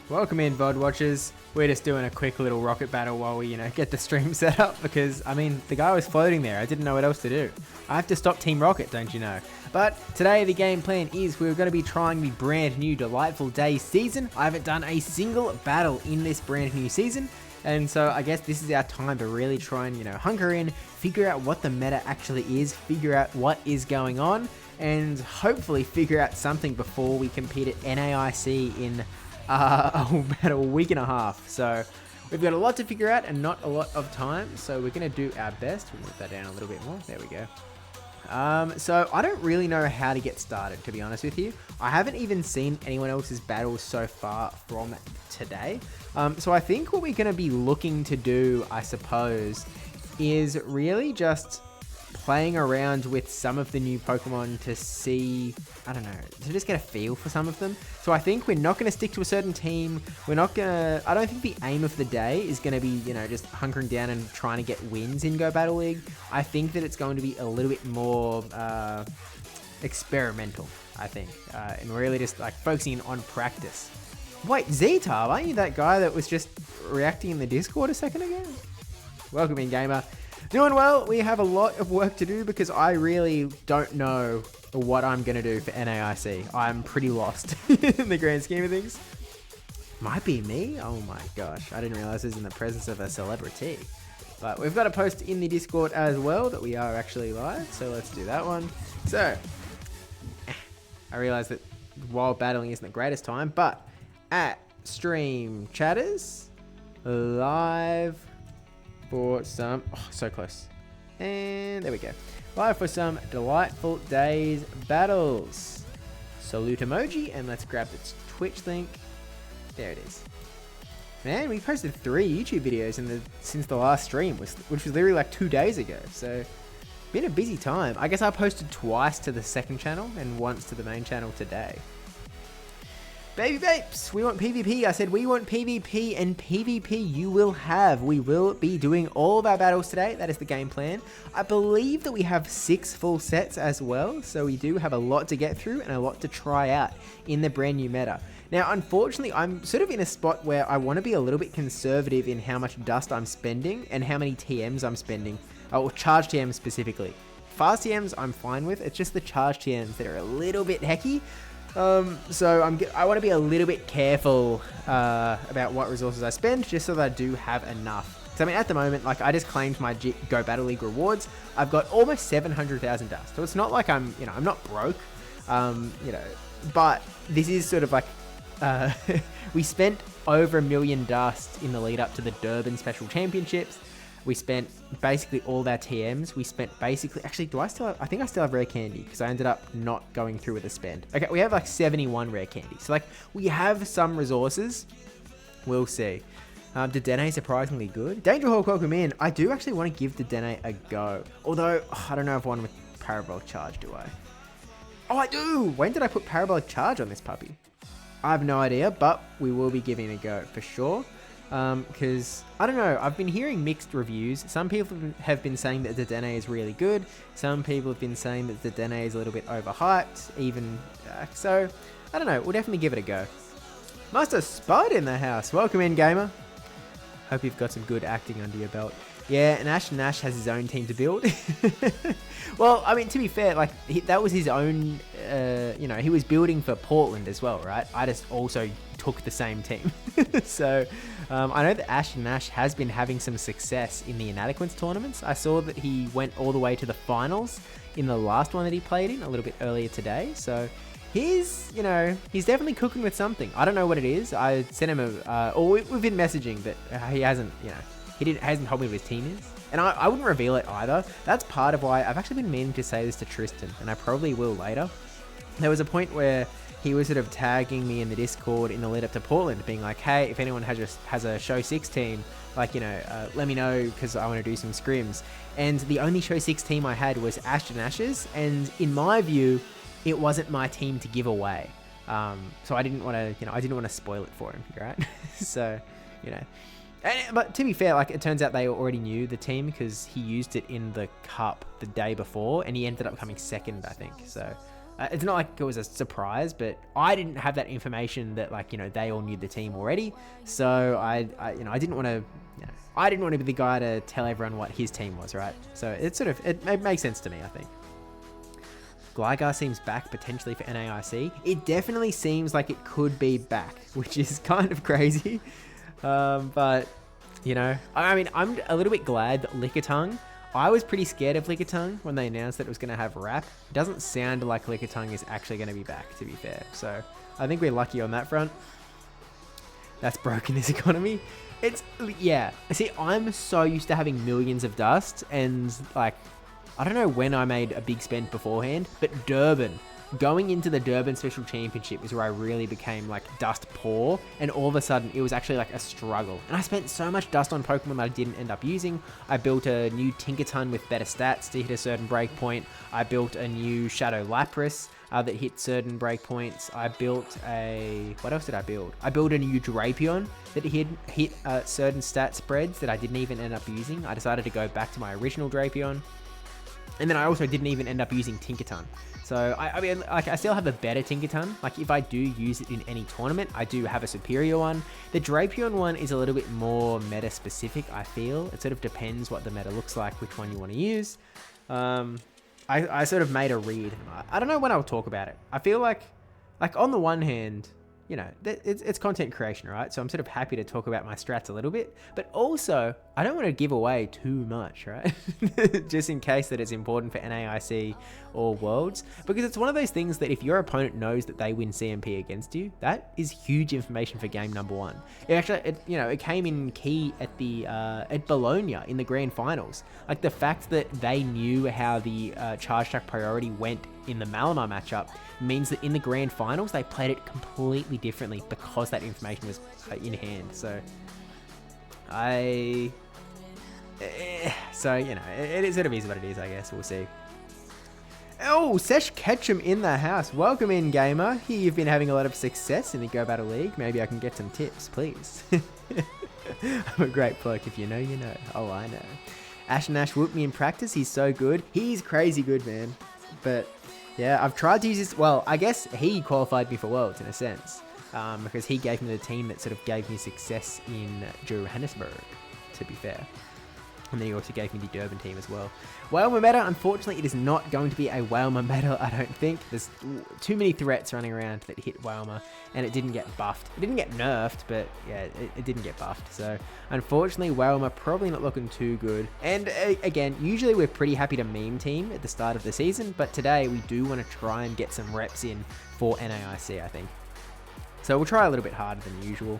Welcome in, VOD watchers. We're just doing a quick little rocket battle while we, get the stream set up because, the guy was floating there. I didn't know what else to do. I have to stop Team Rocket, don't you know? But today the game plan is we're going to be trying the brand new Delightful Days season. I haven't done a single battle in this brand new season. And so I guess this is our time to really try and, hunker in, figure out what the meta actually is, figure out what is going on, and hopefully figure out something before we compete at NAIC in about a week and a half. So we've got a lot to figure out and not a lot of time, so we're going to do our best. We'll move that down a little bit more. There we go. So I don't really know how to get started, to be honest with you. I haven't even seen anyone else's battles so far from today. So I think what we're going to be looking to do, I suppose, is really just playing around with some of the new Pokemon to see, to just get a feel for some of them. So I think we're not going to stick to a certain team. I don't think the aim of the day is going to be, just hunkering down and trying to get wins in Go Battle League. I think that it's going to be a little bit more experimental, I think, and really just like focusing on practice. Wait, Z-Tab, aren't you that guy that was just reacting in the Discord a second ago? Welcome in, gamer. Doing well. We have a lot of work to do because I really don't know what I'm going to do for NAIC. I'm pretty lost in the grand scheme of things. Might be me? Oh my gosh. I didn't realize this was in the presence of a celebrity. But we've got a post in the Discord as well that we are actually live. So let's do that one. So, I realize that while battling isn't the greatest time, but at Stream Chatters, live for some, so close, and there we go, live for some Delightful Days battles. Salute emoji, and let's grab its Twitch link. There it is. Man, we posted 3 YouTube videos since the last stream, which was literally like 2 days ago, so been a busy time. I guess I posted twice to the second channel and once to the main channel today. Baby babes, we want PvP. I said we want PvP, and PvP you will have. We will be doing all of our battles today. That is the game plan. I believe that we have 6 full sets as well, so we do have a lot to get through and a lot to try out in the brand new meta. Now, unfortunately, I'm sort of in a spot where I want to be a little bit conservative in how much dust I'm spending and how many TMs I'm spending, or charge TMs specifically. Fast TMs I'm fine with. It's just the charge TMs that are a little bit hecky. So I want to be a little bit careful about what resources I spend, just so that I do have enough. So at the moment, like, I just claimed my Go Battle League rewards. I've got almost 700,000 dust, so it's not like I'm not broke, but this is sort of like, we spent over 1 million dust in the lead up to the Durban Special Championships. We spent basically all of our TMs. We spent basically, actually, I think I still have rare candy because I ended up not going through with the spend. Okay, we have like 71 rare candy. So like, we have some resources. We'll see. Dedenne surprisingly good. Danger Hawk, welcome in. I do actually want to give Dedenne a go. Although, I don't know if one with Parabolic Charge, do I? Oh, I do! When did I put Parabolic Charge on this puppy? I have no idea, but we will be giving it a go for sure. Because, I don't know, I've been hearing mixed reviews. Some people have been saying that Dedenne is really good. Some people have been saying that Dedenne is a little bit overhyped, even, so, I don't know, we'll definitely give it a go. Master Spud in the house. Welcome in, gamer. Hope you've got some good acting under your belt. Yeah, and Ash Nash has his own team to build. Well, to be fair, like, that was his own, he was building for Portland as well, right? I just also took the same team. So, I know that Ash Nash has been having some success in the Inadequates tournaments. I saw that he went all the way to the finals in the last one that he played in a little bit earlier today. So, he's definitely cooking with something. I don't know what it is. I sent him we've been messaging, but he hasn't, hasn't told me what his team is. And I wouldn't reveal it either. That's part of why I've actually been meaning to say this to Tristan, and I probably will later. There was a point where he was sort of tagging me in the Discord in the lead up to Portland, being like, hey, if anyone has a Show 6 team, like, let me know because I want to do some scrims. And the only Show 6 team I had was Ashton Ashes, and in my view, it wasn't my team to give away. So I didn't want to spoil it for him, right? So, but to be fair, like, it turns out they already knew the team because he used it in the cup the day before, and he ended up coming second, I think. So It's not like it was a surprise, but I didn't have that information that, like, you know, they all knew the team already. So I didn't want to, I didn't want to be the guy to tell everyone what his team was, right? So it makes sense to me, I think. Gligar seems back potentially for NAIC. It definitely seems like it could be back, which is kind of crazy. But, you know, I mean, I'm a little bit glad that Lickitung, I was pretty scared of Lickitung when they announced that it was going to have Wrap. It doesn't sound like Lickitung is actually going to be back, to be fair. So I think we're lucky on that front. That's broken this economy. Yeah. See, I'm so used to having millions of dust, and like, I don't know when I made a big spend beforehand, but Durban, going into the Durban Special Championship is where I really became like dust poor, and all of a sudden it was actually like a struggle. And I spent so much dust on Pokemon that I didn't end up using. I built a new Tinkaton with better stats to hit a certain breakpoint. I built a new Shadow Lapras that hit certain breakpoints. I built what else did I build? I built a new Drapion that hit certain stat spreads that I didn't even end up using. I decided to go back to my original Drapion. And then I also didn't even end up using Tinkaton. So, I mean, like, I still have a better Tinkaton. Like, if I do use it in any tournament, I do have a superior one. The Drapion one is a little bit more meta-specific, I feel. It sort of depends what the meta looks like, which one you want to use. I sort of made a read. I don't know when I'll talk about it. I feel like on the one hand, you know, it's content creation, right? So I'm sort of happy to talk about my strats a little bit, but also I don't want to give away too much, right? Just in case that it's important for NAIC or Worlds, because it's one of those things that if your opponent knows that they win CMP against you, that is huge information for game number one. It came in key at Bologna in the grand finals. Like, the fact that they knew how the charge attack priority went in the Malamar matchup means that in the grand finals they played it completely differently because that information was in hand. So you know, it sort of is what it is, I guess. We'll see. Oh, Sesh Ketchum in the house. Welcome in, gamer. Here you've been having a lot of success in the Go Battle League. Maybe I can get some tips, please. I'm a great bloke. If you know, you know. Oh, I know. Ash and Ash whooped me in practice. He's so good. He's crazy good, man. But yeah, I've tried to use this. Well, I guess he qualified me for Worlds in a sense, because he gave me the team that sort of gave me success in Johannesburg, to be fair. And then he also gave me the Durban team as well. Wailmer meta, unfortunately, it is not going to be a Wailmer meta, I don't think. There's too many threats running around that hit Wailmer, and it didn't get buffed. It didn't get nerfed, but yeah, it didn't get buffed. So, unfortunately, Wailmer probably not looking too good. And again, usually we're pretty happy to meme team at the start of the season, but today we do want to try and get some reps in for NAIC, I think. So we'll try a little bit harder than usual.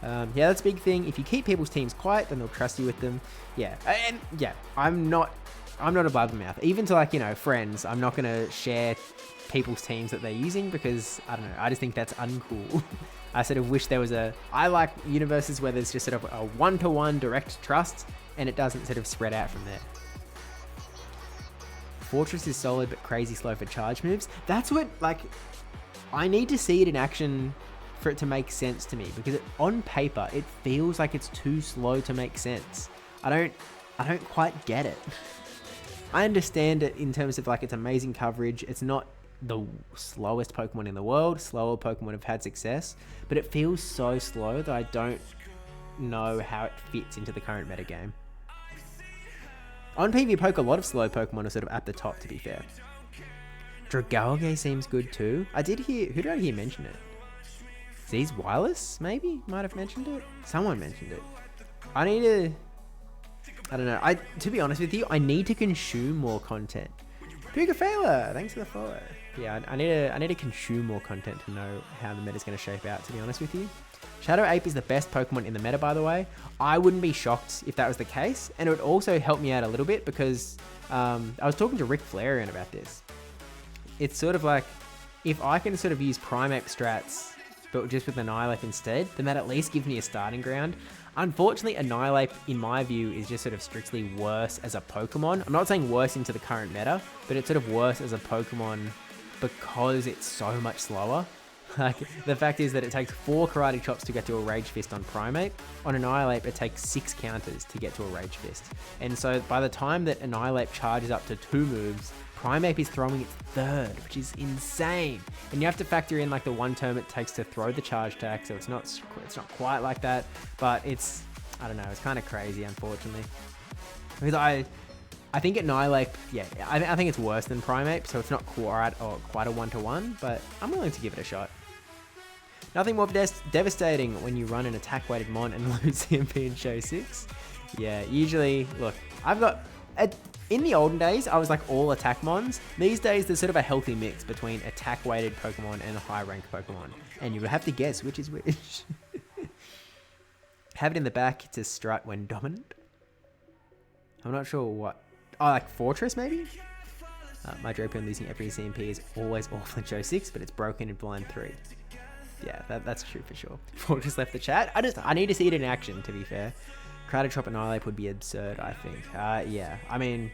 Yeah, that's a big thing. If you keep people's teams quiet, then they'll trust you with them. Yeah, and yeah, I'm not a blabbermouth. Even to, like, you know, friends, I'm not gonna share people's teams that they're using because I don't know. I just think that's uncool. I sort of wish there was I like universes where there's just sort of a one-to-one direct trust, and it doesn't sort of spread out from there. Fortress is solid but crazy slow for charge moves. That's what, like, I need to see it in action for it to make sense to me, because on paper it feels like it's too slow to make sense. I don't quite get it. I understand it in terms of, like, it's amazing coverage. It's not the slowest Pokemon in the world. Slower Pokemon have had success, but it feels so slow that I don't know how it fits into the current metagame. On PvPoke, a lot of slow Pokemon are sort of at the top, to be fair. Dragalge seems good too. Who did I hear mention it? Z's Wireless, maybe? Might have mentioned it? Someone mentioned it. I don't know. To be honest with you, I need to consume more content. Pugafela, thanks for the follow. Yeah, I need to consume more content to know how the meta's going to shape out, to be honest with you. Shadow Ape is the best Pokemon in the meta, by the way. I wouldn't be shocked if that was the case, and it would also help me out a little bit because I was talking to Rick Flareon about this. It's sort of like, if I can sort of use Primeape strats but just with Annihilape instead, then that at least gives me a starting ground. Unfortunately, Annihilape, in my view, is just sort of strictly worse as a Pokemon. I'm not saying worse into the current meta, but it's sort of worse as a Pokemon because it's so much slower. Like, the fact is that it takes 4 Karate Chops to get to a Rage Fist on Primeape. On Annihilate, it takes 6 counters to get to a Rage Fist. And so by the time that Annihilate charges up to 2 moves, Primeape is throwing its 3rd, which is insane. And you have to factor in like the 1 turn it takes to throw the charge attack, so it's not quite like that, but it's, I don't know, it's kind of crazy, unfortunately. Because I think Annihilate, yeah, I think it's worse than Primeape, so it's not quite a 1-to-1, but I'm willing to give it a shot. Nothing more devastating when you run an attack-weighted mon and lose CMP in Show 6. Yeah, usually, look, in the olden days, I was like all attack mons. These days, there's sort of a healthy mix between attack-weighted Pokemon and high-ranked Pokemon. And you would have to guess which is which. Have it in the back to strut when dominant. I'm not sure what. Oh, like Fortress, maybe? My Drapion losing every CMP is always awful in Show 6, but it's broken in Blind 3. Yeah, that's true for sure. Fortress left the chat. I need to see it in action, to be fair. Crowded Annihilate would be absurd, I think. Yeah, I mean,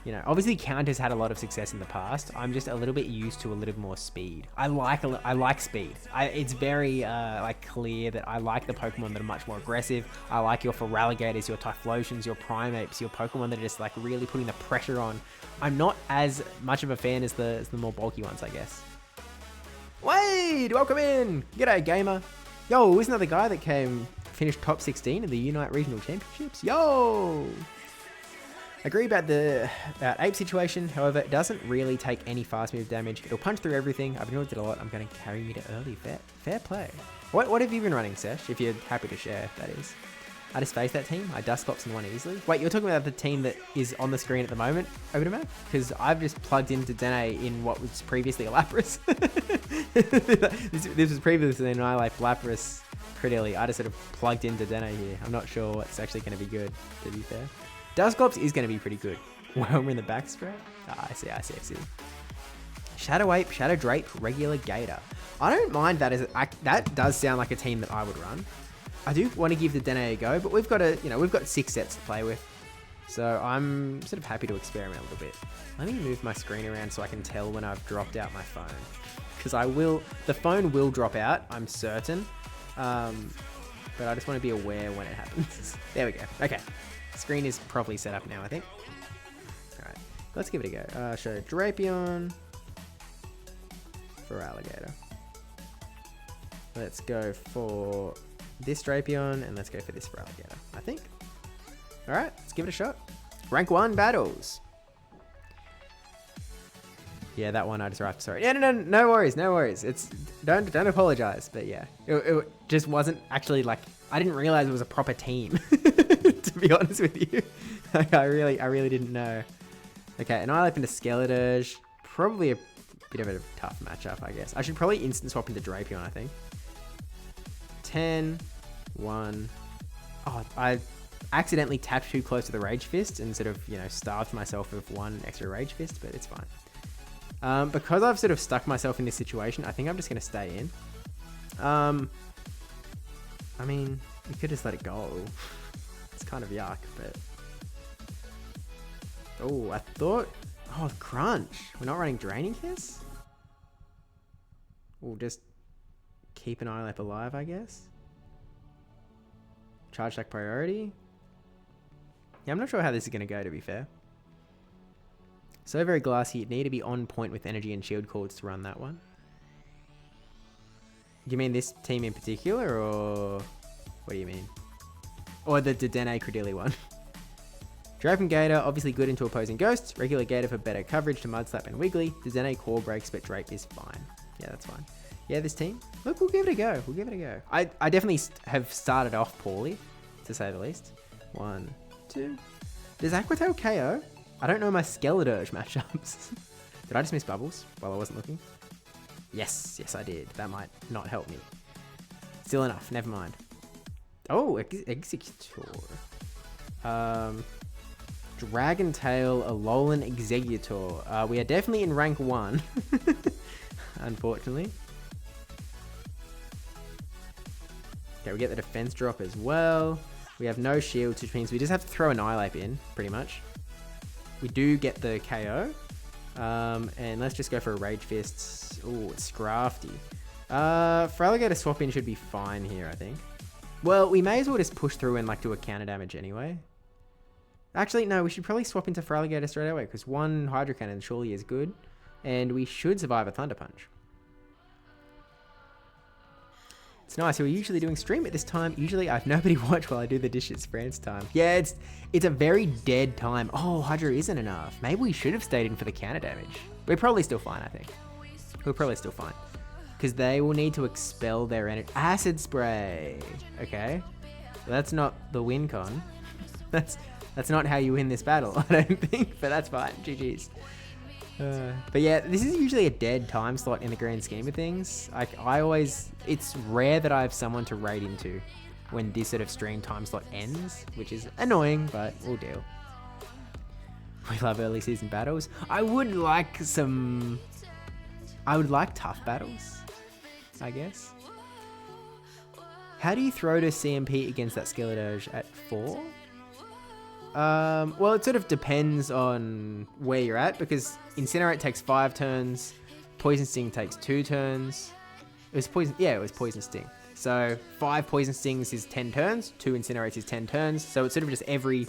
you know, obviously Count has had a lot of success in the past. I'm just a little bit used to a little more speed. I like speed. It's very like clear that I like the Pokemon that are much more aggressive. I like your Feraligators, your Typhlosions, your Primeapes, your Pokemon that are just like really putting the pressure on. I'm not as much of a fan as the more bulky ones, I guess. Wade, welcome in. G'day, gamer. Yo, isn't that the guy that finished top 16 in the Unite Regional Championships? Yo. Agree about the ape situation, however, it doesn't really take any fast move damage. It'll punch through everything. I've enjoyed it a lot. I'm going to carry me to early. Fair play. What have you been running, Sesh? If you're happy to share, that is. I just faced that team. I Dusclops and won easily. Wait, you're talking about the team that is on the screen at the moment, Obitomac? Because I've just plugged into Dene in what was previously a Lapras. this was previously an Annihilate Lapras Credilli. I just sort of plugged into Dene here. I'm not sure what's actually going to be good, to be fair. Dusclops is going to be pretty good. When we're in the backstrap. I see. Shadow Ape, Shadow Drape, Regular Gator. I don't mind that that does sound like a team that I would run. I do want to give the Dene a go, but we've got 6 sets to play with. So I'm sort of happy to experiment a little bit. Let me move my screen around so I can tell when I've dropped out my phone. Because the phone will drop out, I'm certain. But I just want to be aware when it happens. There we go. Okay. Screen is properly set up now, I think. Alright, let's give it a go. Show Drapion for Alligator. Let's go for this Drapion, and let's go for this for Alligator, I think. Alright, let's give it a shot. Rank 1 battles. Yeah, that one I just arrived. Sorry. Yeah, no worries. Don't apologize. But yeah, it just wasn't actually like, I didn't realize it was a proper team. To be honest with you, like, I really didn't know. Okay, and I opened a Skeleturge. Probably a bit of a tough matchup, I guess. I should probably instant swap into Drapion, I think. 10, 1. Oh, I accidentally tapped too close to the Rage Fist and sort of, starved myself of 1 extra Rage Fist, but it's fine. Because I've sort of stuck myself in this situation, I think I'm just going to stay in. I mean, you could just let it go. It's kind of yuck, but... Oh, I thought... Oh, Crunch. We're not running Draining Kiss? We'll just keep an Eye alive, I guess. Charge Attack Priority. Yeah, I'm not sure how this is going to go, to be fair. So very glassy. You'd need to be on point with energy and shield cords to run that one. Do you mean this team in particular, or what do you mean? Or the Dene Credilli one? Dragon Gator, obviously good into opposing ghosts. Regular Gator for better coverage to Mudslap and Wiggly. Dene core breaks, but Drape is fine. Yeah, that's fine. Yeah, this team. Look, we'll give it a go. I definitely have started off poorly, to say the least. 1, 2. Does Aquatail KO? I don't know my Skeleturge matchups. Did I just miss Bubbles while I wasn't looking? Yes, I did. That might not help me. Still enough, never mind. Oh, Executor. Dragon Tail, Alolan Executor. We are definitely in rank 1. Unfortunately. Okay, we get the defense drop as well. We have no shields, which means we just have to throw an Annihilate in, pretty much. We do get the KO. And let's just go for a Rage Fist. Oh, it's Scrafty. Feraligatr swap in should be fine here, I think. Well, we may as well just push through and like do a counter damage anyway. Actually, no, we should probably swap into Feraligatr straight away because one Hydro Cannon surely is good. And we should survive a Thunder Punch. It's nice. We're usually doing stream at this time. Usually I have nobody watch while I do the dishes France time. Yeah, it's a very dead time. Oh, Hydro isn't enough. Maybe we should have stayed in for the counter damage. We're probably still fine, I think. We're probably still fine. Because they will need to expel their energy. Acid Spray. Okay. Well, that's not the win con. That's not how you win this battle, I don't think. But that's fine. GG's. But yeah, this is usually a dead time slot in the grand scheme of things. Like it's rare that I have someone to raid into when this sort of stream time slot ends, which is annoying, but we'll deal. We love early season battles. I would like tough battles, I guess. How do you throw to CMP against that Skeledirge at 4? Well, it sort of depends on where you're at, because Incinerate takes 5 turns, Poison Sting takes 2 turns. It was Poison Sting. So 5 Poison Stings is 10 turns, 2 Incinerates is 10 turns. So it's sort of just every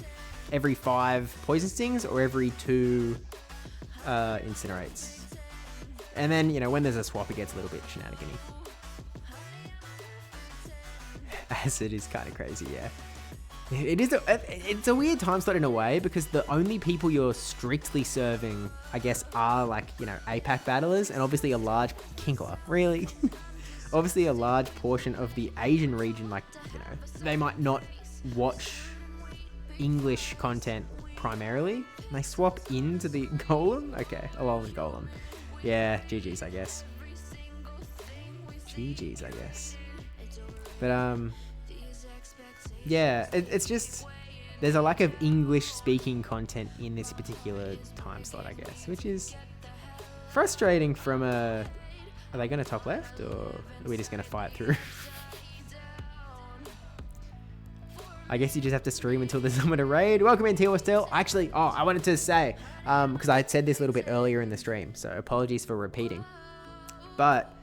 5 Poison Stings or every 2 Incinerates. And then, you know, when there's a swap, it gets a little bit shenanigan-y. Acid is kind of crazy, yeah. It's a weird time slot in a way, because the only people you're strictly serving, I guess, are like, you know, APAC battlers, and obviously a large Kinkler, really. Obviously a large portion of the Asian region, like, you know, they might not watch English content primarily. And they swap into the Golem? Okay, Alolan Golem. Yeah, GG's, I guess. GG's, I guess. But, yeah, it's just, there's a lack of English-speaking content in this particular time slot, I guess, which is frustrating from a... Are they going to top left, or are we just going to fight through? I guess you just have to stream until there's someone to raid. Welcome in, Teal Still. Actually, I wanted to say, because I had said this a little bit earlier in the stream, so apologies for repeating. But,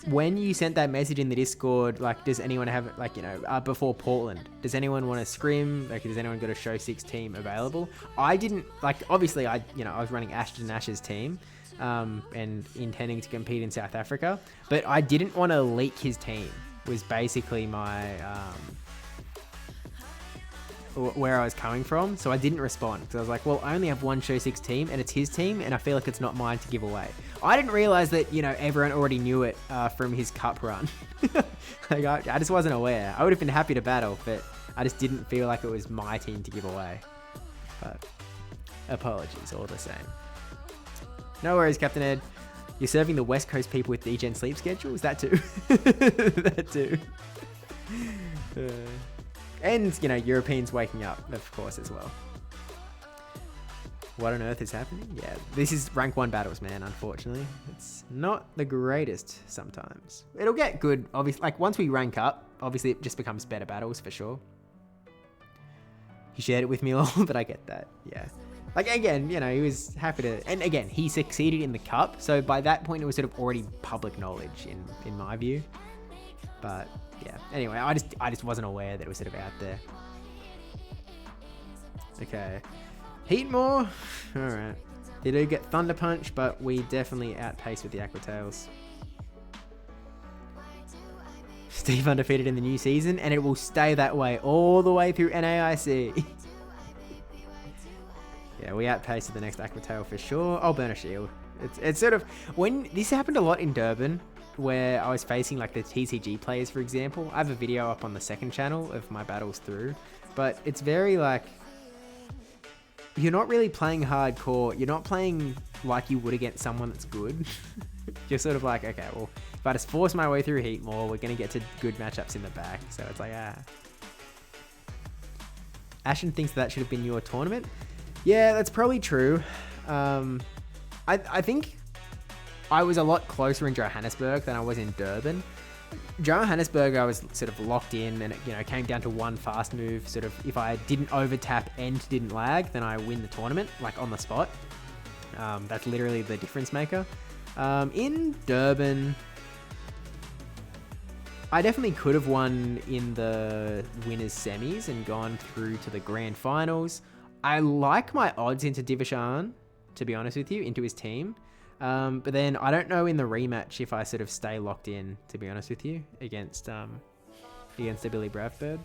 when you sent that message in the Discord, like, does anyone have, like, you know, before Portland, does anyone want to scrim? Like, does anyone got a Show 6 team available? I didn't, like, obviously, I was running Ashton Ash's team, and intending to compete in South Africa, but I didn't want to leak his team, was basically my, where I was coming from. So I didn't respond, because I was like, well, I only have one Show 6 team, and it's his team, and I feel like it's not mine to give away. I didn't realize that, you know, everyone already knew it from his cup run. Like, I just wasn't aware. I would have been happy to battle, but I just didn't feel like it was my team to give away. But apologies all the same. No worries, Captain Ed. You're serving the West Coast people with DGen sleep schedules? That too. That too. And, you know, Europeans waking up, of course, as well. What on earth is happening? Yeah, this is rank 1 battles, man, unfortunately. It's not the greatest sometimes. It'll get good, obviously. Like, once we rank up, obviously it just becomes better battles, for sure. He shared it with me all, but I get that, yeah. Like, again, you know, he was happy to... And again, he succeeded in the cup, so by that point, it was sort of already public knowledge, in my view. But, yeah. Anyway, I just wasn't aware that it was sort of out there. Okay. Heatmore. Alright. They do get Thunder Punch, but we definitely outpace with the Aqua Tails. Steve undefeated in the new season, and it will stay that way all the way through NAIC. Yeah, we outpace with the next Aqua Tail for sure. I'll burn a shield. It's sort of... When this happened a lot in Durban, where I was facing like the TCG players, for example. I have a video up on the second channel of my battles through, but it's very like, you're not really playing hardcore. You're not playing like you would against someone that's good. You're sort of like, okay, well, if I just force my way through Heatmore, we're going to get to good matchups in the back. So it's like, Ashen thinks that should have been your tournament. Yeah, that's probably true. I think I was a lot closer in Johannesburg than I was in Durban. Johannesburg, I was sort of locked in, and it, you know, came down to one fast move. Sort of, if I didn't overtap and didn't lag, then I win the tournament, like on the spot. That's literally the difference maker. In Durban, I definitely could have won in the winners semis and gone through to the grand finals. I like my odds into Divishan, to be honest with you, into his team. But then I don't know in the rematch if I sort of stay locked in, to be honest with you, against the Billy Bravbird.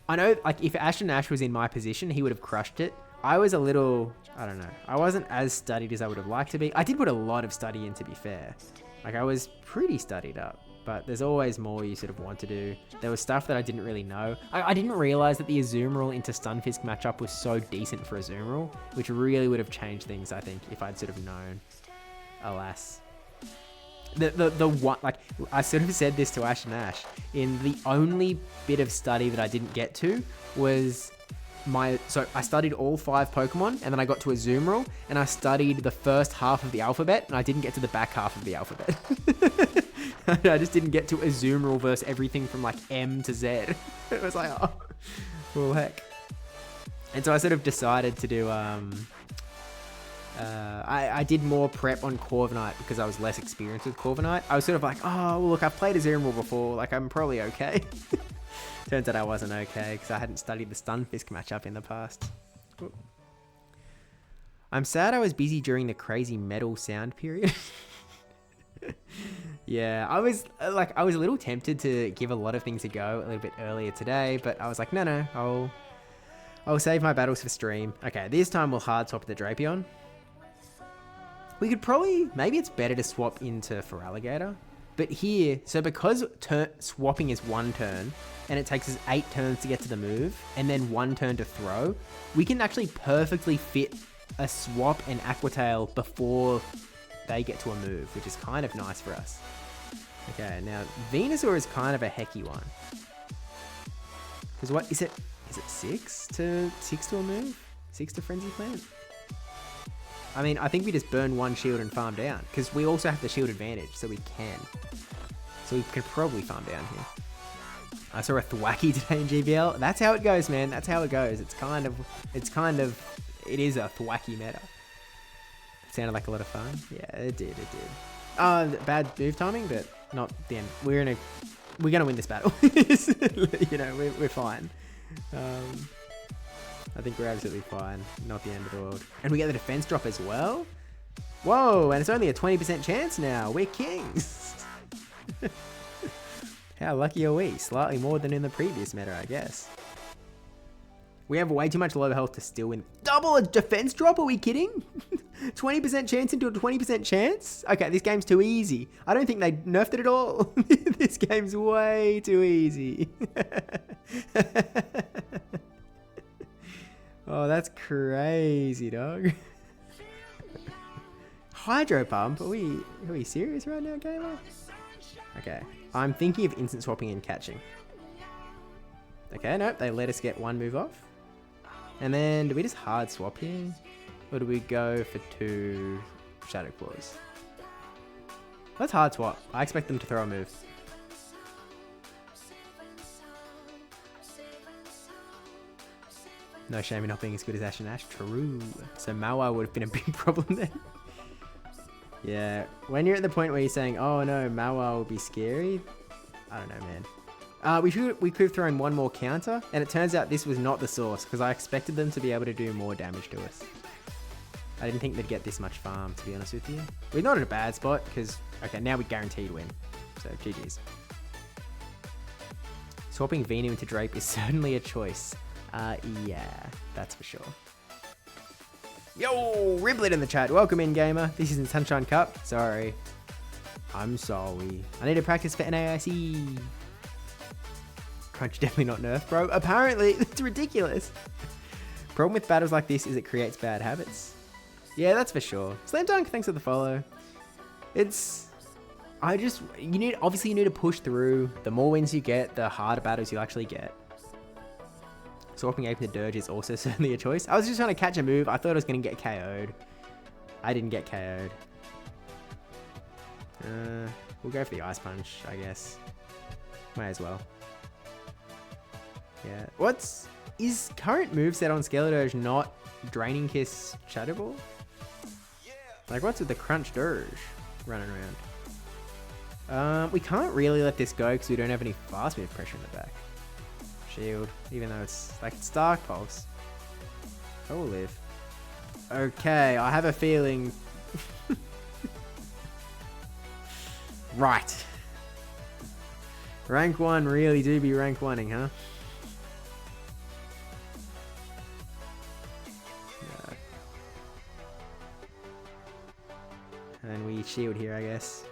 I know, like, if Ashton Ash was in my position, he would have crushed it. I was a little, I don't know. I wasn't as studied as I would have liked to be. I did put a lot of study in, to be fair. Like, I was pretty studied up. But there's always more you sort of want to do. There was stuff that I didn't really know. I didn't realize that the Azumarill into Stunfisk matchup was so decent for Azumarill, which really would have changed things, I think, if I'd sort of known. Alas. The one, like, I sort of said this to Ash and Ash, in the only bit of study that I didn't get to was so I studied all 5 Pokemon, and then I got to Azumarill, and I studied the first half of the alphabet, and I didn't get to the back half of the alphabet. I just didn't get to Azumarill versus everything from like M to Z. It was like, oh, well, heck. And so I sort of decided to do, I did more prep on Corviknight because I was less experienced with Corviknight. I was sort of like, oh, well, look, I've played Azumarill before, like, I'm probably okay. Turns out I wasn't okay because I hadn't studied the Stunfisk matchup in the past. Ooh. I'm sad I was busy during the crazy metal sound period. Yeah, I was a little tempted to give a lot of things a go a little bit earlier today, but I was like, no, I'll save my battles for stream. Okay, this time we'll hard swap the Drapion. We could probably, maybe it's better to swap into Feraligatr. But here, so because swapping is 1 turn, and it takes us 8 turns to get to the move, and then 1 turn to throw, we can actually perfectly fit a swap and Aquatail before they get to a move, which is kind of nice for us. Okay, now Venusaur is kind of a hecky one. Because what is it? Is it 6 to a move? 6 to Frenzy Plant? I mean, I think we just burn 1 shield and farm down, because we also have the shield advantage, so we can. So we can probably farm down here. I saw a Thwacky today in GBL. That's how it goes, man. That's how it goes. It is a Thwacky meta. It sounded like a lot of fun. Yeah, it did. Bad move timing, but not the end. We're gonna win this battle. You know, we're fine. I think we're absolutely fine. Not the end of the world. And we get the defense drop as well. Whoa, and it's only a 20% chance now. We're kings. How lucky are we? Slightly more than in the previous meta, I guess. We have way too much low health to still win. Double a defense drop? Are we kidding? 20% chance into a 20% chance? Okay, this game's too easy. I don't think they nerfed it at all. This game's way too easy. Oh, that's crazy, dog. Hydro Pump? Are we serious right now, gamer? Okay, I'm thinking of instant swapping and catching. Okay, nope, they let us get 1 move off. And then, do we just hard swap here? Or do we go for 2 Shadow Claws? Let's hard swap. I expect them to throw a move. No shame in not being as good as Ash and Ash. True. So Mawile would have been a big problem then. Yeah. When you're at the point where you're saying, oh no, Mawile would be scary. I don't know, man. We could have thrown 1 more counter, and it turns out this was not the source, because I expected them to be able to do more damage to us. I didn't think they'd get this much farm, to be honest with you. We're not in a bad spot, because, okay, now we guaranteed win. So, GG's. Swapping Venu into Drape is certainly a choice. Yeah, that's for sure. Yo, Riblet in the chat. Welcome in, gamer. This isn't Sunshine Cup. Sorry. I'm sorry. I need to practice for NAIC. Crunch definitely not nerf, bro. Apparently, it's ridiculous. Problem with battles like this is it creates bad habits. Yeah, that's for sure. Slam Dunk, thanks for the follow. Obviously you need to push through. The more wins you get, the harder battles you actually get. Swapping Ape into Dirge is also certainly a choice. I was just trying to catch a move. I thought I was going to get KO'd. I didn't get KO'd. We'll go for the Ice Punch, I guess. May as well. Yeah. Is current moveset on Skeledirge not Draining Kiss Shadow Ball? Like, what's with the crunch dirge running around? We can't really let this go because we don't have any fast move pressure in the back. Shield, even though it's like it's Dark Pulse. I will live. Okay, I have a feeling. Right. Rank 1 really do be rank 1ing, huh? And we shield here, I guess.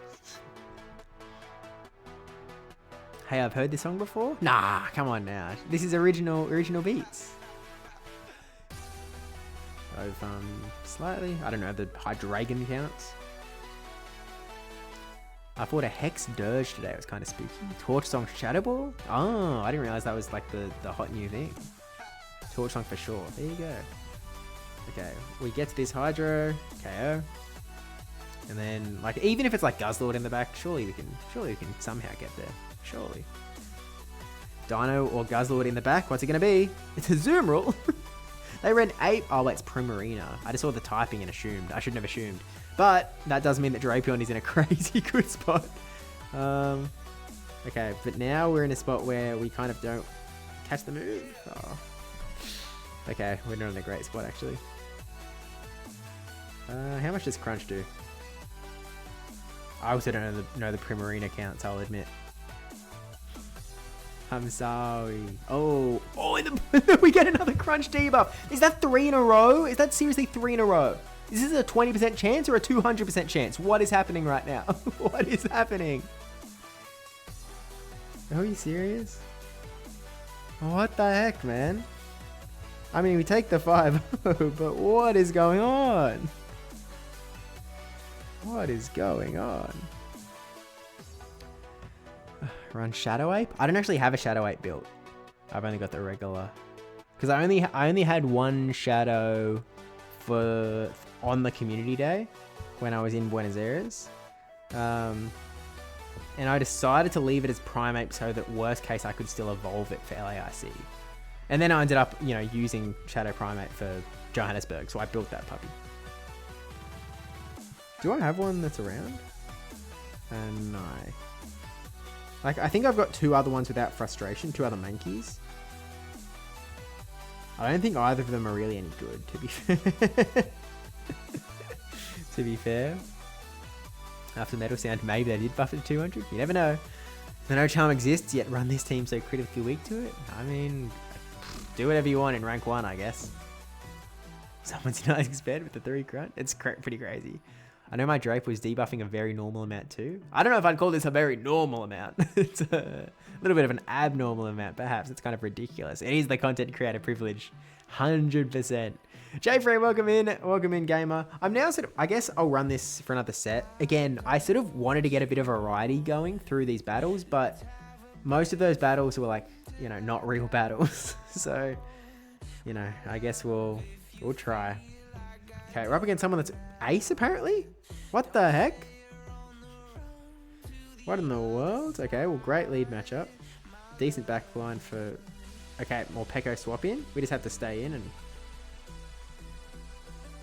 Hey, I've heard this song before? Nah, come on now. This is original beats. I've slightly, I don't know, the Hydreigon counts. I fought a Hex Dirge today. It was kind of spooky. Torch Song Shadow Ball? Oh, I didn't realize that was like the hot new thing. Torch Song for sure. There you go. Okay, we get to this Hydro, KO. And then, like, even if it's like Guzzlord in the back, surely we can somehow get there. Surely. Dino or Guzzlord in the back. What's it gonna be? It's a Zoomrule. They ran 8. Oh, wait, it's Primarina. I just saw the typing and assumed. I shouldn't have assumed. But that does mean that Drapion is in a crazy good spot. Okay, but now we're in a spot where we kind of don't catch the move. Oh. Okay, we're not in a great spot, actually. How much does Crunch do? I also don't know the Primarina counts, I'll admit. I'm sorry. Oh, we get another Crunch debuff. Is that 3 in a row? Is that seriously 3 in a row? Is this a 20% chance or a 200% chance? What is happening right now? What is happening? Are you serious? What the heck, man? I mean, we take the 5, but what is going on? What is going on? Run Shadow Ape? I don't actually have a Shadow Ape built. I've only got the regular. Because I only had one Shadow on the community day when I was in Buenos Aires. And I decided to leave it as Primeape so that worst case I could still evolve it for LAIC. And then I ended up, using Shadow Primeape for Johannesburg, so I built that puppy. Do I have one that's around? No. Like, I think I've got 2 other ones without frustration, 2 other Mankeys. I don't think either of them are really any good, to be fair. To be fair. After Metal Sound, maybe they did buff it to 200. You never know. The No Charm exists, yet run this team so critically weak to it. I mean, do whatever you want in rank 1, I guess. Someone's not expert with the 3 grunt. It's pretty crazy. I know my Drape was debuffing a very normal amount too. I don't know if I'd call this a very normal amount. It's a little bit of an abnormal amount, perhaps. It's kind of ridiculous. It is the content creator privilege. 100%. Jfrey, welcome in, gamer. I'm now I guess I'll run this for another set. Again, I sort of wanted to get a bit of variety going through these battles, but most of those battles were like, not real battles. So, I guess we'll try. Okay, we're up against someone that's ace, apparently? What the heck? What in the world? Okay, well, great lead matchup. Decent backline for... Okay, more Peko swap in. We just have to stay in and...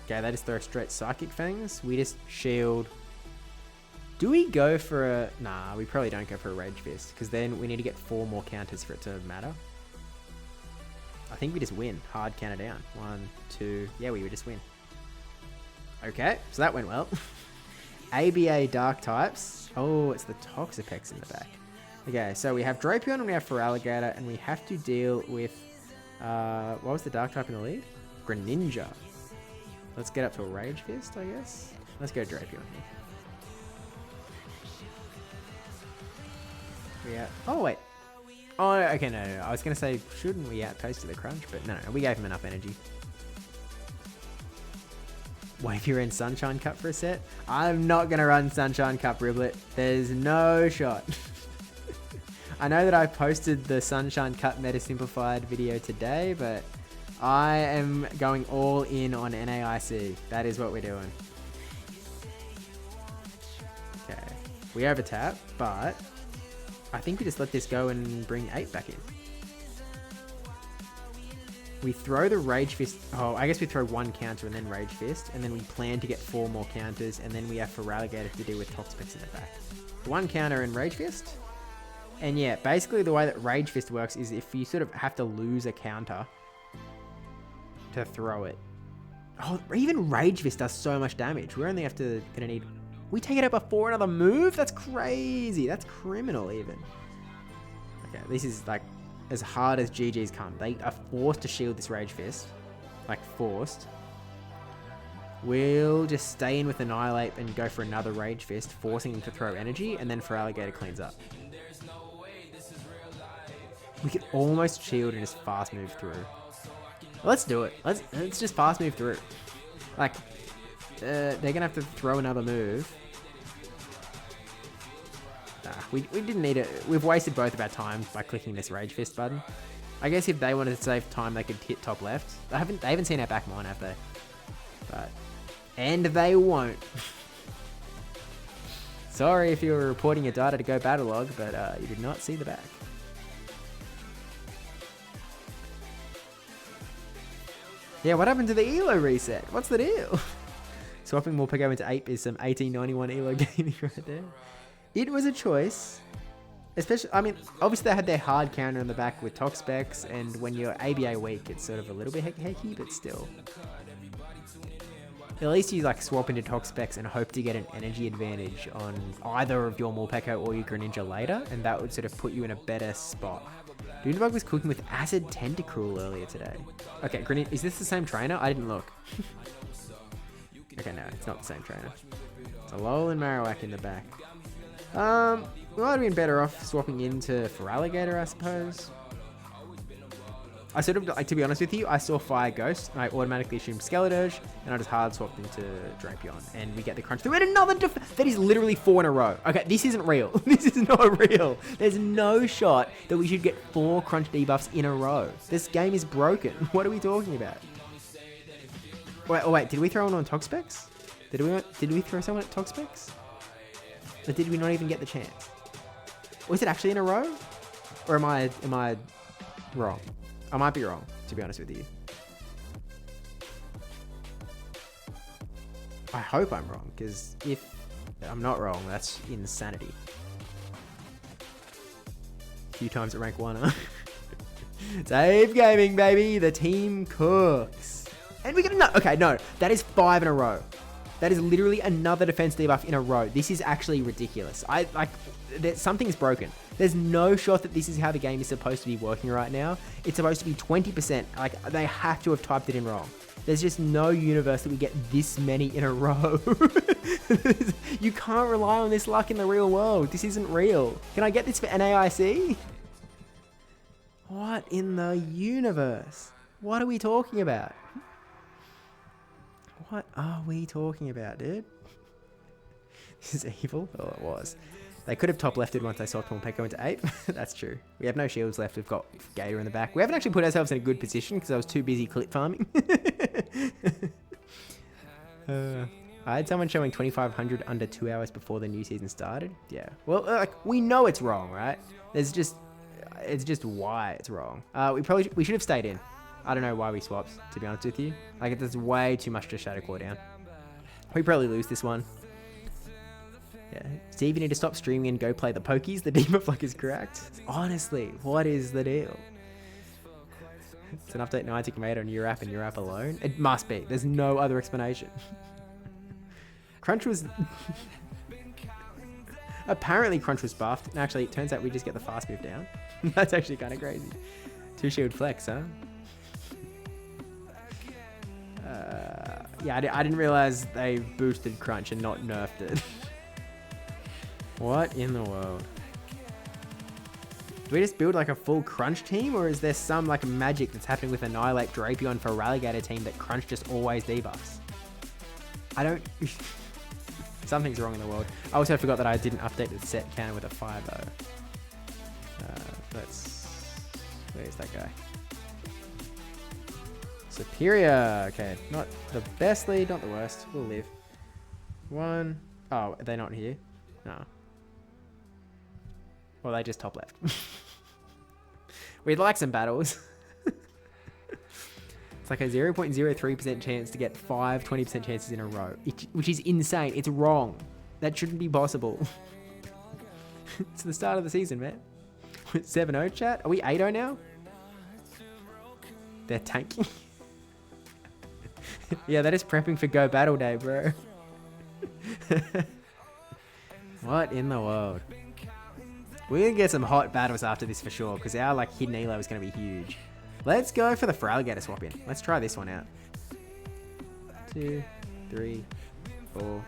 Okay, they just throw straight Psychic Fangs. We just shield. Do we go for a... Nah, we probably don't go for a Rage Fist, because then we need to get 4 more counters for it to matter. I think we just win. Hard counter down. 1, 2... Yeah, we would just win. Okay, so that went well. ABA Dark types. Oh, it's the Toxapex in the back. Okay, so we have Drapion and we have Feraligatr, and we have to deal with... what was the Dark type in the lead? Greninja. Let's get up to a Rage Fist, I guess. Let's go Drapion here. Yeah. Oh, wait. Oh, okay, no. I was going to say, shouldn't we outpost to the Crunch? But no, we gave him enough energy. What if you ran Sunshine Cup for a set? I'm not going to run Sunshine Cup, Riblet. There's no shot. I know that I posted the Sunshine Cup Meta Simplified video today, but I am going all in on NAIC. That is what we're doing. Okay. We over tap, but I think we just let this go and bring 8 back in. We throw the Rage Fist. Oh, I guess we throw one counter and then Rage Fist. And then we plan to get 4 more counters. And then we have Feraligatr to deal with Toxapex in the back. 1 counter and Rage Fist. And yeah, basically the way that Rage Fist works is if you sort of have to lose a counter to throw it. Oh, even Rage Fist does so much damage. We're only gonna need... We take it out before another move? That's crazy. That's criminal even. Okay, this is like as hard as GG's come. They are forced to shield this Rage Fist. Like forced. We'll just stay in with Annihilate and go for another Rage Fist, forcing him to throw energy, and then Feraligatr cleans up. We could almost shield and just fast move through. Let's do it. Let's just fast move through. Like, they're gonna have to throw another move. We didn't need it. We've wasted both of our time by clicking this Rage Fist button. I guess if they wanted to save time, they could hit top left. They haven't seen our back mon, have they? And they won't. Sorry if you were reporting your data to go battle log, but you did not see the back. Yeah, what happened to the ELO reset? What's the deal? Swapping more Pokemon to Ape is some 1891 ELO gaming right there. It was a choice. Especially, I mean, obviously they had their hard counter in the back with Toxapex, and when you're ABA weak, it's sort of a little bit hecky, but still. At least you like swap into Toxapex and hope to get an energy advantage on either of your Morpeko or your Greninja later, and that would sort of put you in a better spot. Doonbug was cooking with Acid Tentacruel earlier today. Okay, Greninja, is this the same trainer? I didn't look. Okay, no, it's not the same trainer. It's a Alolan Marowak in the back. We might have been better off swapping into Feraligatr, I suppose. I sort of, like, to be honest with you, I saw Fire Ghost, and I automatically assumed Skeledirge, and I just hard swapped into Drapion, and we get the crunch through, and another that is literally 4 in a row. Okay, this isn't real. This is not real. There's no shot that we should get 4 crunch debuffs in a row. This game is broken. What are we talking about? Wait, did we throw one on Toxapex? Did we throw someone at Toxapex? Or did we not even get the chance? Was it actually in a row? Or am I wrong? I might be wrong, to be honest with you. I hope I'm wrong, because if I'm not wrong, that's insanity. A few times at rank 1, huh? Save gaming, baby! The team cooks. And we get another... Okay, no. That is 5 in a row. That is literally another defense debuff in a row. This is actually ridiculous. Something's broken. There's no shot that this is how the game is supposed to be working right now. It's supposed to be 20%. Like, they have to have typed it in wrong. There's just no universe that we get this many in a row. You can't rely on this luck in the real world. This isn't real. Can I get this for NAIC? What in the universe? What are we talking about? What are we talking about, dude? This is evil. Oh, it was. They could have top lefted once they swapped Morpeko into Ape. That's true. We have no shields left. We've got Gator in the back. We haven't actually put ourselves in a good position because I was too busy clip farming. I had someone showing 2500 under 2 hours before the new season started. Yeah. Well, we know it's wrong, right? It's just why it's wrong. We should have stayed in. I don't know why we swapped, to be honest with you. Like, there's way too much to Shadow Claw down. We probably lose this one. Yeah. Steve, you need to stop streaming and go play the Pokies. The debuff luck is correct. Honestly, what is the deal? It's an update Niantic made on your app and your app alone. It must be. There's no other explanation. Crunch was... Apparently Crunch was buffed. And actually, it turns out we just get the fast move down. That's actually kind of crazy. 2 shield flex, huh? Yeah, I didn't realize they boosted Crunch and not nerfed it. What in the world? Do we just build like a full Crunch team, or is there some like magic that's happening with Annihilate, Drapion, Feraligatr team that Crunch just always debuffs? I don't... Something's wrong in the world. I also forgot that I didn't update the set counter with a 5 though. Where's that guy? Superior. Okay, not the best lead, not the worst. We'll live. 1. Oh, are they not here? No. Well, they just top left. We'd like some battles. like a 0.03% chance to get 5 20% chances in a row, which is insane. It's wrong. That shouldn't be possible. It's the start of the season, man. 7-0 chat. Are we 8-0 now? They're tanking. Yeah, that is prepping for Go Battle Day, bro. What in the world? We're gonna get some hot battles after this for sure, because our like hidden elo is gonna be huge. Let's go for the Feraligatr swap in. Let's try this one out. 2, 3, 4,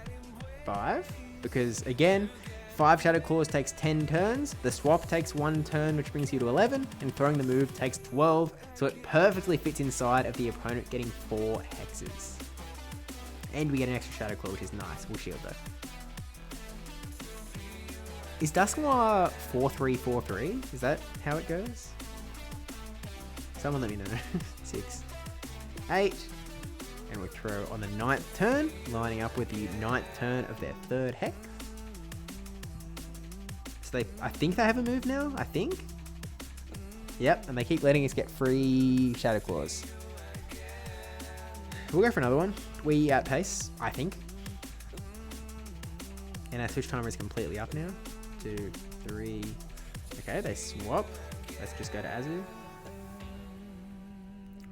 5. Because again, 5 Shadow Claws takes 10 turns. The swap takes 1 turn, which brings you to 11. And throwing the move takes 12. So it perfectly fits inside of the opponent getting 4 hexes. And we get an extra Shadow Claw, which is nice. We'll shield though. Is Dusknoir 4-3-4-3? Is that how it goes? Someone let me know. 6, 8. And we throw on the 9th turn, lining up with the 9th turn of their 3rd hex. So I think they have a move now, I think. Yep, and they keep letting us get free Shadow Claws. We'll go for another one. We outpace, I think. And our switch timer is completely up now. 2, 3. Okay, they swap. Let's just go to Azu.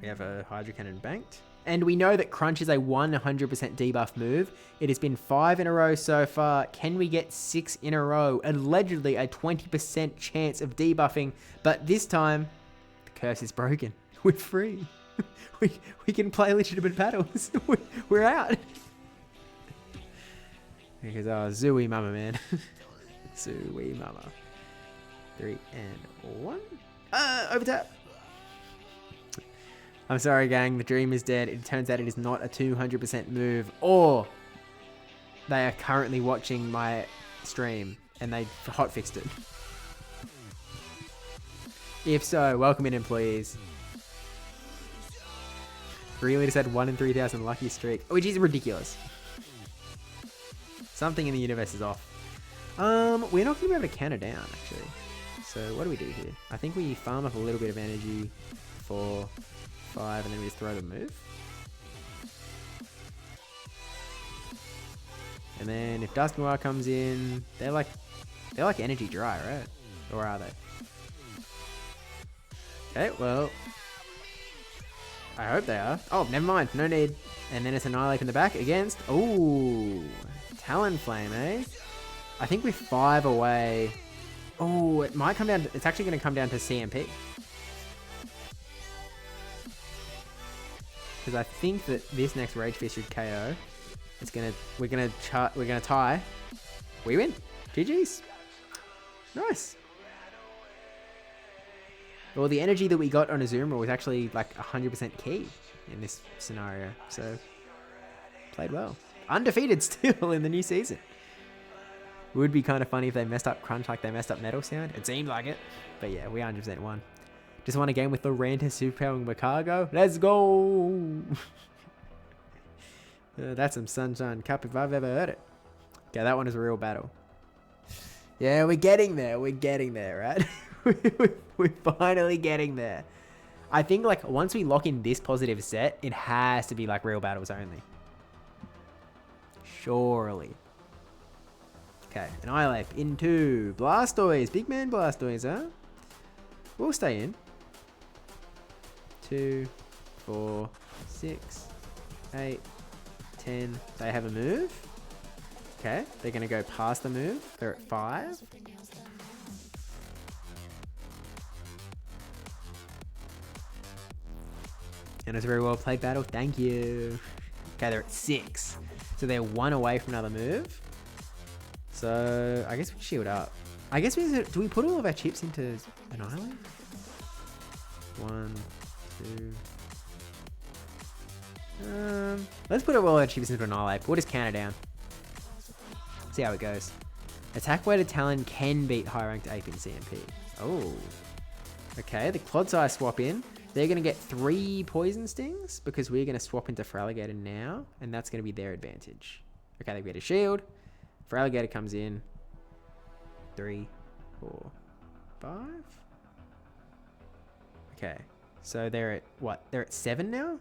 We have a Hydro Cannon banked. And we know that Crunch is a 100% debuff move. It has been 5 in a row so far. Can we get 6 in a row? Allegedly a 20% chance of debuffing. But this time, the curse is broken. We're free. we can play legitimate battles. We're out. Because, Zooey Mama, man. Zooey Mama. 3 and 1. Overtap. I'm sorry, gang. The dream is dead. It turns out it is not a 200% move. Or they are currently watching my stream and they hotfixed it. If so, welcome in, employees. Really just had 1 in 3,000 lucky streak, which is ridiculous. Something in the universe is off. We're not going to be able to counter down, actually. So what do we do here? I think we farm up a little bit of energy for 5, and then we just throw the move. And then if Dusknoir comes in, they're like energy dry, right? Or are they? Okay, well, I hope they are. Oh, never mind, no need. And then it's Annihilate in the back against, ooh, Talonflame, eh? I think we're 5 away. Oh, it might come down to, it's actually going to come down to CMP. Because I think that this next Rage Fist should KO. We're gonna tie. We win. GG's. Nice. Well, the energy that we got on Azumarill was actually like 100% key in this scenario. So, played well. Undefeated still in the new season. Would be kind of funny if they messed up Crunch like they messed up Metal Sound. It seemed like it. But yeah, we 100% won. Just won a game with the Ranta superpowering Macargo. Let's go! That's some Sunshine Cup if I've ever heard it. Okay, that one is a real battle. Yeah, we're getting there. We're getting there, right? We're finally getting there. I think like once we lock in this positive set, it has to be like real battles only. Surely. Okay, Annihilate into Blastoise. Big man Blastoise, huh? We'll stay in. 2, 4, 6, 8, 10. They have a move. Okay, they're going to go past the move. They're at 5. And it's a very well played battle. Thank you. Okay, they're at 6. So they're 1 away from another move. So I guess we shield up. I guess do we put all of our chips into Annihilate? 1, 2. Let's put all our chips into Annihilate. We'll just counter down. See how it goes. Attack weighted Talon can beat high ranked ape in CMP. Oh. Okay, the Clodsire swap in. They're going to get 3 poison stings because we're going to swap into Feraligatr now, and that's going to be their advantage. Okay, they get a shield. Feraligatr comes in. 3, 4, 5. Okay, so they're at what? They're at 7 now?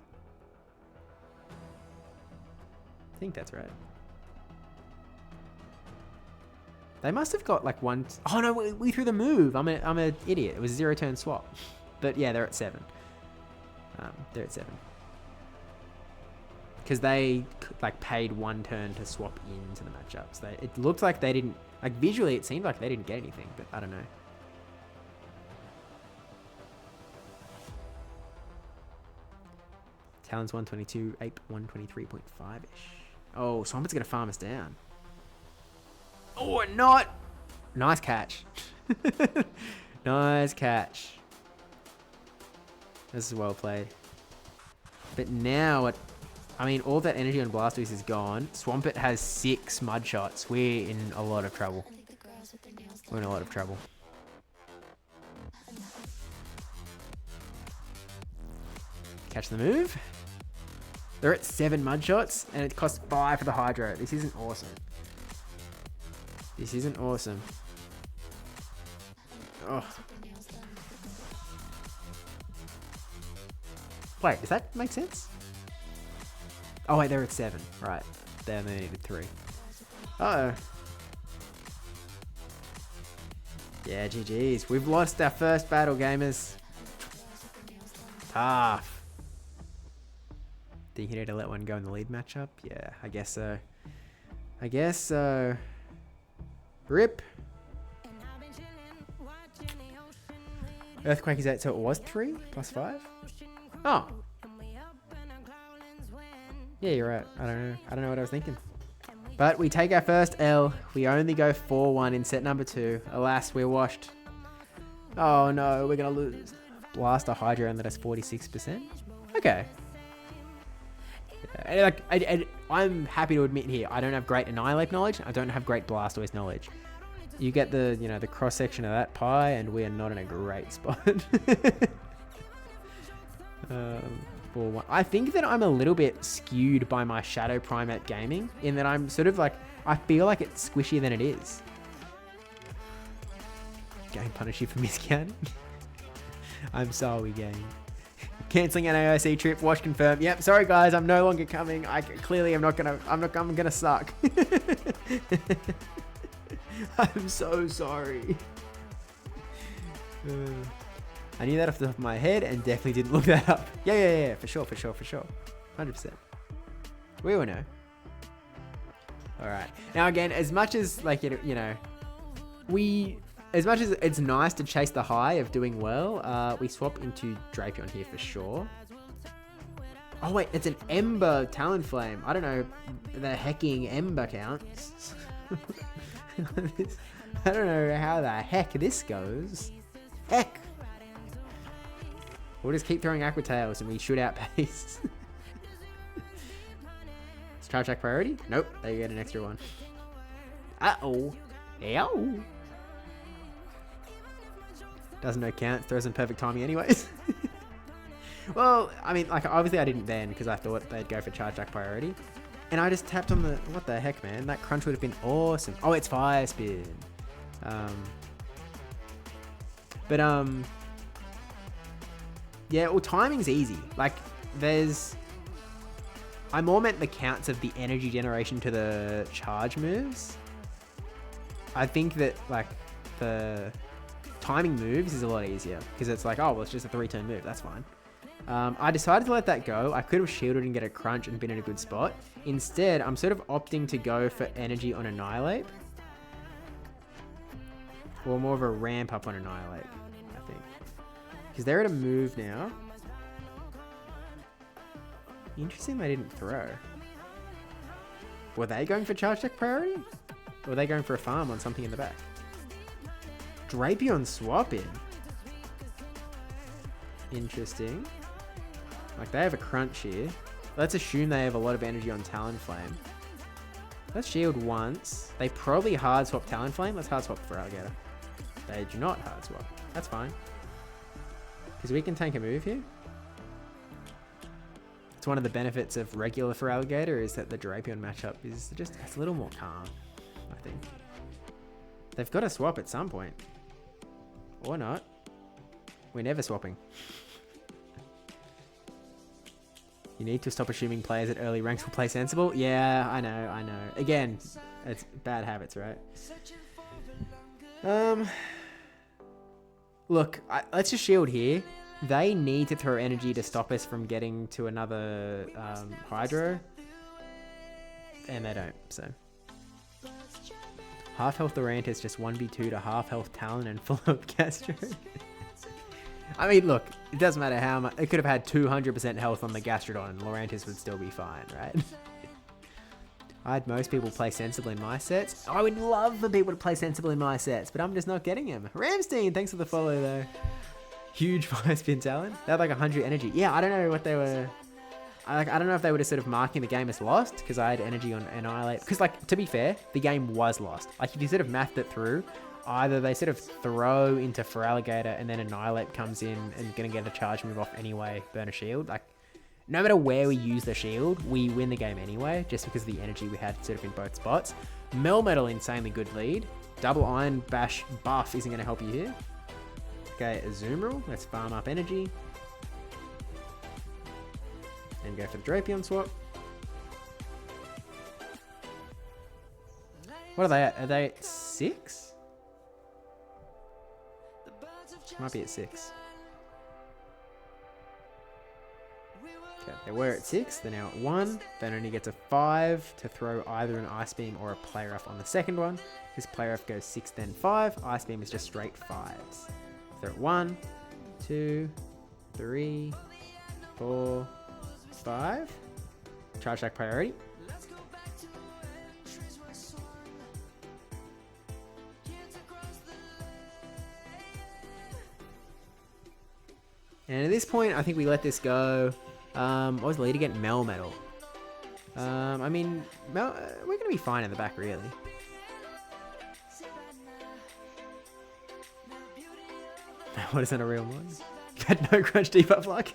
think that's right. They must have got like one... Oh no, we threw the move. I'm an idiot. It was a 0-turn swap. But yeah, they're at 7. They're at 7. Because they like paid 1 turn to swap into the matchup. So it looked like they didn't... Like visually it seemed like they didn't get anything, but I don't know. Talon's 122, Ape 123.5-ish. Oh, Swampet's going to farm us down. Oh, not! Nice catch. Nice catch. This is well played. But now, I mean, all that energy on Blastoise is gone. Swampert has 6 mud shots. We're in a lot of trouble. We're in a lot of trouble. Catch the move. They're at 7 mud shots, and it costs 5 for the Hydro. This isn't awesome. This isn't awesome. Oh. Wait, does that make sense? Oh wait, they're at 7. Right. They only needed 3. Uh-oh. Yeah, GG's. We've lost our first battle, gamers. Tough. Think you need to let one go in the lead matchup? Yeah, I guess so. I guess so. Rip. Earthquake is 8, so it was 3 plus 5? Oh. Yeah, you're right. I don't know. I don't know what I was thinking. But we take our first L. We only go 4-1 in set number 2. Alas, we're washed. Oh no, we're going to lose. Blast a Hydro and let us 46%. Okay. Yeah, like, I'm happy to admit here, I don't have great Annihilate knowledge. I don't have great Blastoise knowledge. You get the, you know, the cross section of that pie, and we are not in a great spot. I think that I'm a little bit skewed by my Shadow Primate gaming, in that I'm sort of like, I feel like it's squishier than it is. Game punish you for miscounting. I'm sorry, game. Cancelling an AOC trip. Watch confirm. Yep. Sorry guys, I'm no longer coming. I'm gonna suck. I'm so sorry. I knew that off the top of my head and definitely didn't look that up. Yeah. For sure. 100%. We all know. All right. Now again, as much as like, you know, as much as it's nice to chase the high of doing well, we swap into Drapion here for sure. Oh wait, it's an Ember Talonflame. I don't know, the hecking Ember counts. I don't know how the heck this goes. Heck. We'll just keep throwing Aqua Tails and we shoot out pace. Is Charge Attack priority? Nope, they get an extra one. Uh-oh. Ow. Doesn't know count, throws in perfect timing anyways. Well, I mean, like, obviously I didn't then because I thought they'd go for Charge Attack priority. And I just tapped on the... What the heck, man? That crunch would have been awesome. Oh, it's Fire Spin. Yeah, well, timing's easy. Like, there's... I more meant the counts of the energy generation to the charge moves. I think that, like, the timing moves is a lot easier. Because it's like, oh, well, it's just a 3-turn move. That's fine. I decided to let that go. I could have shielded and get a crunch and been in a good spot. Instead, I'm sort of opting to go for energy on Annihilate. Or more of a ramp up on Annihilate, I think. Because they're at a move now. Interesting they didn't throw. Were they going for Charge Deck priority? Or were they going for a farm on something in the back? Drapion swap in. Interesting. Like, they have a crunch here. Let's assume they have a lot of energy on Talonflame. Let's shield once. They probably hard swap Talonflame. Let's hard swap for Alligator. They do not hard swap. That's fine. Because we can tank a move here. It's one of the benefits of regular for Alligator is that the Drapion matchup is just it's a little more calm, I think. They've got to swap at some point. Or not. We're never swapping. You need to stop assuming players at early ranks will play sensible. Yeah, I know. Again, it's bad habits, right? Look, let's just shield here. They need to throw energy to stop us from getting to another Hydro. And they don't, so. Half health Lorantis just 1v2 to half health Talon and full health Gastro. I mean, look, it doesn't matter how much. It could have had 200% health on the Gastrodon and Lorantis would still be fine, right? I'd most people play sensible in my sets. I would love for people to play sensible in my sets, but I'm just not getting them. Ramstein, thanks for the follow though. Huge 5-spin Talon. They had like 100 energy. Yeah, I don't know what they were. I don't know if they were just sort of marking the game as lost because I had energy on Annihilate. Because, like, to be fair, the game was lost. Like, if you sort of mathed it through, either they sort of throw into Feraligatr and then Annihilate comes in and gonna get a charge move off anyway, burn a shield. Like, no matter where we use the shield, we win the game anyway, just because of the energy we had sort of in both spots. Melmetal, insanely good lead. Double Iron Bash buff isn't gonna help you here. Okay, Azumarill, let's farm up energy. And go for the Drapion swap. What are they at? Are they at 6? Might be at 6. Okay, they were at 6. They're now at 1. Then only gets a 5 to throw either an Ice Beam or a Play Rough on the second one. This Play Rough goes 6, then 5. Ice Beam is just straight 5s. So they're at 1, 2, 3, 4, 5. Charge Attack priority. And at this point, I think we let this go. What was the lead again? Melmetal. I mean, we're going to be fine in the back, really. What, is that a real one? You had no crunch debuff luck.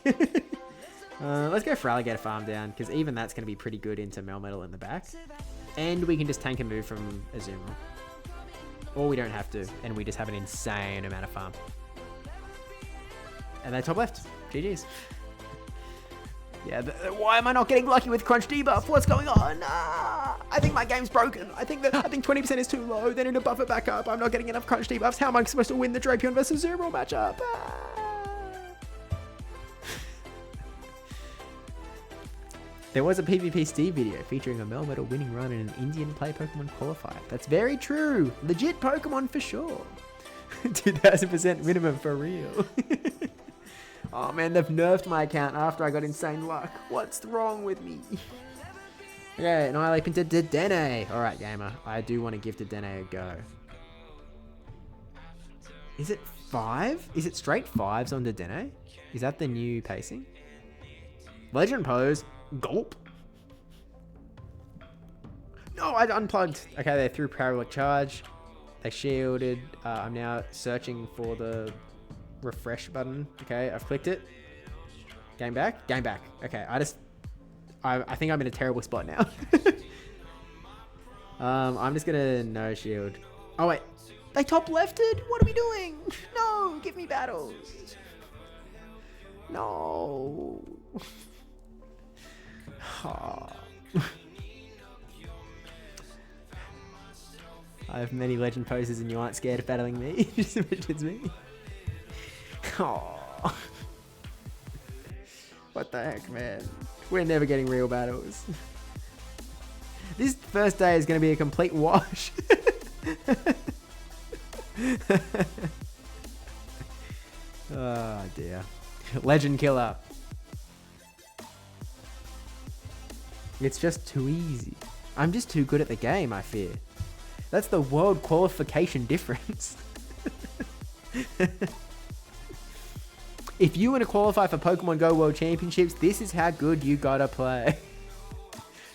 Let's go for Alligator Farm down, because even that's going to be pretty good into Melmetal in the back. And we can just tank and move from Azumarill. Or we don't have to, and we just have an insane amount of farm. And they're top left. GG's. Yeah, why am I not getting lucky with crunch debuff? What's going on? I think my game's broken. I think 20% is too low. They need to buff it back up. I'm not getting enough crunch debuffs. How am I supposed to win the Drapion versus Azumarill matchup? There was a PvP Steve video featuring a Melmetal winning run in an Indian play Pokemon qualifier. That's very true. Legit Pokemon for sure. 2000% minimum for real. Oh man, they've nerfed my account after I got insane luck. What's wrong with me? Okay, Annihilate into Dedenne. Alright, gamer. I do want to give Dedenne a go. Is it 5? Is it straight 5s on Dedenne? Is that the new pacing? Legend Pose. Gulp. No, I unplugged. Okay, they threw Parabolic Charge. They shielded. I'm now searching for the refresh button. Okay, I've clicked it. Game back. Game back. Okay, I think I'm in a terrible spot now. I'm just gonna no shield. Oh wait, they top lefted? What are we doing? No, give me battles. No. Oh. I have many legend poses and you aren't scared of battling me. Just imagines me. Oh. What the heck, man? We're never getting real battles. This first day is going to be a complete wash. Oh dear. Legend killer. It's just too easy. I'm just too good at the game, I fear. That's the world qualification difference. If you want to qualify for Pokemon Go World Championships, this is how good you gotta play.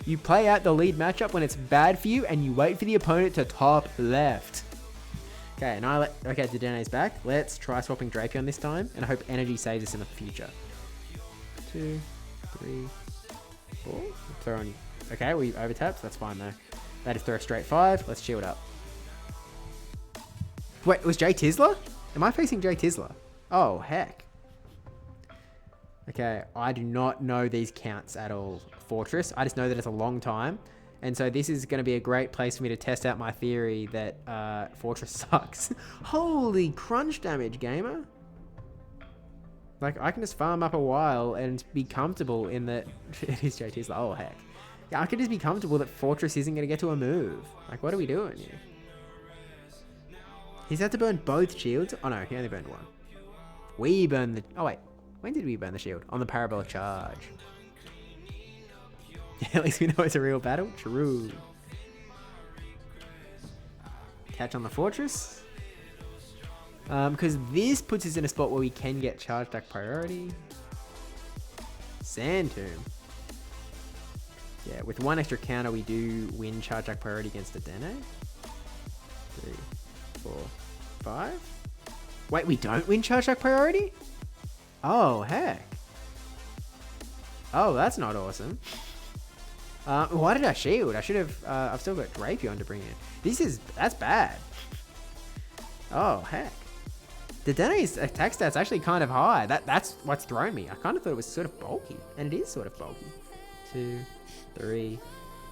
You play out the lead matchup when it's bad for you, and you wait for the opponent to top left. Okay, okay, Dedenne's back. Let's try swapping Drapion this time, and I hope energy saves us in the future. 2, 3, 4. Throw on. Okay, we overtapped. That's fine though. That is throw a straight 5. Let's shield up. Wait, it was Jay Tisler? Am I facing Jay Tisler? Oh, heck. Okay, I do not know these counts at all. Fortress, I just know that it's a long time. And so this is going to be a great place for me to test out my theory that Fortress sucks. Holy crunch damage, gamer. Like, I can just farm up a while and be comfortable in that... It is JT's like, oh, heck. Yeah, I can just be comfortable that Fortress isn't going to get to a move. Like, what are we doing here? He's had to burn both shields? Oh, no, he only burned one. We burned the... Oh, wait. When did we burn the shield? On the parabolic charge. Yeah, at least we know it's a real battle. True. Catch on the Fortress. Because this puts us in a spot where we can get charge attack priority. Sand Tomb. Yeah, with one extra counter, we do win charge attack priority against Dedenne. 3, 4, 5. Wait, we don't win charge attack priority? Oh, heck. Oh, that's not awesome. Why did I shield? I should have... I've still got Drapion to bring in. That's bad. Oh, heck. Dedenne's attack stat's actually kind of high. That's what's thrown me. I kind of thought it was sort of bulky. And it is sort of bulky. 2, 3,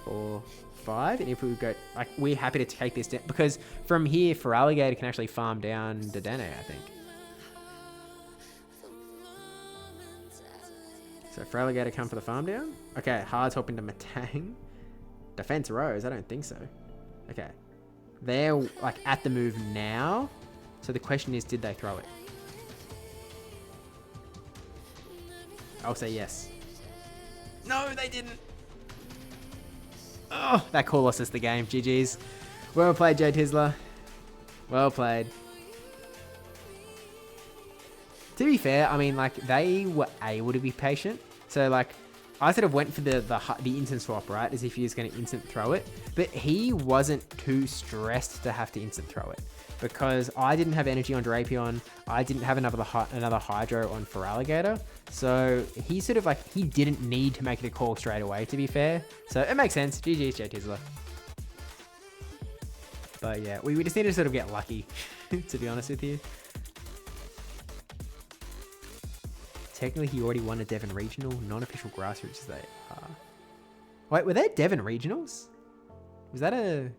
4, 5. And if we would go... Like, we're happy to take this down. Because from here, Feraligatr can actually farm down Dedenne, I think. So Feraligatr come for the farm down. Okay, Hard's hopping to Matang. Defense Rose? I don't think so. Okay. They're like at the move now. So the question is, did they throw it? I'll say yes. No, they didn't. Oh, that call lost us the game. GG's. Well played, Jay Tisler. Well played. To be fair, I mean, like, they were able to be patient. So, like, I sort of went for the instant swap, right? As if he was going to instant throw it. But he wasn't too stressed to have to instant throw it. Because I didn't have energy on Drapion. I didn't have another Hydro on Feraligatr. So, he sort of, like, he didn't need to make the call straight away, to be fair. So, it makes sense. GG's, Jay Tisler. But, yeah, we just need to sort of get lucky, to be honest with you. Technically, he already won a Devon Regional, non-official grassroots as they are. Wait, were there Devon Regionals? Was that a...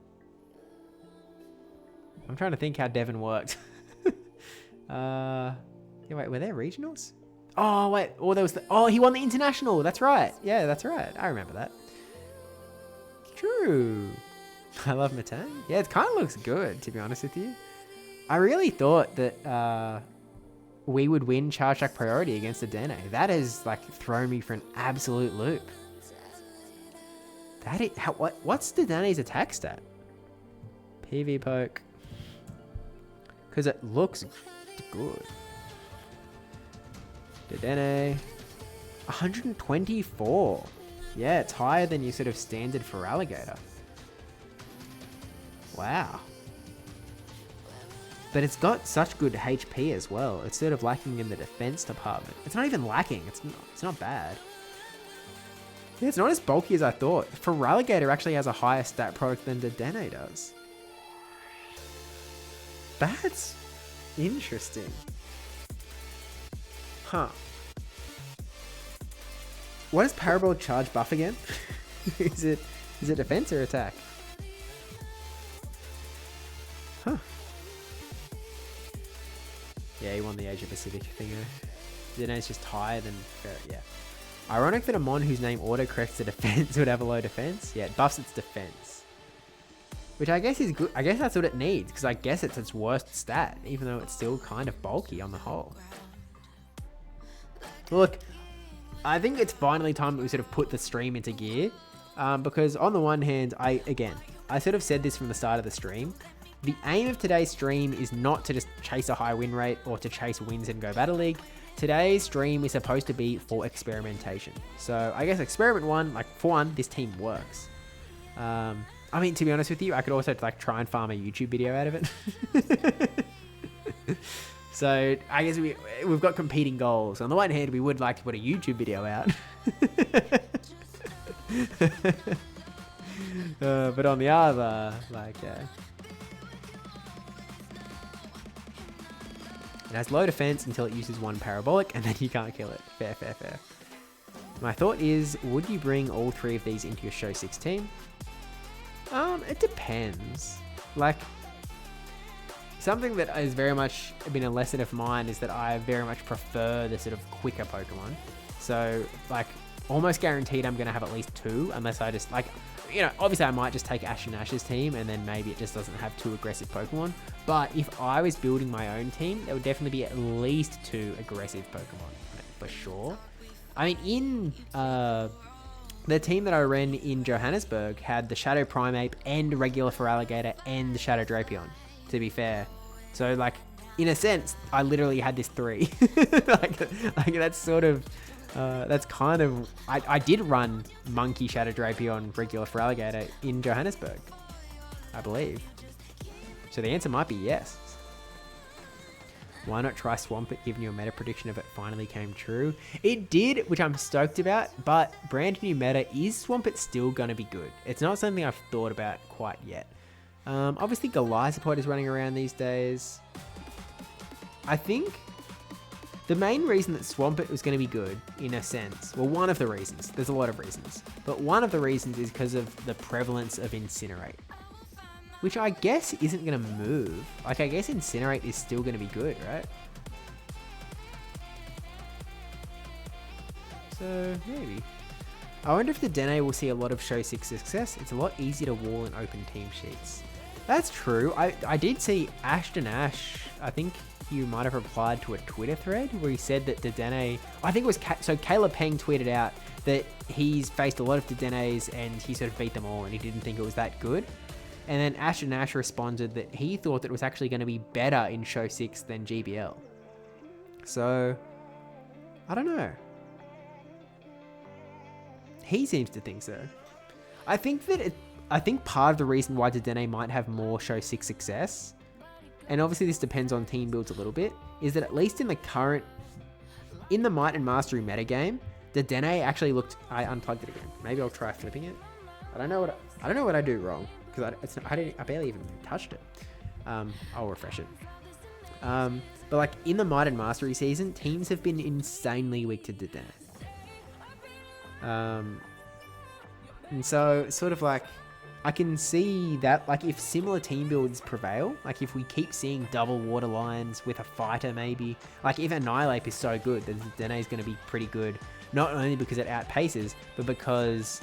I'm trying to think how Devon worked. Yeah, wait, were there regionals? Oh, wait. Oh, there was the... Oh, he won the international. That's right. Yeah, that's right. I remember that. True. I love Matang. Yeah, it kind of looks good, to be honest with you. I really thought that... we would win charge attack priority against the Dedenne. That has like thrown me for an absolute loop. That is, what's the Dedenne's attack stat? PV poke. Because it looks good. Dedenne. 124. Yeah, it's higher than your sort of standard Feraligatr. Wow. But it's got such good HP as well. It's sort of lacking in the defense department. It's not even lacking. It's not bad. Yeah, it's not as bulky as I thought. Feraligatr actually has a higher stat product than Dedenne does. That's interesting. Huh. What does Parabolic Charge buff again? Is it defense or attack? Huh. Yeah, he won the Asia Pacific thing. Dedenne's just higher than... Yeah. Ironic that a Mon whose name autocorrects to defense would have a low defense. Yeah, it buffs its defense. Which I guess is good. I guess that's what it needs, because I guess it's its worst stat, even though it's still kind of bulky on the whole. Look, I think it's finally time that we sort of put the stream into gear. Because on the one hand, I sort of said this from the start of the stream. The aim of today's stream is not to just chase a high win rate or to chase wins and go Battle League. Today's stream is supposed to be for experimentation. So I guess experiment one, like for one, this team works. I mean, to be honest with you, I could also like try and farm a YouTube video out of it. So I guess we've got competing goals. On the one hand, we would like to put a YouTube video out. But on the other, like... It has low defense until it uses one parabolic, and then you can't kill it. Fair, fair, fair. My thought is, would you bring all 3 of these into your Show 6 team? It depends. Like, something that has very much been a lesson of mine is that I very much prefer the sort of quicker Pokemon. So, like, almost guaranteed I'm going to have at least 2, unless I just, like, you know, obviously I might just take Ash and Ash's team, and then maybe it just doesn't have 2 aggressive Pokemon. But if I was building my own team, there would definitely be at least 2 aggressive Pokemon, for sure. I mean, in the team that I ran in Johannesburg had the Shadow Primeape and regular Feraligatr and the Shadow Drapion, to be fair. So, like, in a sense, I literally had this 3. like that's sort of, that's kind of, I did run Monkey, Shadow Drapion, regular Feraligatr in Johannesburg, I believe. So the answer might be yes. Why not try Swampert, given your meta prediction of it finally came true? It did, which I'm stoked about, but brand new meta, is Swampert still going to be good? It's not something I've thought about quite yet. Obviously Goliathapod is running around these days. I think the main reason that Swampert was going to be good, in a sense, well, one of the reasons, there's a lot of reasons, but one of the reasons is because of the prevalence of Incinerate. Which I guess isn't going to move. Like, I guess Incinerate is still going to be good, right? So, maybe. I wonder if the Dene will see a lot of Show 6 success. It's a lot easier to wall in open team sheets. That's true. I did see Ashton Ash. I think you might have replied to a Twitter thread where he said that Dedenne... I think it was... So, Caleb Peng tweeted out that he's faced a lot of Dedennes and he sort of beat them all and he didn't think it was that good. And then Ashton Ash responded that he thought that it was actually going to be better in Show 6 than GBL. So, I don't know. He seems to think so. I think part of the reason why Dedenne might have more Show 6 success, and obviously this depends on team builds a little bit, is that at least in the Might and Mastery metagame, Dedenne actually looked... I unplugged it again. Maybe I'll try flipping it. I don't know what I do wrong. Because I barely even touched it. I'll refresh it. But like in the Might and Mastery season, teams have been insanely weak to Dedenne. And so sort of like, I can see that like if similar team builds prevail, like if we keep seeing double water lines with a fighter maybe, like if Annihilate is so good, then Dedenne is going to be pretty good. Not only because it outpaces, but because...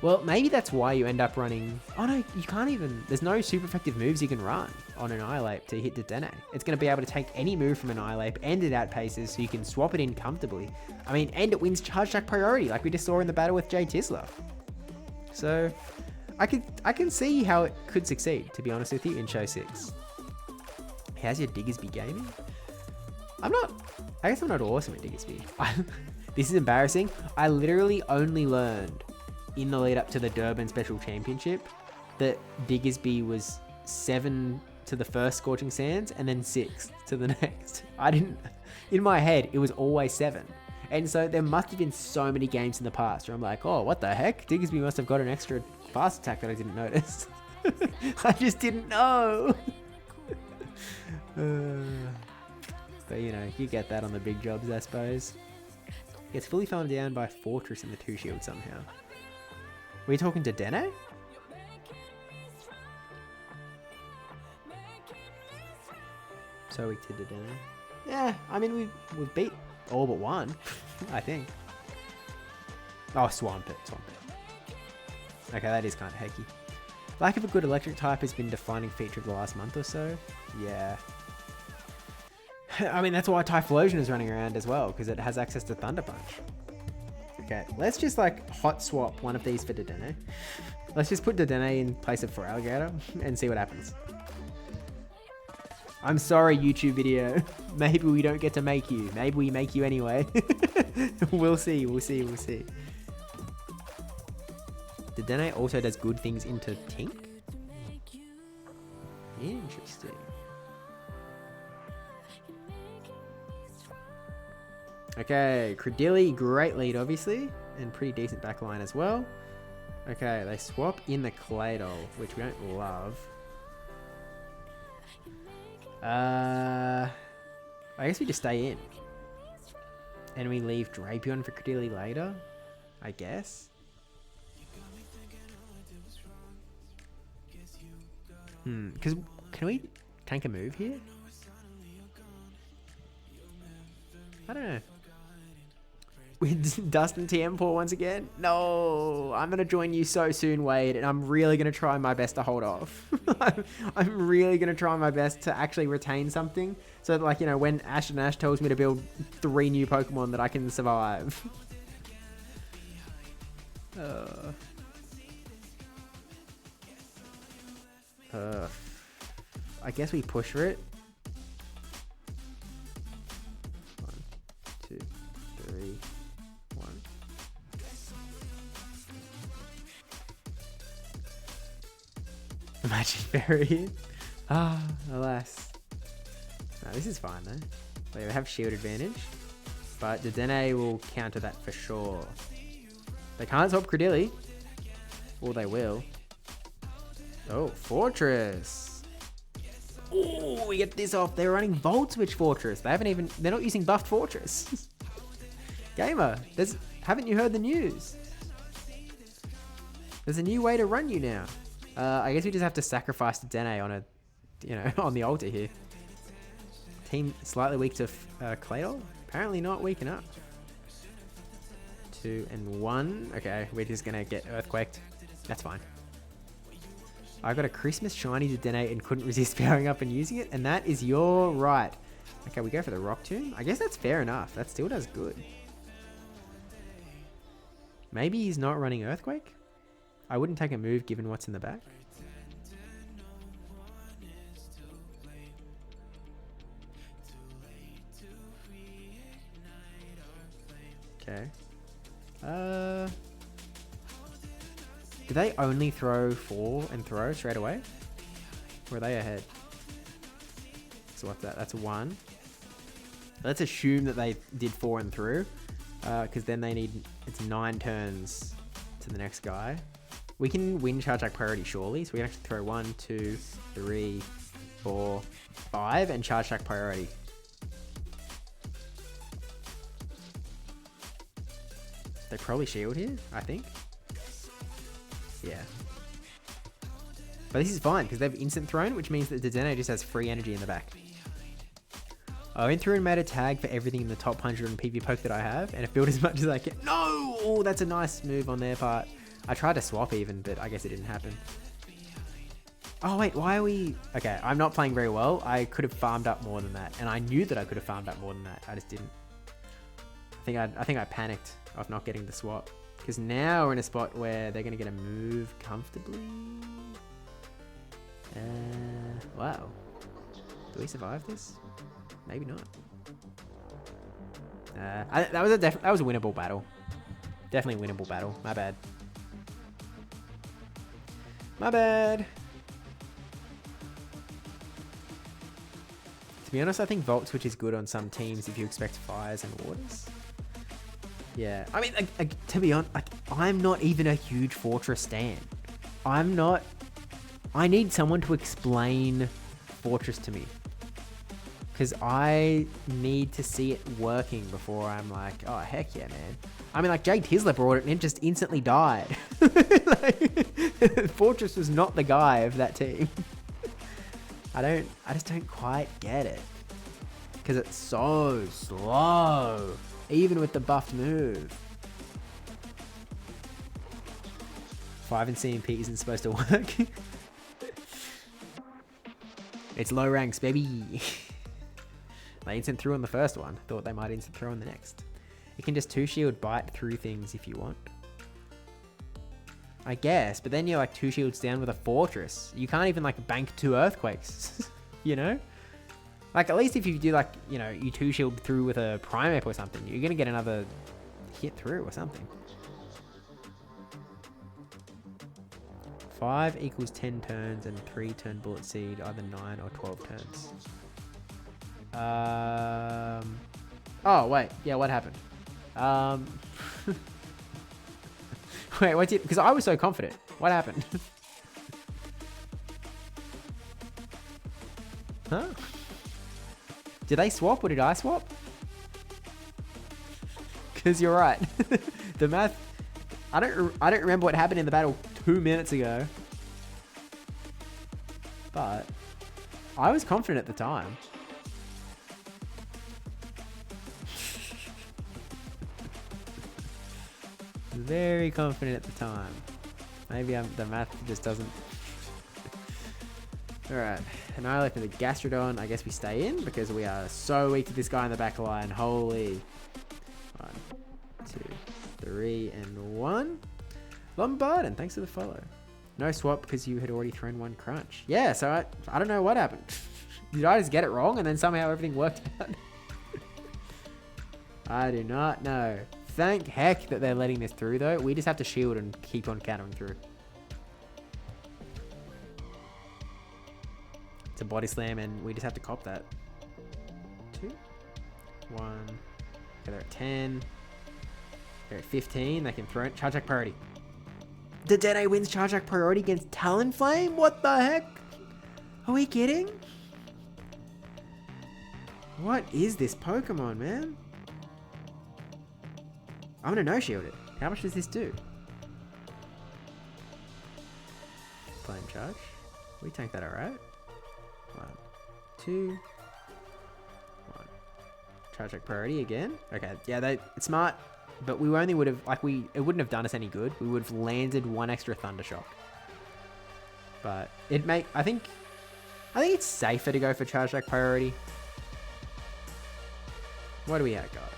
Well, maybe that's why you end up running... Oh no, you can't even... There's no super effective moves you can run on Annihilate to hit Dedenne. It's going to be able to take any move from Annihilate and it outpaces so you can swap it in comfortably. I mean, and it wins Charge Attack priority like we just saw in the battle with Jay Tisler. So, I can see how it could succeed, to be honest with you, in Show 6. How's your Diggersby gaming? I guess I'm not awesome at Diggersby. This is embarrassing. I literally only learned... in the lead up to the Durban Special Championship that Diggersby was 7 to the first Scorching Sands and then 6 to the next. In my head, it was always 7. And so there must have been so many games in the past where I'm like, oh, what the heck? Diggersby must have got an extra fast attack that I didn't notice. I just didn't know. But you know, you get that on the big jobs, I suppose. Gets fully farmed down by Fortress and the 2 shield somehow. Were you talking to Dene? So weak to Dene. Yeah, I mean, we've beat all but one, I think. Oh, Swampert. Okay, that is kind of hecky. Lack of a good electric type has been a defining feature of the last month or so. Yeah. I mean, that's why Typhlosion is running around as well, because it has access to Thunder Punch. Okay, let's just like hot swap one of these for Dedenne. Let's just put Dedenne in place of Feraligatr and see what happens. I'm sorry, YouTube video. Maybe we don't get to make you. Maybe we make you anyway. We'll see. Dedenne also does good things into Tink? Interesting. Okay, Credilli, great lead obviously, and pretty decent backline as well. Okay, they swap in the Claydol, which we don't love. I guess we just stay in. And we leave Drapion for Credilli later, I guess. Because can we tank a move here? I don't know. With Dustin TM4 once again? No, I'm going to join you so soon, Wade, and I'm really going to try my best to hold off. I'm really going to try my best to actually retain something. So that, like, you know, when Ash and Ash tells me to build 3 new Pokemon that I can survive. I guess we push for it. 1, 2, 3, 1. Imagine Fairy. Ah, alas. No, this is fine though. They have shield advantage, but the Dedenne will counter that for sure. They can't stop Credilli. Or they will. Oh, Fortress. Oh, we get this off. They're running Volt Switch Fortress. They're not using buffed Fortress. Gamer, haven't you heard the news? There's a new way to run you now. I guess we just have to sacrifice the Dedenne on the altar here. Team slightly weak to Claydol. Apparently not weak enough. 2 and 1. Okay, we're just gonna get Earthquaked. That's fine. I got a Christmas shiny Dedenne and couldn't resist powering up and using it, and that is your right. Okay, we go for the Rock Tomb. I guess that's fair enough. That still does good. Maybe he's not running Earthquake? I wouldn't take a move given what's in the back. Okay. Do they only throw 4 and throw straight away? Or are they ahead? So what's that? That's 1. Let's assume that they did 4 and through. Because then it's 9 turns to the next guy. We can win Charge Attack priority surely. So we can actually throw 1, 2, 3, 4, 5 and Charge Attack priority. They probably shield here, I think. Yeah. But this is fine because they've instant thrown, which means that the Dedenne just has free energy in the back. I went through and made a tag for everything in the top 100 on PV Poke that I have, and it built as much as I can. No! Oh, that's a nice move on their part. I tried to swap even, but I guess it didn't happen. Oh wait, why are we... Okay, I'm not playing very well. I could have farmed up more than that, and I knew that I could have farmed up more than that. I just didn't. I think I panicked of not getting the swap. Because now we're in a spot where they're going to get a move comfortably. Wow. Do we survive this? Maybe not. That was a winnable battle. Definitely a winnable battle. My bad. My bad. To be honest, I think Volt Switch is good on some teams if you expect fires and waters. Yeah, I mean, to be honest, I'm not even a huge Fortress stan. I need someone to explain Fortress to me. Because I need to see it working before I'm like, oh, heck yeah, man. I mean, like, Jake Tisler brought it and it just instantly died. Fortress was not the guy of that team. I just don't quite get it. Because it's so slow. Even with the buffed move. 5 and CMP isn't supposed to work. It's low ranks, baby. They instant through on the first one. Thought they might instant throw on the next. You can just 2-shield bite through things if you want. I guess, but then you're like 2 shields down with a Fortress. You can't even like bank 2 Earthquakes, you know? Like, at least if you do, like, you know, you 2-shield through with a Primeape or something, you're going to get another hit through or something. 5 equals 10 turns and 3 turn Bullet Seed, either 9 or 12 turns. Oh, wait. Yeah, what happened? Wait, what did... Because I was so confident. What happened? Huh? Did they swap or did I swap? Because you're right. The math... I don't remember what happened in the battle 2 minutes ago. But I was confident at the time. Very confident at the time. Maybe the math just doesn't... Alright, annihilating the Gastrodon. I guess we stay in because we are so weak to this guy in the back line. Holy. 1, 2, 3, and 1. Lombard, and thanks for the follow. No swap because you had already thrown 1 crunch. Yeah, so I don't know what happened. Did I just get it wrong and then somehow everything worked out? I do not know. Thank heck that they're letting this through though. We just have to shield and keep on countering through. It's a body slam and we just have to cop that. 2, 1. Okay, they're at 10. They're at 15. They can throw it. Charge Attack priority. Dedenne wins Charge Attack priority against Talonflame? What the heck? Are we kidding? What is this Pokemon, man? I'm gonna no-shield it. How much does this do? Flame charge. We tank that alright. 1, 2, 1. Charge Attack priority again. Okay, yeah, it's smart. But we only would have, it wouldn't have done us any good. We would have landed 1 extra Thunder Shock. But I think it's safer to go for Charge Attack priority. What do we have got?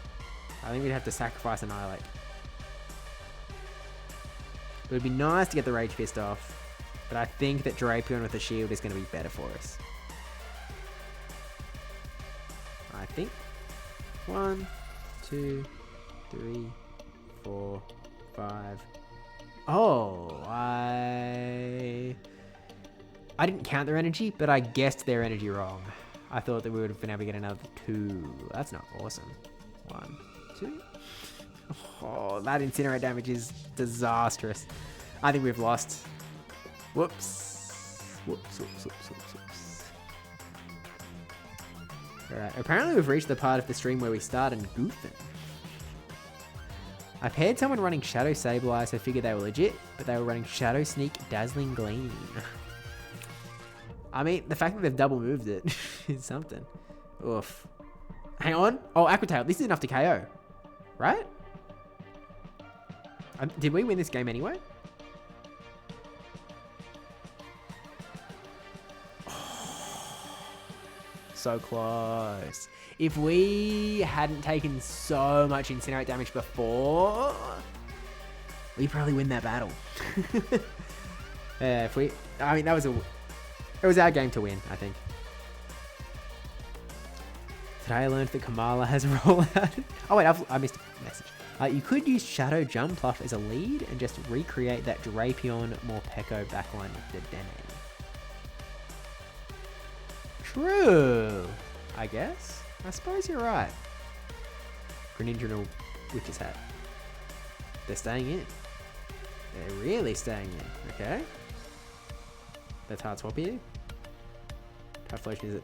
I think we'd have to sacrifice Annihilate. It would be nice to get the Rage Fist off. But I think that Drapion with a shield is going to be better for us. I think. 1, 2, 3, 4, 5. Oh, I didn't count their energy, but I guessed their energy wrong. I thought that we would have been able to get another 2. That's not awesome. 1, 2. Oh, that Incinerate damage is disastrous. I think we've lost. Whoops. Whoops, whoops, whoops, whoops, whoops. Alright, apparently we've reached the part of the stream where we started goofing. I paired someone running Shadow Sableye, so I figured they were legit, but they were running Shadow Sneak, Dazzling Gleam. I mean, the fact that they've double moved it is something. Oof. Hang on. Oh, Aqua Tail. This is enough to KO. Right? Did we win this game anyway? So close. If we hadn't taken so much Incinerate damage before, we probably win that battle. Yeah, I mean, it was our game to win, I think. Today I learned that Kamala has rollout. Oh wait, I missed a message. You could use Shadow Jumpluff as a lead and just recreate that Drapion Morpeko backline with the Dedenne. True, I guess. I suppose you're right. Greninja Witch's Hat. They're staying in. They're really staying in. Okay. That's hard swap here. Typhlosion is at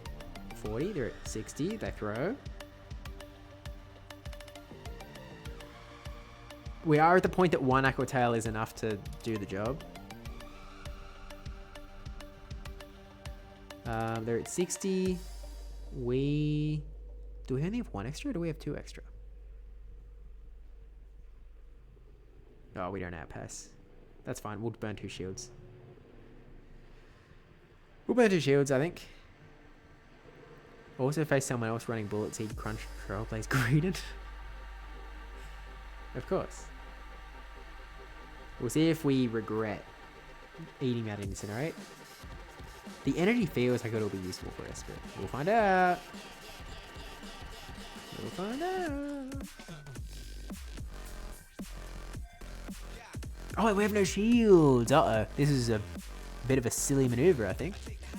40. They're at 60. They throw. We are at the point that 1 Aqua Tail is enough to do the job. They're at 60. Do we only have 1 extra or do we have 2 extra? Oh, we don't outpass. That's fine. We'll burn 2 shields. We'll burn 2 shields, I think. Also face someone else running Bullet Seed, Crunch, Trailblaze, Greedent. Of course. We'll see if we regret eating that Incinerate. The energy feels like it'll be useful for us, but we'll find out. We'll find out. Oh, we have no shields. Uh-oh. This is a bit of a silly maneuver, I think.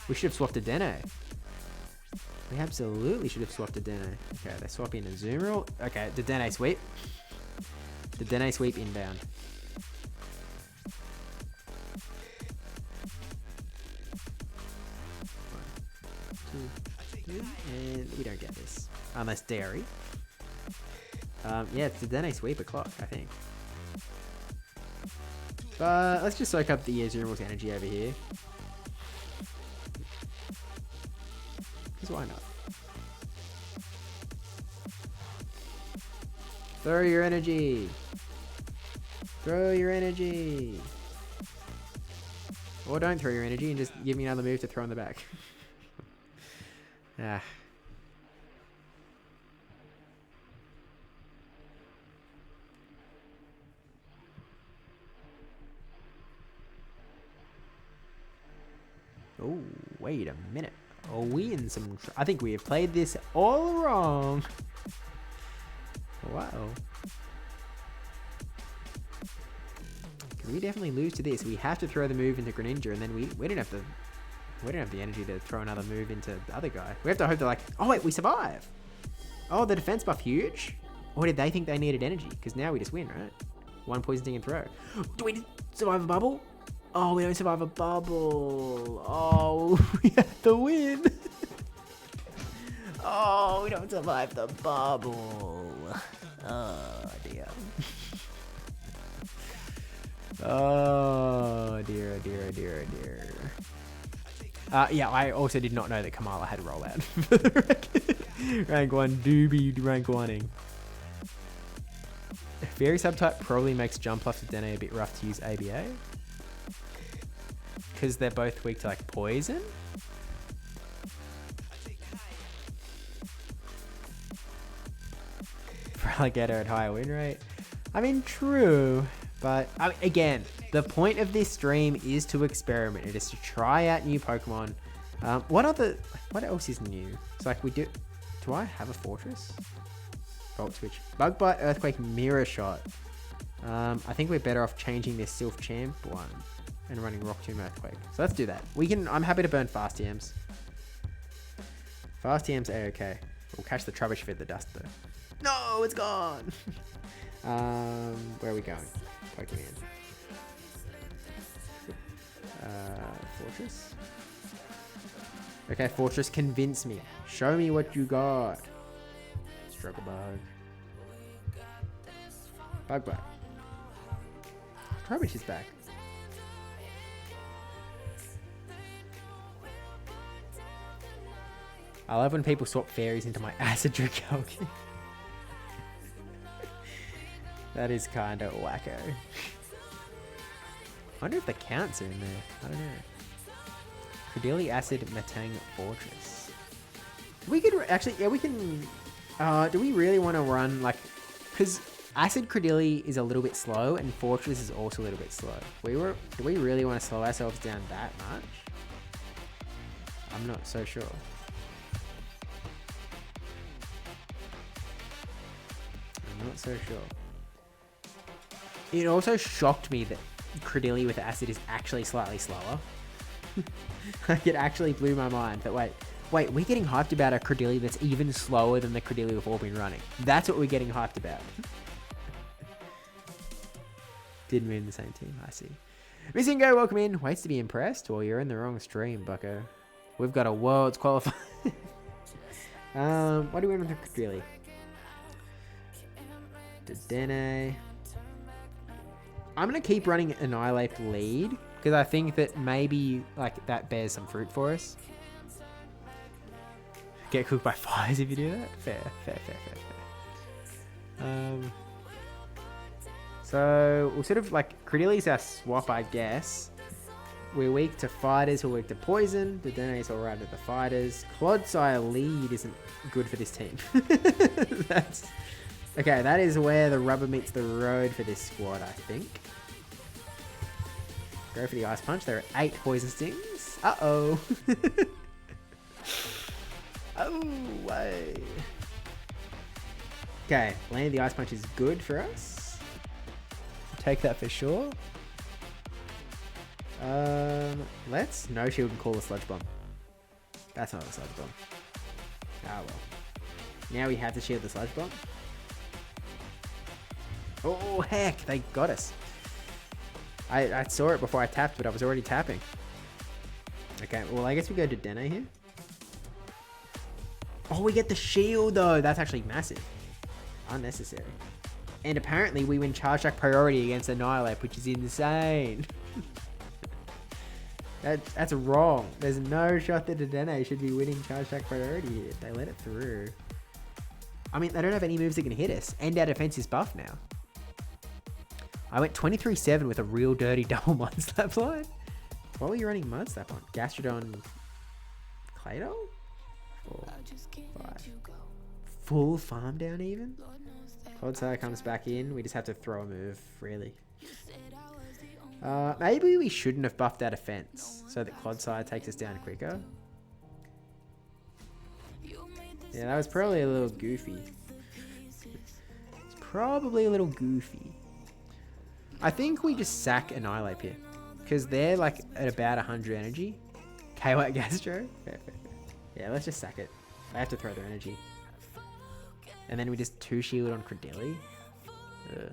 We should have swapped a Deno. We absolutely should have swapped a Deno. Okay, they swap in a Azumarill. Okay, the Dene sweep. The Dene sweep inbound. And we don't get this. unless dairy. Yeah, it's the Dene Sweeper clock, I think. But let's just soak up the Azumarill's energy over here. Because why not? Throw your energy. Throw your energy. Or don't throw your energy and just give me another move to throw in the back. Ah. Oh, wait a minute. Are we in some... I think we have played this all wrong. Wow. Because we definitely lose to this. We have to throw the move into Greninja, and then we don't have the energy to throw another move into the other guy. We have to hope they're like, oh wait, we survive. Oh, the defense buff huge? Or did they think they needed energy? Because now we just win, right? One poison sting and throw. Do we survive a bubble? Oh, we don't survive a bubble. Oh, we have to win. Oh, we don't survive the bubble. Oh, dear. Oh, dear, oh, dear, oh, dear, oh, dear. Yeah, I also did not know that Kamala had rollout for the record. Rank 1 doobie rank 1ing. Fairy subtype probably makes Jumpluff to Dene a bit rough to use ABA. Because they're both weak to like poison. Alligator at higher win rate. I mean, true. But again, the point of this stream is to experiment. It is to try out new Pokemon. What else is new? It's like do I have a Fortress? Volt Switch. Bug Bite, Earthquake, Mirror Shot. I think we're better off changing this Sylph Champ one and running Rock Tomb Earthquake. So let's do that. I'm happy to burn Fast TMs. Fast TMs are okay. We'll catch the Trubbish Fit the dust though. No, it's gone. Where are we going? Pokemon. Fortress. Okay, Fortress, convince me. Show me what you got. Struggle Bug. Bug Bite. Trubbish is back. I love when people swap fairies into my acid Dragalge. That is kind of wacko. I wonder if the counts are in there. I don't know. Credilli, Acid, Matang, Fortress. We could actually, yeah, we can. Do we really want to run like? Because Acid Credilli is a little bit slow, and Fortress is also a little bit slow. Do we really want to slow ourselves down that much? I'm not so sure. I'm not so sure. It also shocked me that Credilli with Acid is actually slightly slower. Like, it actually blew my mind that, wait, we're getting hyped about a Credilli that's even slower than the Credilli we've all been running. That's what we're getting hyped about. Didn't win the same team, I see. Mizingo, welcome in. Waits to be impressed? Well, you're in the wrong stream, bucko. We've got a world's qualifier. What do we want with Credilli? Dedenne. I'm going to keep running Annihilate lead because I think that maybe like that bears some fruit for us. Get cooked by fires if you do that. Fair. So we'll sort of like Credilli's our swap, I guess. We're weak to fighters, we're weak to poison. Dedenne's alright with the fighters. Clodsire lead isn't good for this team. That's okay, that is where the rubber meets the road for this squad, I think. Go for the Ice Punch. There are 8 Poison Stings. Uh-oh. Oh, way. Okay, landing the Ice Punch is good for us. Take that for sure. Let's no shield and call a Sludge Bomb. That's not a Sludge Bomb. Ah, well. Now we have to shield the Sludge Bomb. Oh, heck, they got us. I saw it before I tapped, but I was already tapping. Okay, well, I guess we go to Dene here. Oh, we get the shield though. That's actually massive. Unnecessary. And apparently we win Charge Attack priority against Annihilate, which is insane. That's wrong. There's no shot that Dedenne should be winning Charge Attack priority here. They let it through. I mean, they don't have any moves that can hit us. And our defense is buffed now. I went 23-7 with a real dirty double Mud Slap line. What were you running Mud Slap on? Gastrodon Claydol? 4, 5. Full farm down even? Clodsire comes back in. We just have to throw a move, really. Maybe we shouldn't have buffed our defense so that Clodsire takes us down quicker. Yeah, that was probably a little goofy. It's probably a little goofy. I think we just sack Annihilate here. Because they're like at about 100 energy. KY Gastro. Yeah, let's just sack it. They have to throw their energy. And then we just 2-shield on Credilli. Ugh.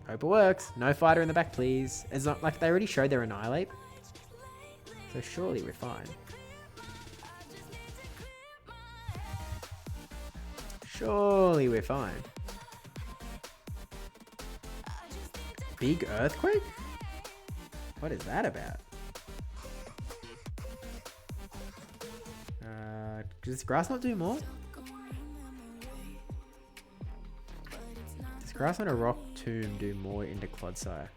Hope it works. No fighter in the back, please. It's not like they already showed their Annihilate. So surely we're fine. Surely we're fine. Big Earthquake? What is that about? Does grass not do more? Does grass on a rock tomb do more into Clodsire?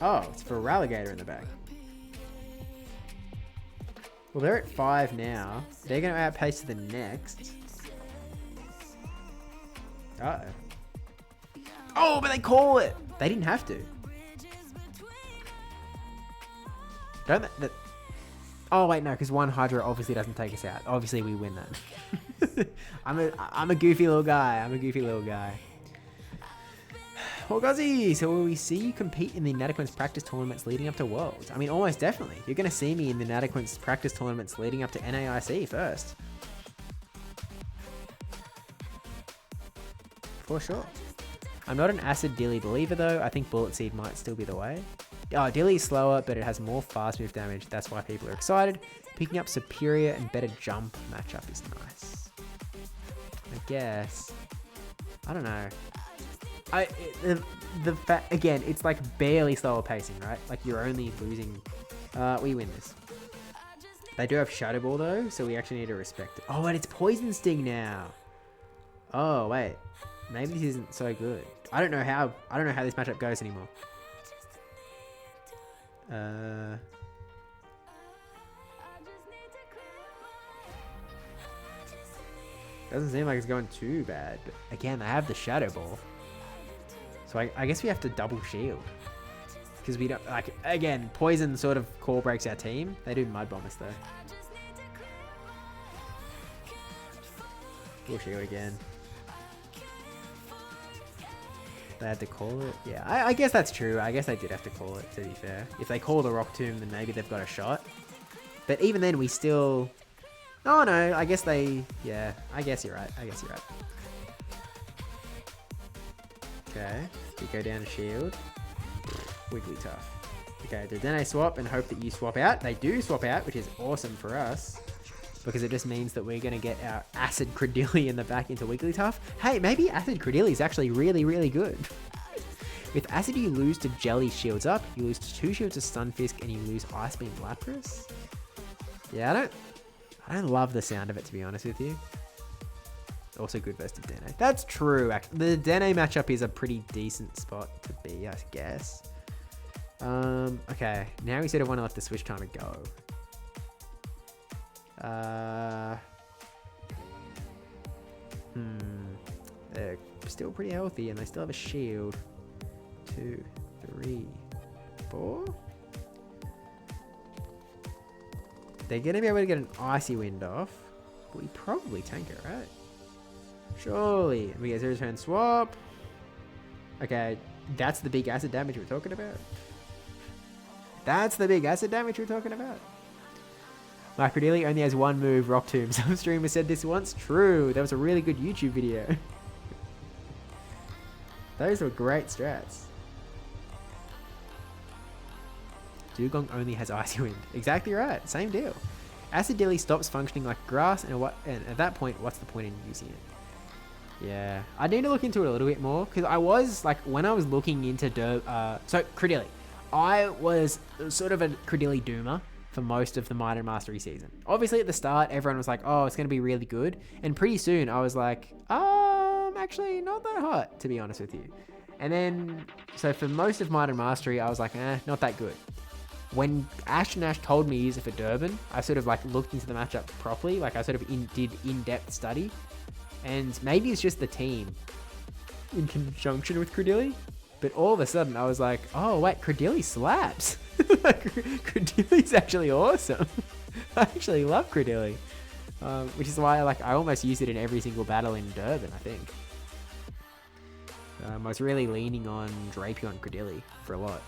Oh, it's for Relegator in the back. Well, they're at 5 now. They're going to outpace the next. Uh-oh. Oh, but they call it! They didn't have to. Don't that... Oh, wait, no, because one Hydra obviously doesn't take us out. Obviously, we win that. I'm a goofy little guy. I'm a goofy little guy. Well, Guzzy, so will we see you compete in the Inadequance practice tournaments leading up to Worlds? I mean, almost definitely. You're going to see me in the Inadequance practice tournaments leading up to NAIC first. For sure. I'm not an Acid Dilly believer though. I think Bullet Seed might still be the way. Oh, Dilly's slower, but it has more fast move damage. That's why people are excited. Picking up superior and better jump matchup is nice. I guess. I don't know. Again, it's like barely slower pacing, right? Like you're only losing. We win this. They do have Shadow Ball though, so we actually need to respect it. Oh, and it's Poison Sting now. Oh wait, maybe this isn't so good. I don't know how this matchup goes anymore. Doesn't seem like it's going too bad. But again, they have the Shadow Ball. So I guess we have to double shield. Because we don't, like, again, Poison sort of core breaks our team. They do Mud Bomb us though. Full shield again. They had to call it? Yeah, I guess that's true. I guess they did have to call it, to be fair. If they call the Rock Tomb, then maybe they've got a shot. But even then, we still... Oh no, I guess they... Yeah, I guess you're right. Okay, we go down to shield. Wigglytuff. Okay, did then I swap and hope that you swap out? They do swap out, which is awesome for us. Because it just means that we're going to get our Acid Credilli in the back into Wigglytuff. Hey, maybe Acid Credilli is actually really, really good. With Acid, you lose to Jelly shields up, you lose to 2 shields to Stunfisk, and you lose Ice Beam Lapras. Yeah, I don't love the sound of it, to be honest with you. Also good versus Dene. That's true, actually. The Dene matchup is a pretty decent spot to be, I guess. Okay, now we sort of want to let the switch timer go. They're still pretty healthy and they still have a shield. 2, 3, 4. They're gonna be able to get an Icy Wind off, but we probably tank it, right? Surely. And we get 0-turn swap. Okay, that's the big acid damage we're talking about. My Credilli only has one move, Rock Tomb. Some streamer said this once. True. That was a really good YouTube video. Those were great strats. Dugong only has Icy Wind. Exactly right. Same deal. Acidilli stops functioning like grass, and at that point, what's the point in using it? Yeah, I need to look into it a little bit more, because I was, like, when I was looking into so Credilli, I was sort of a Credilli doomer for most of the Might and Mastery season. Obviously, at the start, everyone was like, oh, it's going to be really good, and pretty soon, I was like, actually, not that hot, to be honest with you. And then, so for most of Might and Mastery, I was like, not that good. When Ash and Ash told me to use it for Durban, I sort of like looked into the matchup properly. Like I sort of did in-depth study. And maybe it's just the team in conjunction with Credilli. But all of a sudden I was like, oh wait, Credilli slaps. Credilli's actually awesome. I actually love Credilli. Which is why I almost use it in every single battle in Durban, I think. I was really leaning on Drapion Credilli for a lot.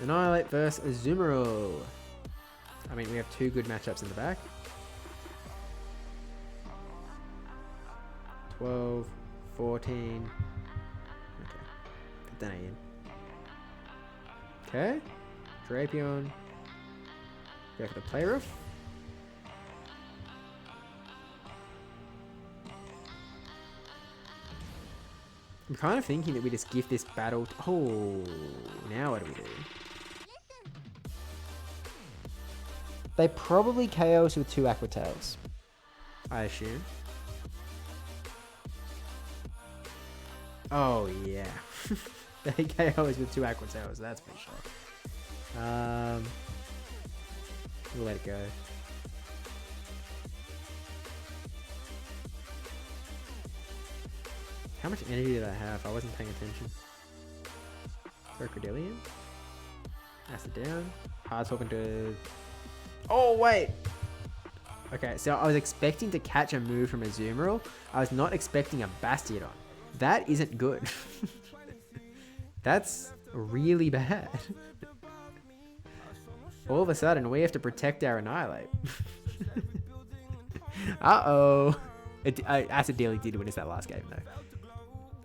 Annihilate versus Azumarill. I mean, we have two good matchups in the back. 12, 14. Okay. Put that in. Okay. Drapion. Go for the play roof. I'm kind of thinking that we just give this battle... Oh, now what do we do? They probably KO us with 2 Aqua Tails, I assume. Oh, yeah. They KO us with 2 Aqua Tails, that's for sure. We'll let it go. How much energy did I have? I wasn't paying attention. Throw Credilli in. Acid down. Hard talking to... Oh, wait! Okay, so I was expecting to catch a move from Azumarill. I was not expecting a Bastiodon. That isn't good. That's really bad. All of a sudden, we have to protect our Annihilate. Uh-oh. Acidilli did win us that last game,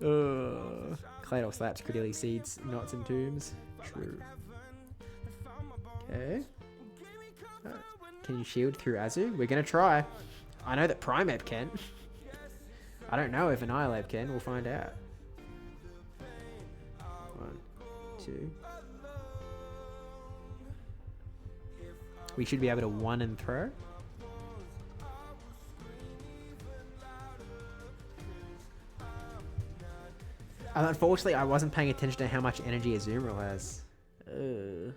though. Claydol slaps Credilli seeds, knots and tombs. True. Okay. Can you shield through Azu? We're going to try. I know that Primeape can. I don't know if Annihilate can. We'll find out. 1, 2. We should be able to 1 and throw. Unfortunately, I wasn't paying attention to how much energy Azumarill has. Ugh.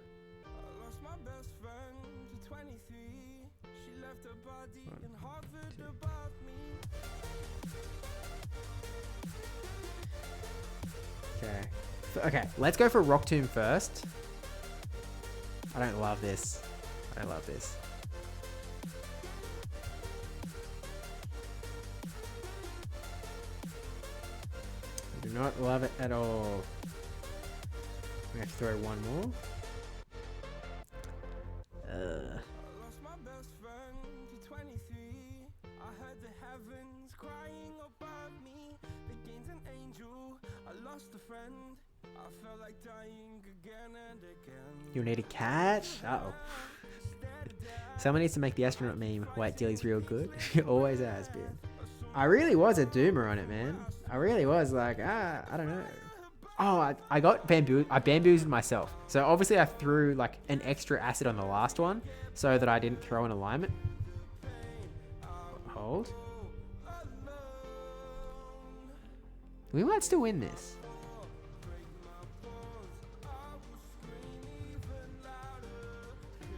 2. Okay, let's go for Rock Tomb first. I don't love this. I don't love this. I do not love it at all. We have to throw one more. You'll need a catch? Uh-oh. Someone needs to make the astronaut meme. White Dilly's real good. Always has been. I really was a doomer on it, man. I really was like, I don't know. Oh, I got bamboo. I bamboozled myself. So obviously I threw like an extra acid on the last one so that I didn't throw an alignment. Hold. We might still win this.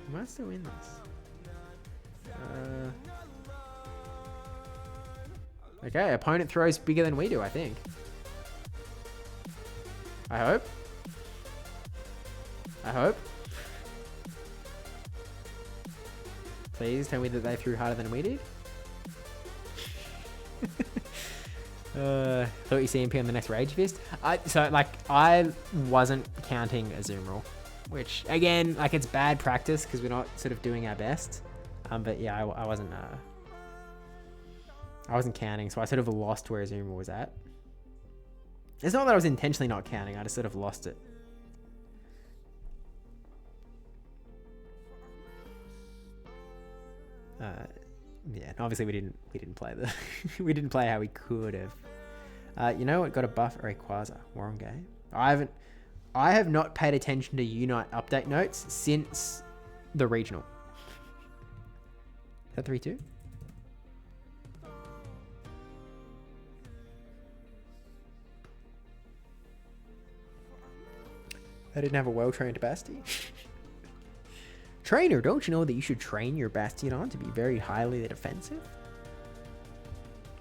We might still win this. Okay, opponent throws bigger than we do, I think. I hope. I hope. Please tell me that they threw harder than we did. Thought you see MP on the next Rage Fist. I wasn't counting Azumarill, which again, like it's bad practice because we're not sort of doing our best. But yeah, I wasn't counting, so I sort of lost where Azumarill was at. It's not that I was intentionally not counting, I just sort of lost it. Yeah, and obviously we didn't play the we didn't play how we could have. You know what? Got a buff or a Quasar. Wrong game. I have not paid attention to Unite update notes since the regional. Is that 3-2? I didn't have a well-trained Basti. Trainer, don't you know that you should train your Bastion on to be very highly defensive?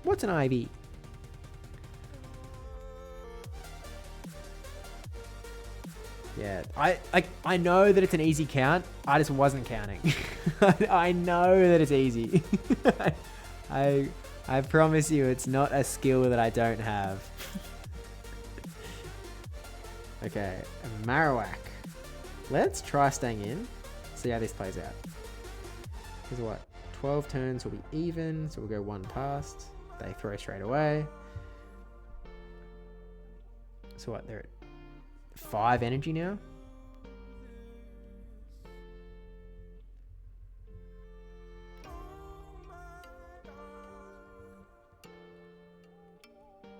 What's an IV? Yeah, I know that it's an easy count. I just wasn't counting. I know that it's easy. I promise you, it's not a skill that I don't have. Okay, Marowak. Let's try staying in. See how this plays out. Because what? 12 turns will be even, so we'll go one past. They throw straight away. So what? They're at 5 energy now.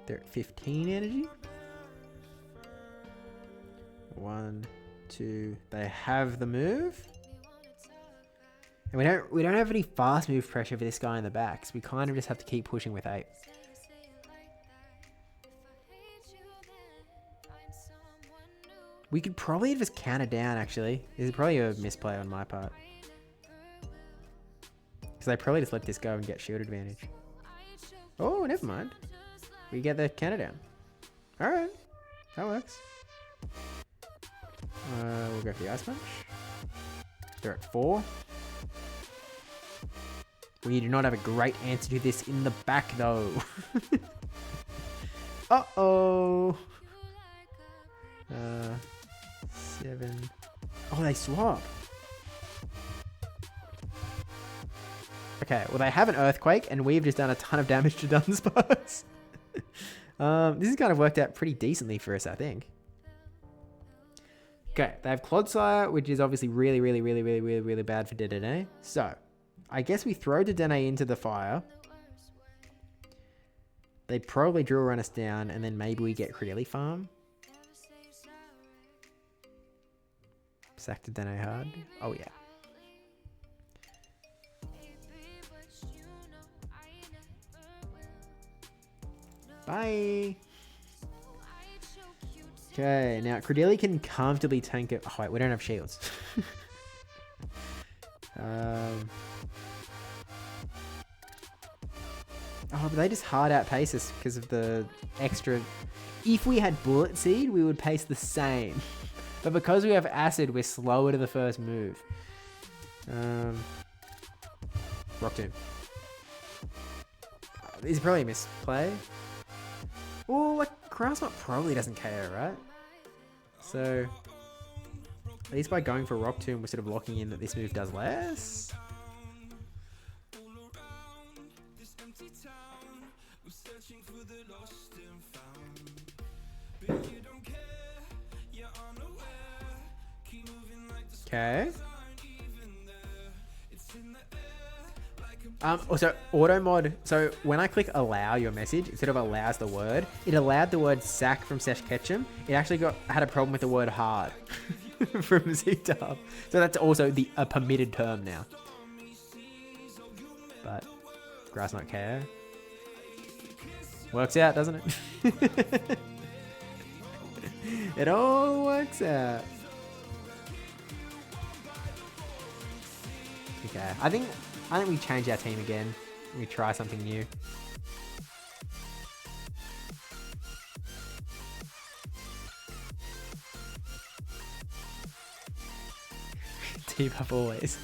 They're at 15 energy. 1, 2. They have the move. And we don't have any fast move pressure for this guy in the back, so we kind of just have to keep pushing with 8. We could probably just counter down, actually. This is probably a misplay on my part. Because I probably just let this go and get shield advantage. Oh, never mind. We get the counter down. Alright. That works. We'll go for the Ice Punch. They're at 4. We do not have a great answer to this in the back, though. Uh-oh. 7. Oh, they swap. Okay, well, they have an Earthquake, and we've just done a ton of damage to Dunsparce. This has kind of worked out pretty decently for us, I think. Okay, they have Clodsire, which is obviously really bad for Dedenne. So, I guess we throw Dedenne into the fire. They probably drill run us down, and then maybe we get Credilli farm. Sack Dedenne hard. Oh, yeah. Bye. Okay, now Credilli can comfortably tank it. Oh, wait, we don't have shields. Oh, but they just hard outpace us because of the extra. If we had Bullet Seed, we would pace the same. But because we have Acid, we're slower to the first move. Rock Tomb. This is probably a misplay. Oh, like Grassmot probably doesn't KO, right? So, at least by going for Rock Tomb, we're sort of locking in that this move does less. Okay. Also, auto mod. So when I click allow your message, instead of allows the word, it allowed the word sack from Sesh Ketchum. It actually had a problem with the word hard from Z-Dub. So that's also a permitted term now. But Grass not care. Works out, doesn't it? It all works out. Okay, I think we change our team again. We try something new. Debuff always.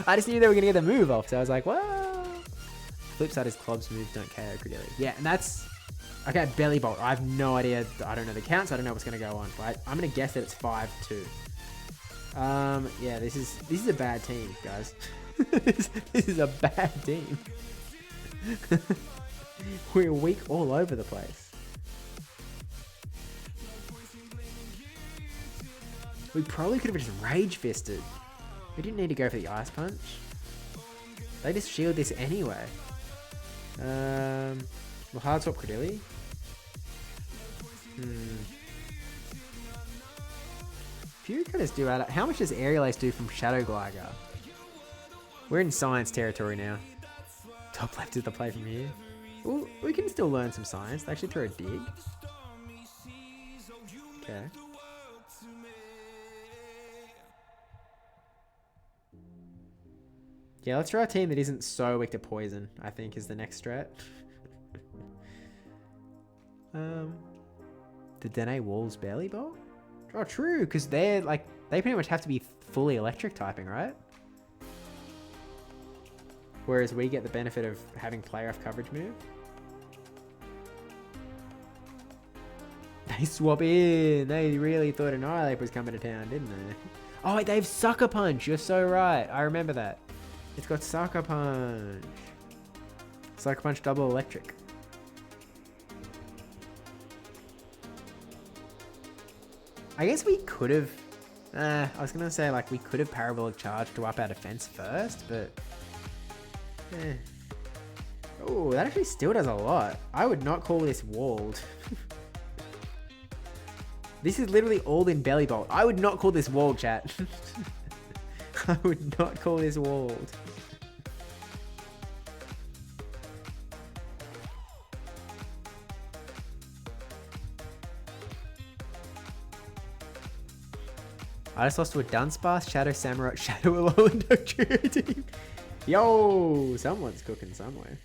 I just knew they were going to get the move off, so I was like, well. Flip side is Club's moves don't KO Credilli. Yeah, and that's... Okay, Belly Bolt. I have no idea. I don't know the counts. I don't know what's going to go on. But I'm going to guess that it's 5-2. Yeah, this is a bad team, guys. This is a bad team. We're weak all over the place. We probably could have just Rage Fisted. We didn't need to go for the Ice Punch. They just shield this anyway. Well, hard swap Credilli. Few cutters do add up. How much does Aerial Ace do from Shadow Glider? We're in science territory now. Top left is the play from here. Ooh, we can still learn some science. They actually throw a dig. Okay. Yeah, let's try a team that isn't so weak to poison, I think, is the next strat. The Dene Wolves Belly Bolt? Oh, true, because they're like, they pretty much have to be fully electric typing, right? Whereas we get the benefit of having player off coverage move. They swap in. They really thought Annihilate was coming to town, didn't they? Oh, wait, they have Sucker Punch. You're so right. I remember that. It's got Sucker Punch. Sucker Punch double electric. I guess we could have... I was going to say, like, we could have Parabolic Charge to up our defense first, but... Oh, that actually still does a lot. I would not call this walled. This is literally all in Belly Bolt. I would not call this walled, chat. I would not call this walled. I just lost to a Dunsparce, Shadow Samurai, Shadow Alolan and Dugtrio team. Yo, someone's cooking somewhere.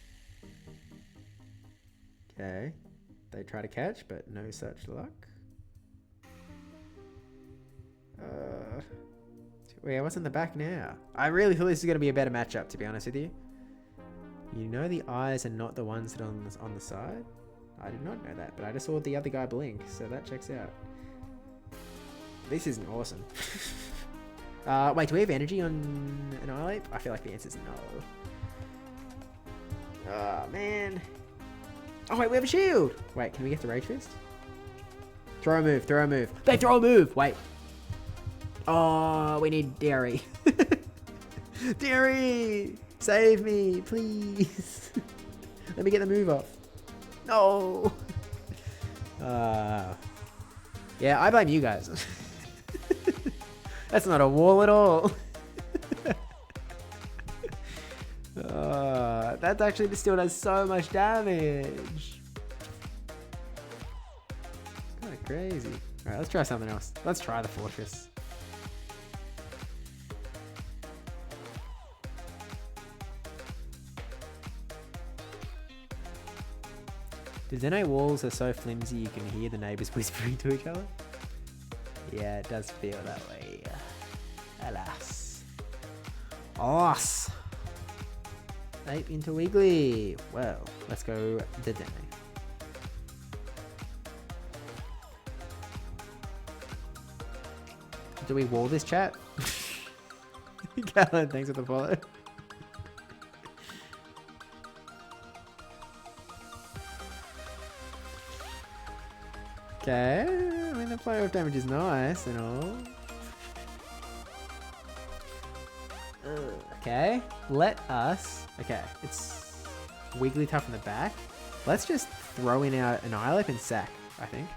Okay. They try to catch, but no such luck. Wait, what's in the back now? I really thought this was going to be a better matchup, to be honest with you. You know the eyes are not the ones that are on the side? I did not know that, but I just saw the other guy blink, so that checks out. This isn't awesome. Wait, do we have energy on Annihilate? I feel like the answer's no. Oh, man. Oh, wait, we have a shield. Wait, can we get the Rage Fist? Throw a move, throw a move. They throw a move. Wait. Oh, we need Dairy. Dairy, save me, please. Let me get the move off. No. Yeah, I blame you guys. That's not a wall at all. That actually still does so much damage. Kind of crazy. Alright, let's try something else. Let's try the Fortress. The Dene walls are so flimsy you can hear the neighbors whispering to each other. Yeah, it does feel that way. Alas. Alas. Ape into Wiggly. Well, let's go the Dene. Do we wall this chat? Callan, thanks for the follow. Okay, I mean the playoff damage is nice and all. Okay, let us... Okay, it's Wigglytuff in the back. Let's just throw in our Annihilate and sack, I think.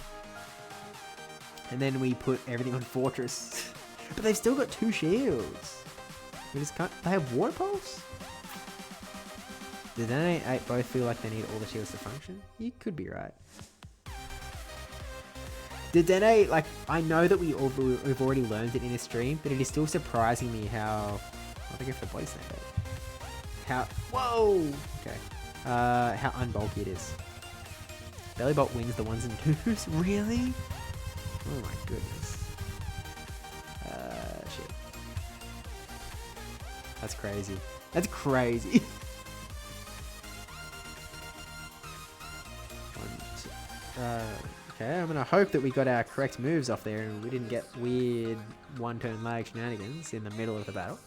And then we put everything on Fortress. But they've still got 2 shields. We just can't... They have Water Pulse? Did they both feel like they need all the shields to function? You could be right. Did Dene, like, I know that we've already learned it in a stream, but it is still surprising me how... I think I go for the Blaze Snake. How... Whoa! Okay. How unbulky it is. Belly Bolt wins the 1s and 2s? Really? Oh my goodness. Shit. That's crazy. That's crazy. Okay, I'm gonna hope that we got our correct moves off there and we didn't get weird one-turn lag shenanigans in the middle of the battle.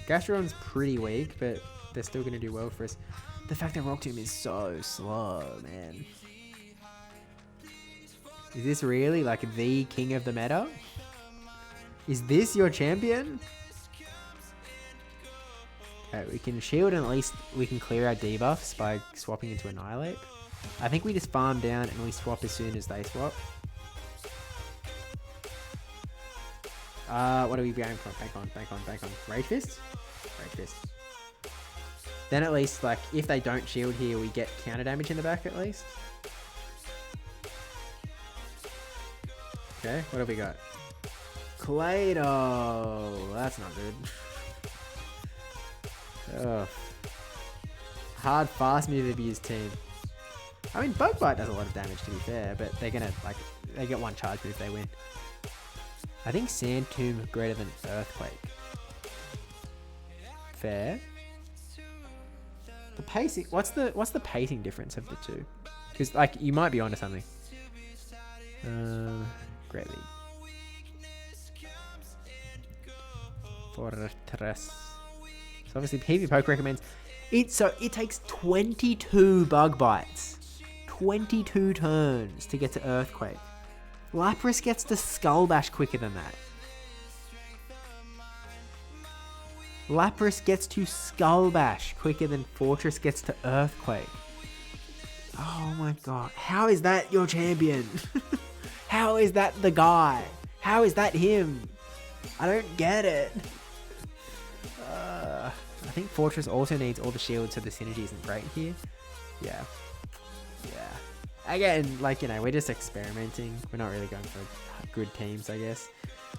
Gastron's pretty weak, but they're still gonna do well for us. The fact that Rock Tomb is so slow, man. Is this really like the king of the meta? Is this your champion? Okay, we can shield and at least we can clear our debuffs by swapping into Annihilate. I think we just farm down and we swap as soon as they swap. What are we going for? Back on. Rage Fist? Rage Fist. Then at least, like, if they don't shield here, we get counter damage in the back at least. Okay, what have we got? Clado! That's not good. Ugh. Hard, fast move abuse team. I mean, Bug Bite does a lot of damage, to be fair, but they're gonna, like, they get one charge move if they win. I think Sand Tomb greater than Earthquake. Fair. The pacing, what's the pacing difference of the two? Because, like, you might be onto something. Great League. Fortress. So obviously PV Poke recommends it. So it takes 22 Bug Bites, 22 turns to get to Earthquake. Lapras gets to Skull Bash quicker than that. Lapras gets to Skull Bash quicker than Fortress gets to Earthquake. Oh my god. How is that your champion? How is that the guy? How is that him? I don't get it. I think Fortress also needs all the shields, so the synergy isn't great here. Yeah. Again, like, you know, we're just experimenting. We're not really going for good teams, I guess.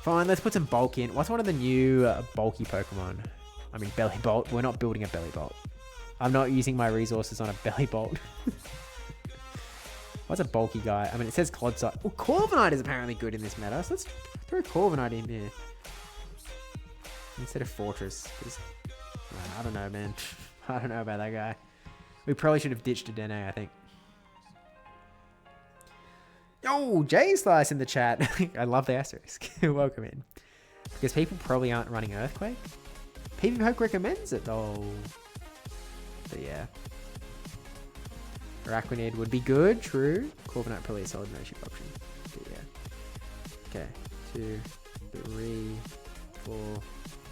Fine, let's put some bulk in. What's one of the new bulky Pokemon? I mean, Belly Bolt. We're not building a Belly Bolt. I'm not using my resources on a Belly Bolt. What's a bulky guy? I mean, it says Clodside. Well, Corviknight is apparently good in this meta, so let's throw Corviknight in there. Instead of Fortress. I don't know, man. I don't know about that guy. We probably should have ditched a Dene, I think. Oh, Jay Slice in the chat. I love the asterisk. Welcome in. Because people probably aren't running Earthquake. PV Poke recommends it, though. But yeah. Araquanid would be good, true. Corviknight probably a solid no-ship option. But yeah. Okay. 2, 3, 4,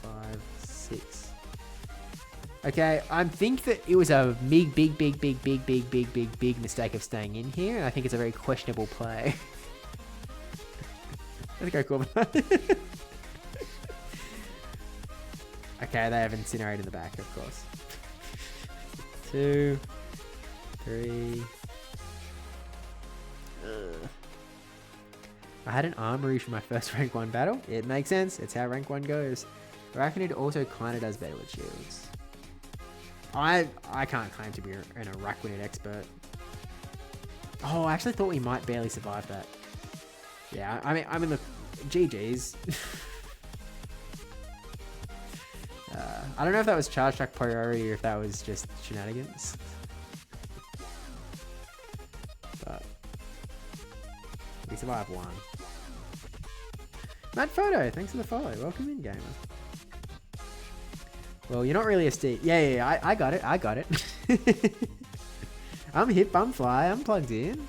5, 6. Okay, I think that it was a big mistake of staying in here, and I think it's a very questionable play. Let's go, Corviknight. Okay, they have Incinerate in the back, of course. 2, 3. I had an Armory for my first rank 1 battle. It makes sense. It's how rank 1 goes. Araquanid also kind of does better with shields. I can't claim to be an Araquanid expert. Oh, I actually thought we might barely survive that. Yeah, I mean, look, GG's. I don't know if that was charge track priority or if that was just shenanigans. But we survived 1. Matt Photo, thanks for the follow. Welcome in, gamer. Well, you're not really a Steve. Yeah, I got it. I'm hip, I'm fly, I'm plugged in.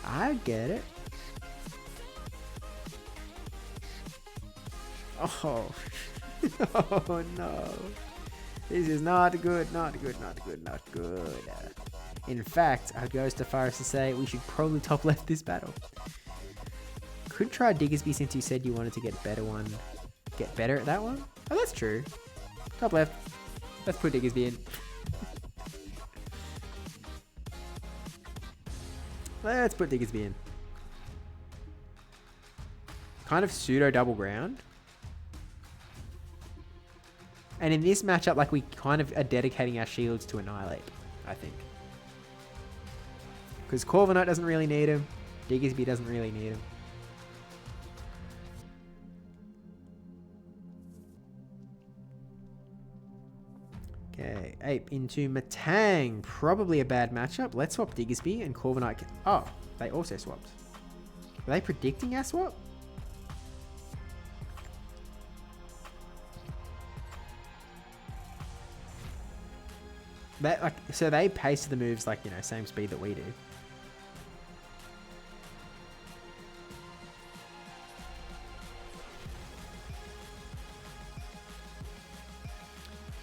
I get it. Oh. Oh no. This is not good. In fact, I go so far as to say we should probably top left this battle. Could try Diggersby since you said you wanted to get better at that one. Oh, that's true. Top left. Let's put Diggersby in. Let's put Diggersby in. Kind of pseudo double ground. And in this matchup, like, we kind of are dedicating our shields to Annihilate, I think. Because Corviknight doesn't really need him. Diggersby doesn't really need him. Okay, Ape into Matang. Probably a bad matchup. Let's swap Diggersby and Corviknight. Oh, they also swapped. Were they predicting our swap? So they pace the moves like, you know, same speed that we do.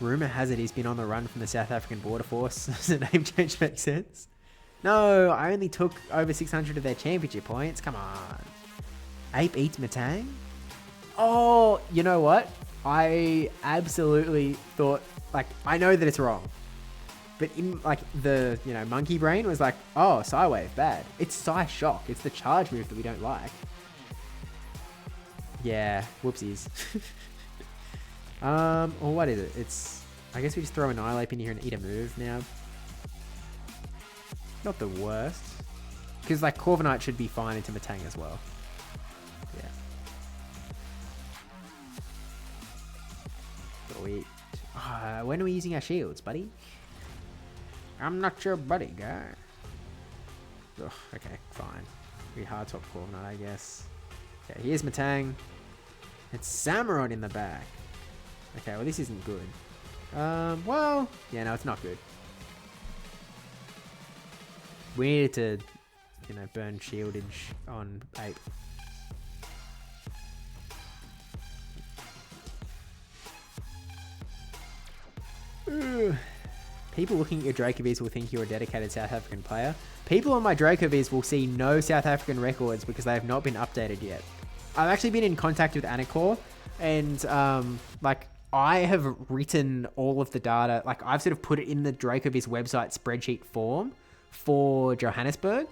Rumour has it he's been on the run from the South African Border Force. Does the name change make sense? No, I only took over 600 of their championship points. Come on. Ape eats Matang? Oh, you know what? I absolutely thought, like, I know that it's wrong. But in, like, the, you know, monkey brain was like, oh, Psywave, bad. It's Psy Shock. It's the charge move that we don't like. Yeah, whoopsies. Or what is it? It's, I guess we just throw Annihilate in here and eat a move now. Not the worst. Because, like, Corviknight should be fine into Matang as well. Yeah. When are we using our shields, buddy? I'm not your buddy, guy. Ugh, okay, fine. We hard top Corviknight, I guess. Okay, here's Matang. It's Samurott in the back. Okay, well, this isn't good. Well, yeah, no, it's not good. We needed to, you know, burn shieldage on Ape. Ugh. People looking at your Dracoviz will think you're a dedicated South African player. People on my Dracoviz will see no South African records because they have not been updated yet. I've actually been in contact with Anacor, and like, I have written all of the data. Like, I've sort of put it in the Dracoviz website spreadsheet form for Johannesburg.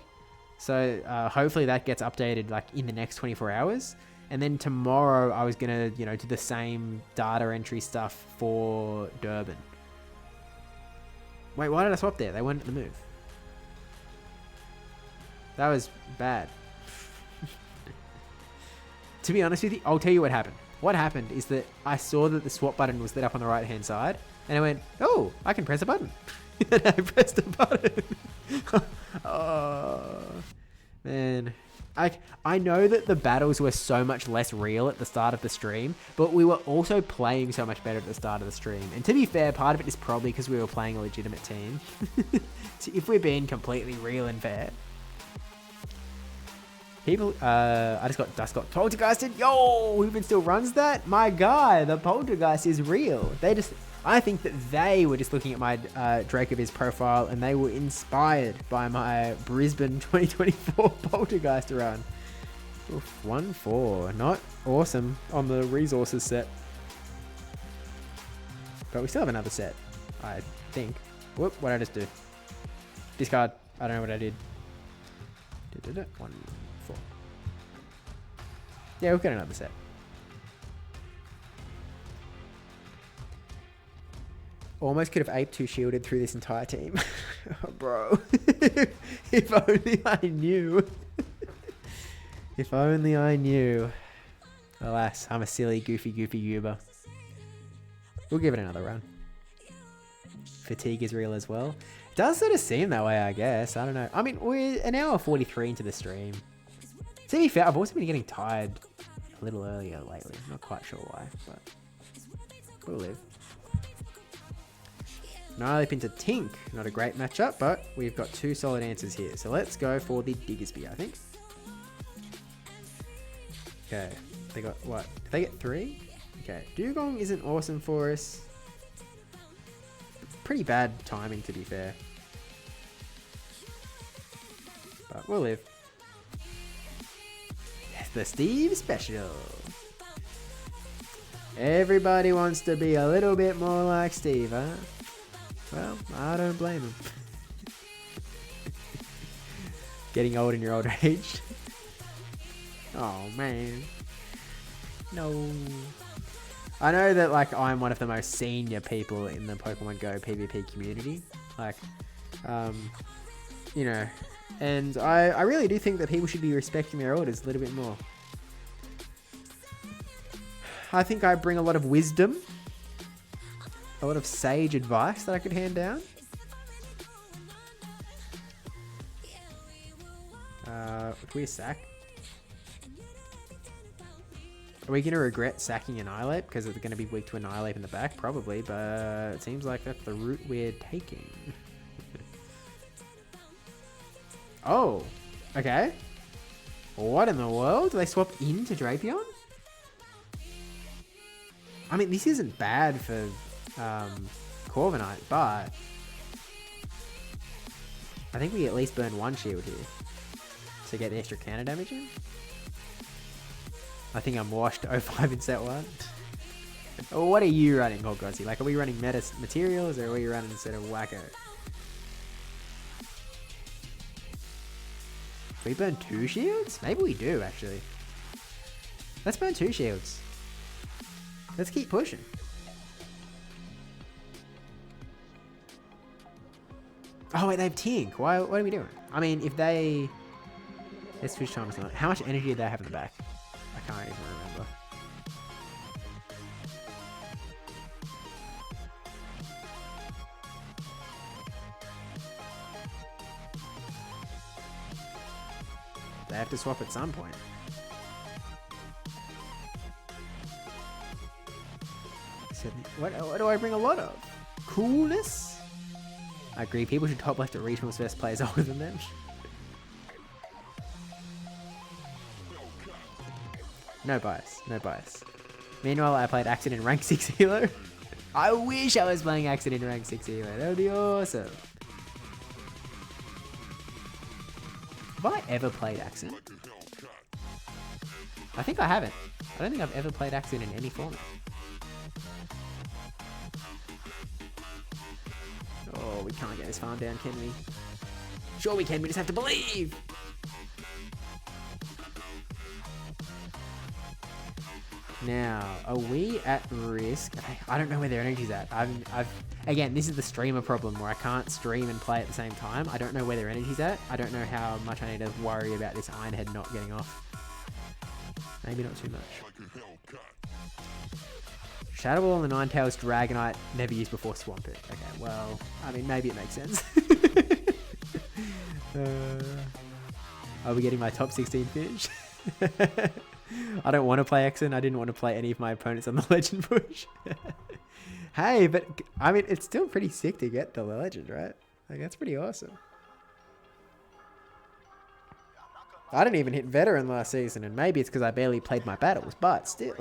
So hopefully that gets updated like in the next 24 hours. And then tomorrow I was gonna, you know, do the same data entry stuff for Durban. Wait, why did I swap there? They weren't at the move. That was bad. To be honest with you, I'll tell you what happened. What happened is that I saw that the swap button was lit up on the right hand side, and I went, oh, I can press a button. And I pressed a button. Oh, man. I know that the battles were so much less real at the start of the stream, but we were also playing so much better at the start of the stream. And to be fair, part of it is probably because we were playing a legitimate team. If we're being completely real and fair. People, I just got poltergeisted. Yo, who even still runs that? My guy, the poltergeist is real. I think that they were just looking at my Dracoviz profile and they were inspired by my Brisbane 2024 poltergeist run. Oof, 1-4. Not awesome on the resources set. But we still have another set, I think. Whoop, what did I just do? Discard. I don't know what I did. 1-4. Yeah, we've got another set. Almost could have Ape 2 shielded through this entire team. Oh, bro. If only I knew. If only I knew. Alas, I'm a silly, goofy goober. We'll give it another run. Fatigue is real as well. It does sort of seem that way, I guess. I don't know. I mean, we're an hour 43 into the stream. To be fair, I've also been getting tired a little earlier lately. Not quite sure why, but we'll live. Nihilip into Tink. Not a great matchup, but we've got two solid answers here. So let's go for the Diggersby, I think. Okay. They got what? Did they get 3? Okay. Dugong isn't awesome for us. Pretty bad timing, to be fair. But we'll live. The Steve Special. Everybody wants to be a little bit more like Steve, huh? Well, I don't blame him. Getting old in your old age. Oh, man. No. I know that, like, I'm one of the most senior people in the Pokemon Go PvP community. Like, you know, and I really do think that people should be respecting their elders a little bit more. I think I bring a lot of wisdom. A lot of sage advice that I could hand down. Do we sack? Are we going to regret sacking Annihilate because it's going to be weak to Annihilate in the back? Probably, but it seems like that's the route we're taking. Oh, okay. What in the world? Do they swap into Drapion? I mean, this isn't bad for Corviknight, but I think we at least burn one shield here to get the extra counter damage in. I think I'm washed 05 in set 1. Oh, what are you running, Hogossi? Like, are we running meta materials or are we running instead of Wacko? We burn 2 shields? Maybe we do, actually. Let's burn 2 shields. Let's keep pushing. Oh, wait, they have Tink. What are we doing? I mean, if they... Let's switch time or something. How much energy did they have in the back? I can't even remember. They have to swap at some point. What do I bring a lot of? Coolness? I agree, people should top left at regionals versus players older than them. No bias, no bias. Meanwhile, I played Accent in rank 6 Elo. I wish I was playing Accent in rank 6 Elo. That would be awesome. Have I ever played Accent? I think I haven't. I don't think I've ever played Accent in any format. Oh, we can't get this farm down, can we? Sure we can, we just have to believe! Now, are we at risk? I don't know where their energy's at. Again, this is the streamer problem where I can't stream and play at the same time. I don't know where their energy's at. I don't know how much I need to worry about this Ironhead not getting off. Maybe not too much. Shadow Ball and the Ninetales Dragonite never used before Swampert. Okay, well, I mean, maybe it makes sense. Are we getting my top 16 finish? I don't want to play Exen. I didn't want to play any of my opponents on the Legend push. Hey, but I mean, it's still pretty sick to get the Legend, right? Like, that's pretty awesome. I didn't even hit Veteran last season, and maybe it's because I barely played my battles, but still.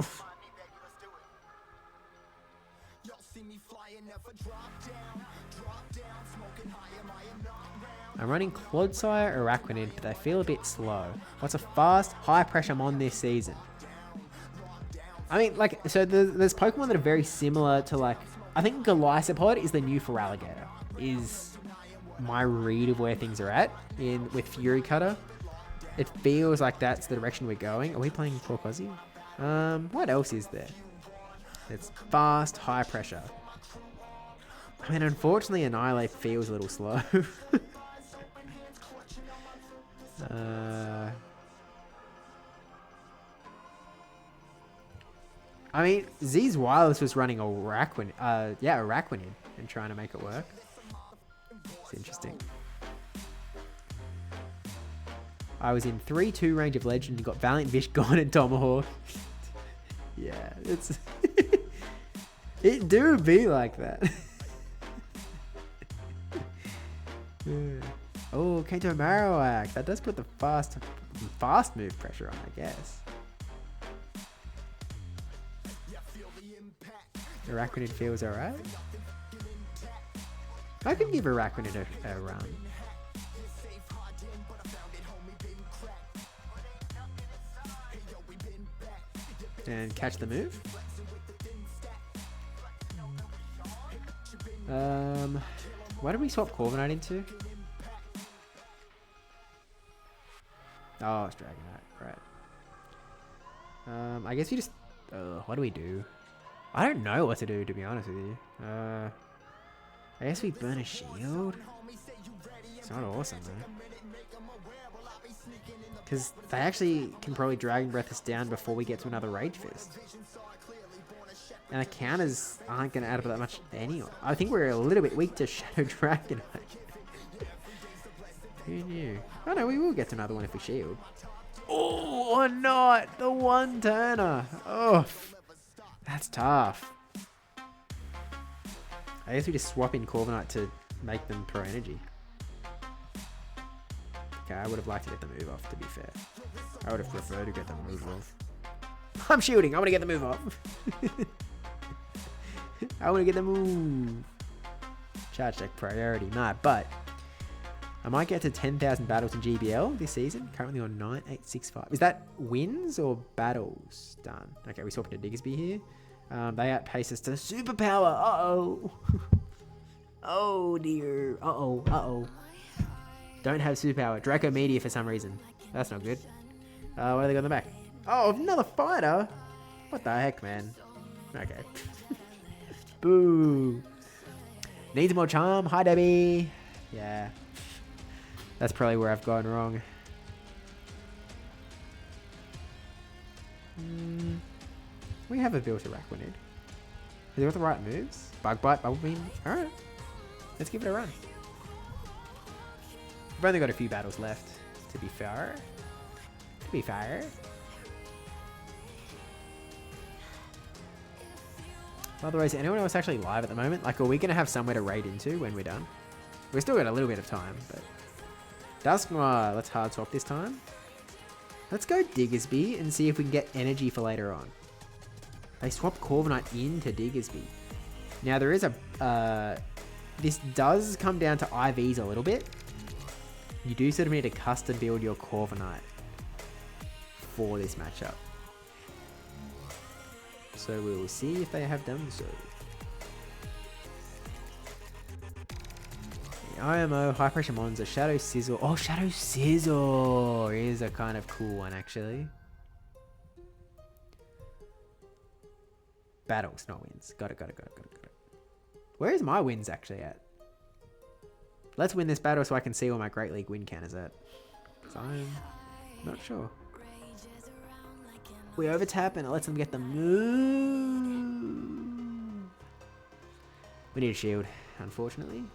I'm running Clodsire or Araquanid, but they feel a bit slow. What's a fast, high pressure mon this season? I mean, like, so there's Pokemon that are very similar to, like, I think Golisopod is the new Feraligatr, is my read of where things are at with Fury Cutter. It feels like that's the direction we're going. Are we playing Torkozy? What else is there? It's fast, high pressure. I mean, unfortunately, Annihilate feels a little slow. I mean, Z's Wireless was running Araquanid, and trying to make it work. It's interesting. I was in 3-2 range of Legend and got Valiant Vish gone and Tomahawk. Yeah, it's... it do be like that. Oh, Kanto Marowak. That does put the fast move pressure on, I guess. Araquanid feels alright. I could give Araquanid a run. And catch the move. What did we swap Corviknight into? Oh, it's Dragonite, right. I guess we just... what do we do? I don't know what to do, to be honest with you. I guess we burn a shield? It's not awesome, though. Because they actually can probably Dragon Breath us down before we get to another Rage Fist. And the counters aren't going to add up that much anyway. I think we're a little bit weak to Shadow Dragonite. Who knew? Oh no, we will get to another one if we shield. Oh, or not! The one turner! Oh, that's tough. I guess we just swap in Corviknight to make them pro energy. Okay, I would have liked to get the move off, to be fair. I would have preferred to get the move off. I'm shielding, I want to get the move off. I want to get the move. Charge deck priority. No, but I might get to 10,000 battles in GBL this season. Currently on 9865. Is that wins or battles done? Okay, we swapped to Diggersby here. They outpace us to superpower. Uh-oh. Oh, dear. Uh-oh. Uh-oh. Don't have superpower. Draco Meteor for some reason. That's not good. What do they got in the back? Oh, another fighter? What the heck, man? Okay. Boo. Needs more charm. Hi, Debbie. Yeah. That's probably where I've gone wrong. We have a built Araquanid. Has he got the right moves? Bug Bite, Bubble Beam. Alright. Let's give it a run. We've only got a few battles left, to be fair. To be fair. By the way, is anyone else actually live at the moment? Like, are we going to have somewhere to raid into when we're done? We've still got a little bit of time, but... Dusknoir, let's hard swap this time. Let's go Diggersby and see if we can get energy for later on. They swapped Corviknight into Diggersby. Now, there is a... this does come down to IVs a little bit. You do sort of need to custom build your Corviknight for this matchup. So we will see if they have done so. The IMO, High Pressure Monza, Shadow Sizzle. Oh, Shadow Sizzle is a kind of cool one, actually. Battles, not wins. Got it. Where is my wins actually at? Let's win this battle so I can see where my Great League win count is at. Because I'm not sure. We overtap and it lets them get the move. We need a shield, unfortunately.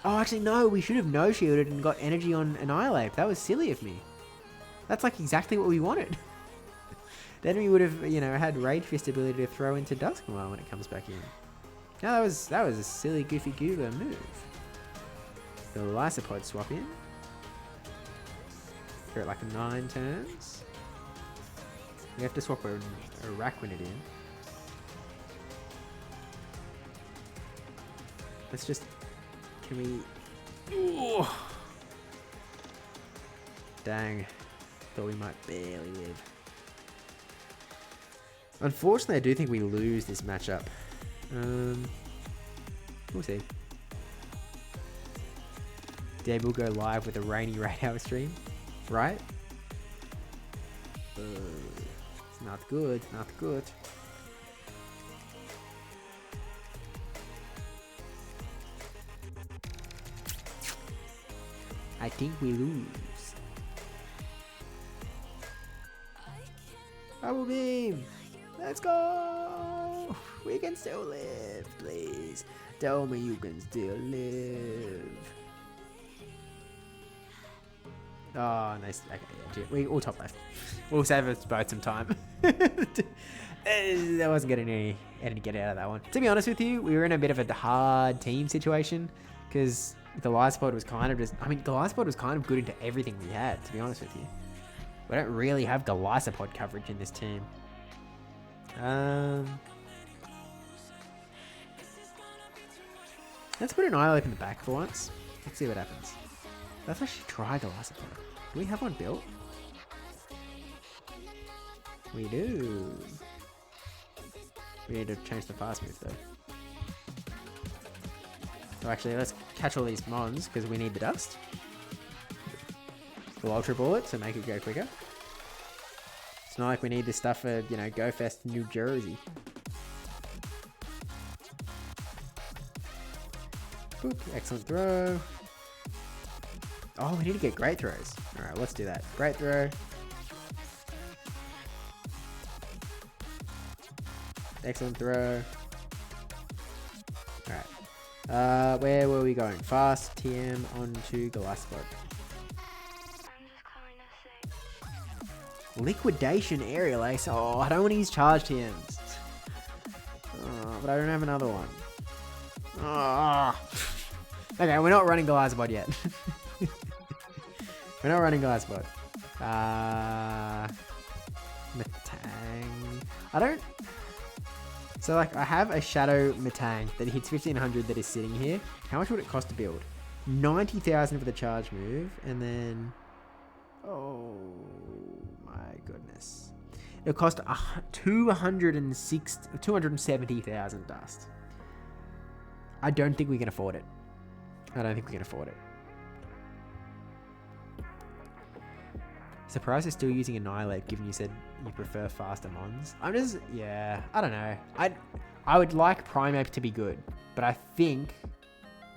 Oh, actually, no. We should have no-shielded and got energy on Annihilate. That was silly of me. That's like exactly what we wanted. Then we would have, you know, had Rage Fist ability to throw into Dusknoir when it comes back in. No, that was a silly, goofy goober move. The Lysopod swap in. We're at like 9 turns. We have to swap a Araquanid in. Let's just... Can we... Ooh. Dang. Thought we might barely live. Unfortunately, I do think we lose this matchup. We'll see. Deb will go live with a rainy raid hour stream. Right? It's not good, not good. I think we lose. Bubble Beam! Let's go! We can still live, please. Tell me you can still live. Oh, nice. Okay, yeah, we'll top left. We'll save us both some time. I wasn't getting any to get out of that one. To be honest with you, we were in a bit of a hard team situation because the Lysopod was kind of just... I mean, the Lysopod was kind of good into everything we had, to be honest with you. We don't really have the Lysopod coverage in this team. Let's put an Annihilate in the back for once. Let's see what happens. Let's actually try the Lysopod. Do we have one built? We do. We need to change the fast move though. So actually, let's catch all these mons because we need the dust. We'll Ultra Ball it to make it go quicker. It's not like we need this stuff for, you know, Go Fest New Jersey. Boop, excellent throw. Oh, we need to get great throws. Alright, let's do that. Great throw. Excellent throw. Alright. Where were we going? Fast TM onto the last spot. Liquidation Aerial Ace. Oh, I don't want to use charge TMs. Oh, but I don't have another one. Oh. Okay, we're not running Goliathbot yet. We're not running Goliathbot. Matang. I don't... So like I have a Shadow Metang that hits 1500 that is sitting here. How much would it cost to build? 90,000 for the charge move, and then oh my goodness, it'll cost 270,000 dust. I don't think we can afford it. I don't think we can afford it. Surprised they're still using Annihilate, given you said you prefer faster mons. I don't know. I would like Primeape to be good, but I think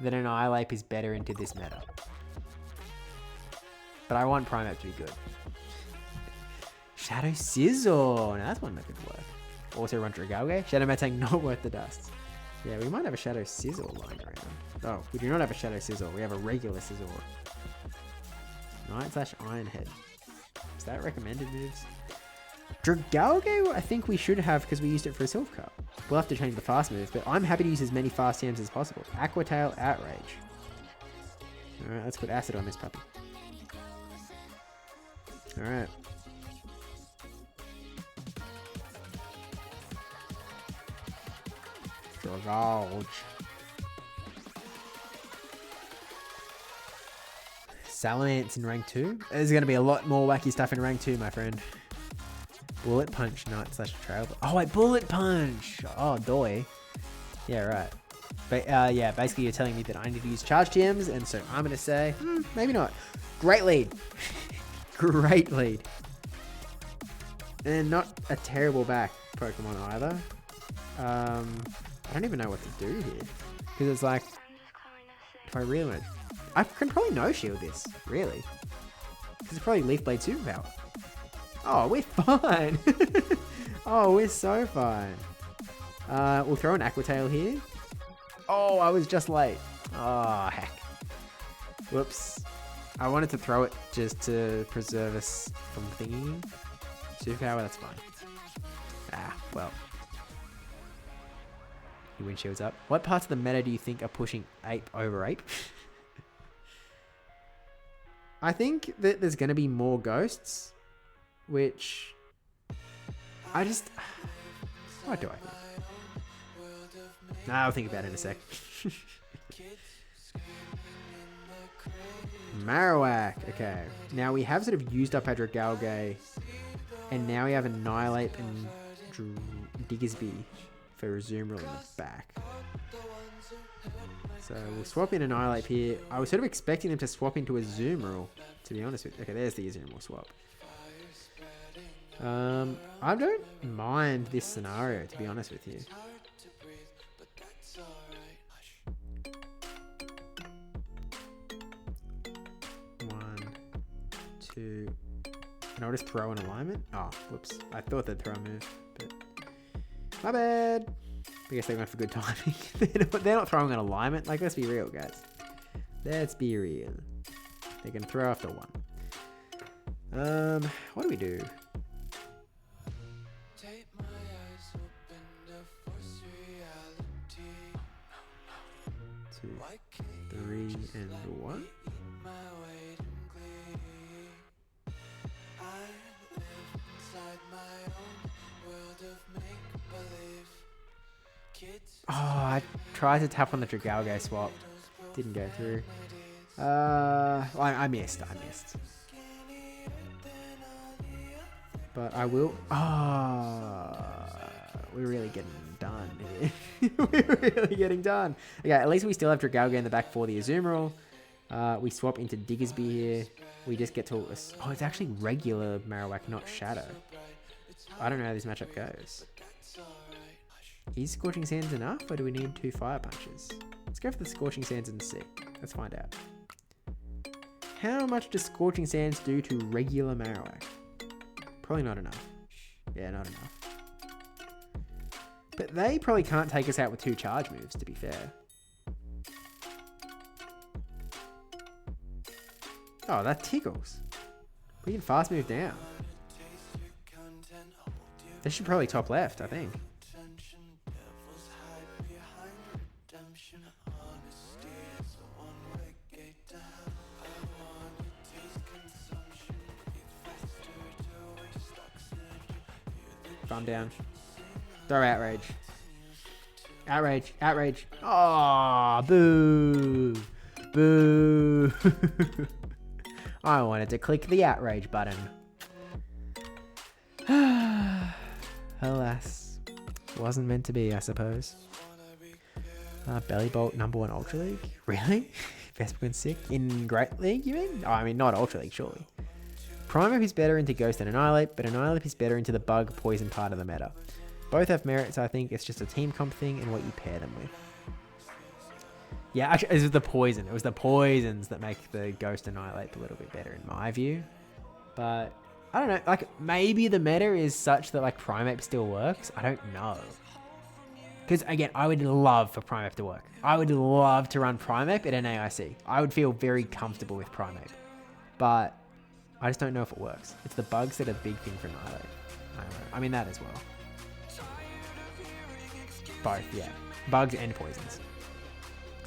that Annihilate is better into this meta. But I want Primeape to be good. Shadow Scizor. Now that's one that could work. Also run Dragalge. Shadow Metang not worth the dust. Yeah, we might have a Shadow Scizor lying around. Oh, we do not have a Shadow Scizor. We have a regular Scizor. Knight/Ironhead. Is that recommended moves? Dragalge, I think we should have because we used it for a Silph Cup. We'll have to change the fast move, but I'm happy to use as many fast TMs as possible. Aqua Tail, Outrage. Alright, let's put Acid on this puppy. Alright. Dragalge. Salamence in rank 2. There's going to be a lot more wacky stuff in rank 2, my friend. Bullet Punch, Knight/Trail. Oh, wait, Bullet Punch. Oh, doy. Yeah, right. But yeah, basically you're telling me that I need to use charge TMs, and so I'm going to say, maybe not. Great lead. Great lead. And not a terrible back Pokemon either. I don't even know what to do here. Because it's like, if I really want to... I can probably no-shield this, really. Because it's probably Leaf Blade Superpower. Oh, we're fine. Oh, we're so fine. We'll throw an Aqua Tail here. Oh, I was just late. Oh, heck. Whoops. I wanted to throw it just to preserve us from thinking. Superpower, that's fine. Ah, well. Your windshield's up. What parts of the meta do you think are pushing Ape over Ape? I think that there's going to be more ghosts, which I just... What do I think? Nah, I'll think about it in a sec. Marowak. Okay. Now we have sort of used up our Dragalge, and now we have Annihilate and Diggersby for Azumarill in the back. So we'll swap in Annihilate here. I was sort of expecting them to swap into a Azumarill, to be honest with you. Okay, there's the Azumarill swap. I don't mind this scenario, to be honest with you. One, two, and I'll just throw an alignment. Oh, whoops. I thought they'd throw a move, but my bad. I guess they went for good timing. They're not throwing an alignment. Like, let's be real, guys. Let's be real. They're going to throw after one. What do we do? 2, 3, and 1. Oh, I tried to tap on the Dragalge swap. Didn't go through. I missed. But I will. We're really getting done here. We're really getting done. Okay, at least we still have Dragalge in the back for the Azumarill. We swap into Diggersby here. We just get to... Oh, it's actually regular Marowak, not Shadow. I don't know how this matchup goes. Is Scorching Sands enough, or do we need 2 Fire Punches? Let's go for the Scorching Sands and see. Let's find out. How much does Scorching Sands do to regular Marowak? Probably not enough. Yeah, not enough. But they probably can't take us out with 2 charge moves, to be fair. Oh, that tickles. We can fast move down. This should probably top left, I think. Farm down. Throw Outrage. Outrage. Outrage. Oh, boo. Boo. I wanted to click the outrage button. Alas. Wasn't meant to be, I suppose. Belly Bolt #1 Ultra League? Really? Best Pokemon sick? In Great League, you mean? Oh, I mean, not Ultra League, surely. Primeape is better into Ghost than Annihilate, but Annihilate is better into the Bug Poison part of the meta. Both have merits, I think. It's just a team comp thing and what you pair them with. Yeah, actually, it was the poison. It was the poisons that make the Ghost Annihilate a little bit better in my view. But, I don't know. Like, maybe the meta is such that, like, Primeape still works. I don't know. Because, again, I would love for Primeape to work. I would love to run Primeape at NAIC. I would feel very comfortable with Primeape. But I just don't know if it works. It's the bugs that are the big thing for Annihilate. I don't know. I mean, that as well. Both, yeah. Bugs and poisons.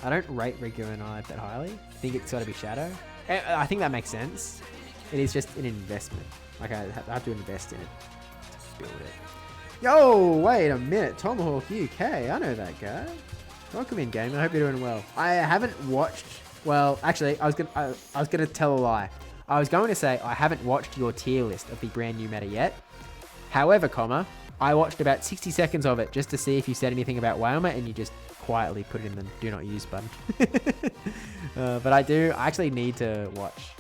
I don't rate regular Annihilate that highly. I think it's got to be Shadow. I think that makes sense. It is just an investment. Like, I have to invest in it to build it. Yo, wait a minute. Tomahawk UK. I know that guy. Welcome in, game. I hope you're doing well. I haven't watched... Well, actually, I was gonna tell a lie. I was going to say I haven't watched your tier list of the brand new meta yet. However, I watched about 60 seconds of it just to see if you said anything about Wailmer, and you just quietly put it in the do not use button. But I actually need to watch.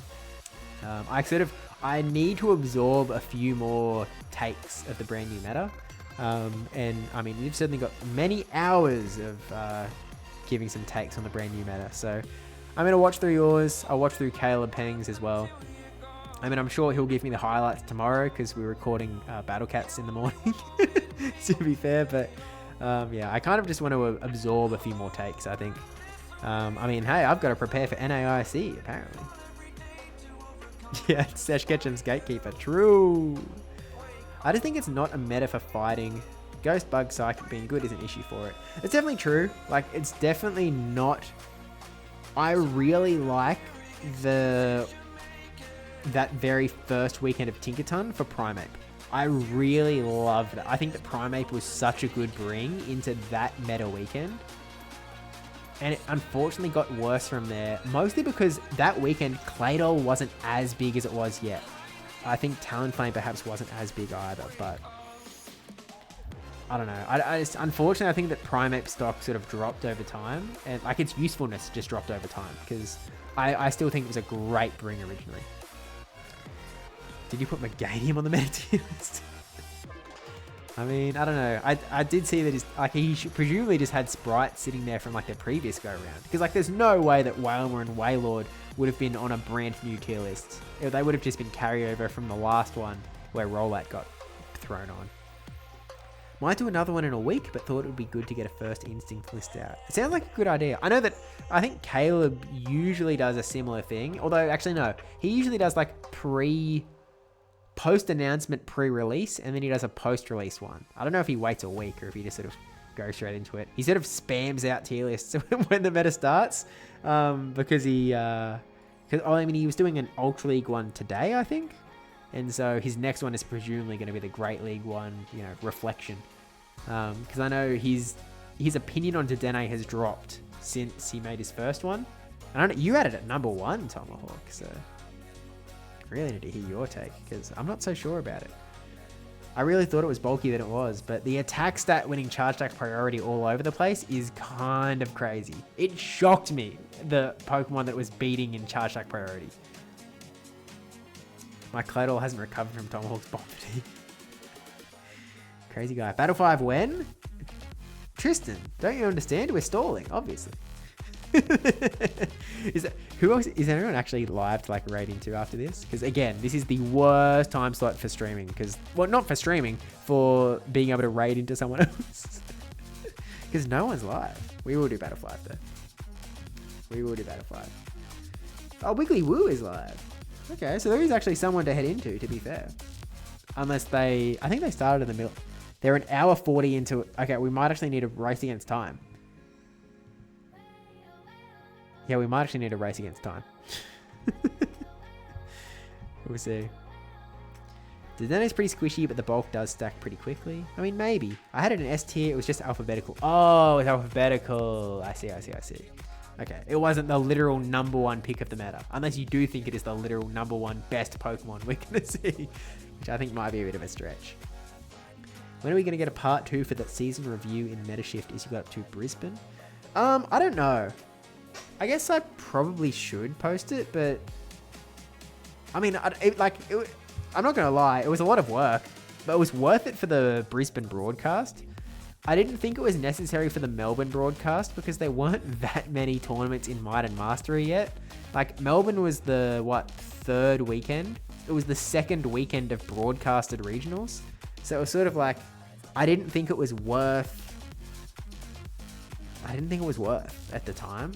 I need to absorb a few more takes of the brand new meta. And I mean, you've certainly got many hours of giving some takes on the brand new meta. So I'm going to watch through yours. I'll watch through Caleb Penning's as well. I mean, I'm sure he'll give me the highlights tomorrow because we're recording Battle Cats in the morning, to be fair. But yeah, I kind of just want to absorb a few more takes, I think. I mean, hey, I've got to prepare for NAIC, apparently. Yeah, it's Sash Ketchum's Gatekeeper. True. I just think it's not a meta for fighting. Ghost, Bug, Psychic being good is an issue for it. It's definitely true. Like, it's definitely not... I really like that very first weekend of Tinkerton for Primeape. I really loved it. I think that Primeape was such a good bring into that meta weekend. And it unfortunately got worse from there, mostly because that weekend, Claydol wasn't as big as it was yet. I think Talonflame perhaps wasn't as big either, but I don't know. I just, unfortunately, I think that Primeape stock sort of dropped over time, and like its usefulness just dropped over time, because I still think it was a great bring originally. Did you put Meganium on the meta tier list? I mean, I don't know. I did see that he presumably just had Sprite sitting there from like the previous go round, because like there's no way that Wailmer and Wailord would have been on a brand new tier list. They would have just been carryover from the last one where Rollat got thrown on. Might do another one in a week, but thought it would be good to get a first instinct list out. It sounds like a good idea. I know that I think Caleb usually does a similar thing, although actually no, he usually does like post-announcement pre-release, and then he does a post-release one. I don't know if he waits a week or if he just sort of goes straight into it. He sort of spams out tier lists when the meta starts, because he was doing an Ultra League one today, I think, and so his next one is presumably going to be the Great League one, you know, Reflection, because I know his opinion on Dedenne has dropped since he made his first one. I don't know, you had it at #1, Tomahawk, so really need to hear your take, because I'm not so sure about it. I really thought it was bulky than it was, but the attack stat winning charge attack priority all over the place is kind of crazy. It shocked me, the Pokemon that was beating in charge attack priority. My Claydol hasn't recovered from Tomahawk's bomb fatigue. Crazy guy. Battle 5 when? Tristan, don't you understand? We're stalling, obviously. Who else is anyone actually live to like raid into after this? Because again, this is the worst time slot for streaming, because, well, not for streaming, for being able to raid into someone else. Because no one's live. We will do Battle 5 though. We will do Battle 5. Oh, Wiggly Woo is live. Okay, so there is actually someone to head into, to be fair. Unless I think they started in the middle. They're an hour 40 into it. Okay, we might actually need a race against time. Yeah, we might actually need a race against time. We'll see. Dedene's pretty squishy, but the bulk does stack pretty quickly. I mean, maybe. I had it in S tier. It was just alphabetical. Oh, it's alphabetical. I see. Okay, it wasn't the literal #1 pick of the meta. Unless you do think it is the literal #1 best Pokemon we're going to see. Which I think might be a bit of a stretch. When are we going to get a part 2 for that season review in Metashift as you got up to Brisbane? I don't know. I guess I probably should post it, but... I mean, I'm not going to lie. It was a lot of work, but it was worth it for the Brisbane broadcast. I didn't think it was necessary for the Melbourne broadcast because there weren't that many tournaments in Might and Mastery yet. Like, Melbourne was the, 3rd weekend? It was the 2nd weekend of broadcasted regionals. So it was sort of like, I didn't think it was worth at the time.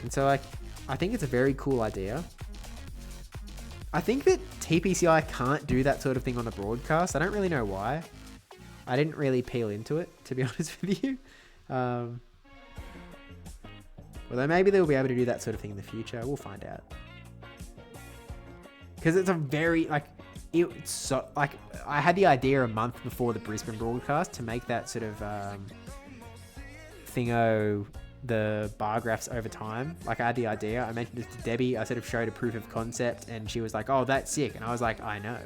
And so, like, I think it's a very cool idea. I think that TPCI can't do that sort of thing on the broadcast. I don't really know why. I didn't really peel into it, to be honest with you. Although maybe they'll be able to do that sort of thing in the future. We'll find out. Because it's a very, it's so, I had the idea a month before the Brisbane broadcast to make that sort of thingo, the bar graphs over time. Like, I had the idea. I mentioned it to Debbie. I sort of showed a proof of concept, and she was like, "Oh, that's sick." And I was like, "I know."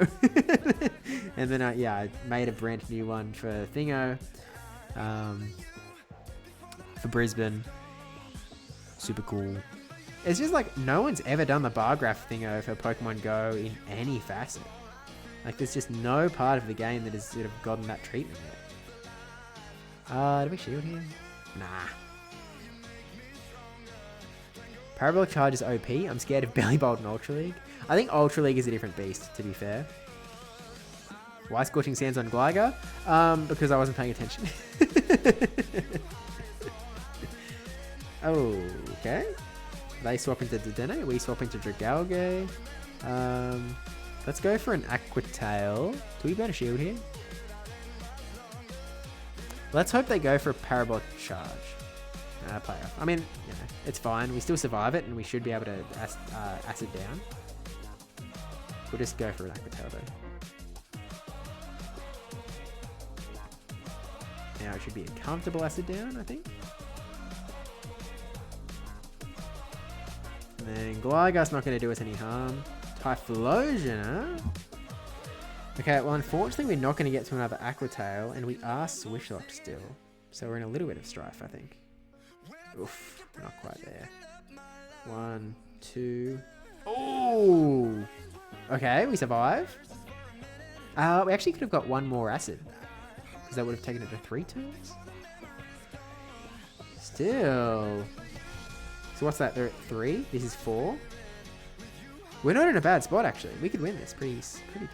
And then I made a brand new one for Thingo, for Brisbane. Super cool. It's just like no one's ever done the bar graph Thingo for Pokemon Go in any facet. Like, there's just no part of the game that has sort of gotten that treatment yet. Do we shield here? Nah. Parabolic Charge is OP. I'm scared of Belly Bolt and Ultra League. I think Ultra League is a different beast, to be fair. Why Scorching Sands on Gligar? Because I wasn't paying attention. Okay. They swap into Dedenne. We swap into Dragalge. Let's go for an Aqua Tail. Do we burn a shield here? Let's hope they go for a Parabolic Charge. Playoff. I mean, it's fine. We still survive it, and we should be able to acid down. We'll just go for an Aqua Tail, though. Now it should be a comfortable acid down, I think. And then Gligar's not going to do us any harm. Typhlosion, huh? Okay, well, unfortunately, we're not going to get to another Aqua Tail, and we are Swishlocked still. So we're in a little bit of strife, I think. Oof, not quite there. 1, 2. Oh! Okay, we survive. We actually could have got one more acid. Because that would have taken it to 3 turns. Still. So what's that? They're at 3. This is 4. We're not in a bad spot, actually. We could win this pretty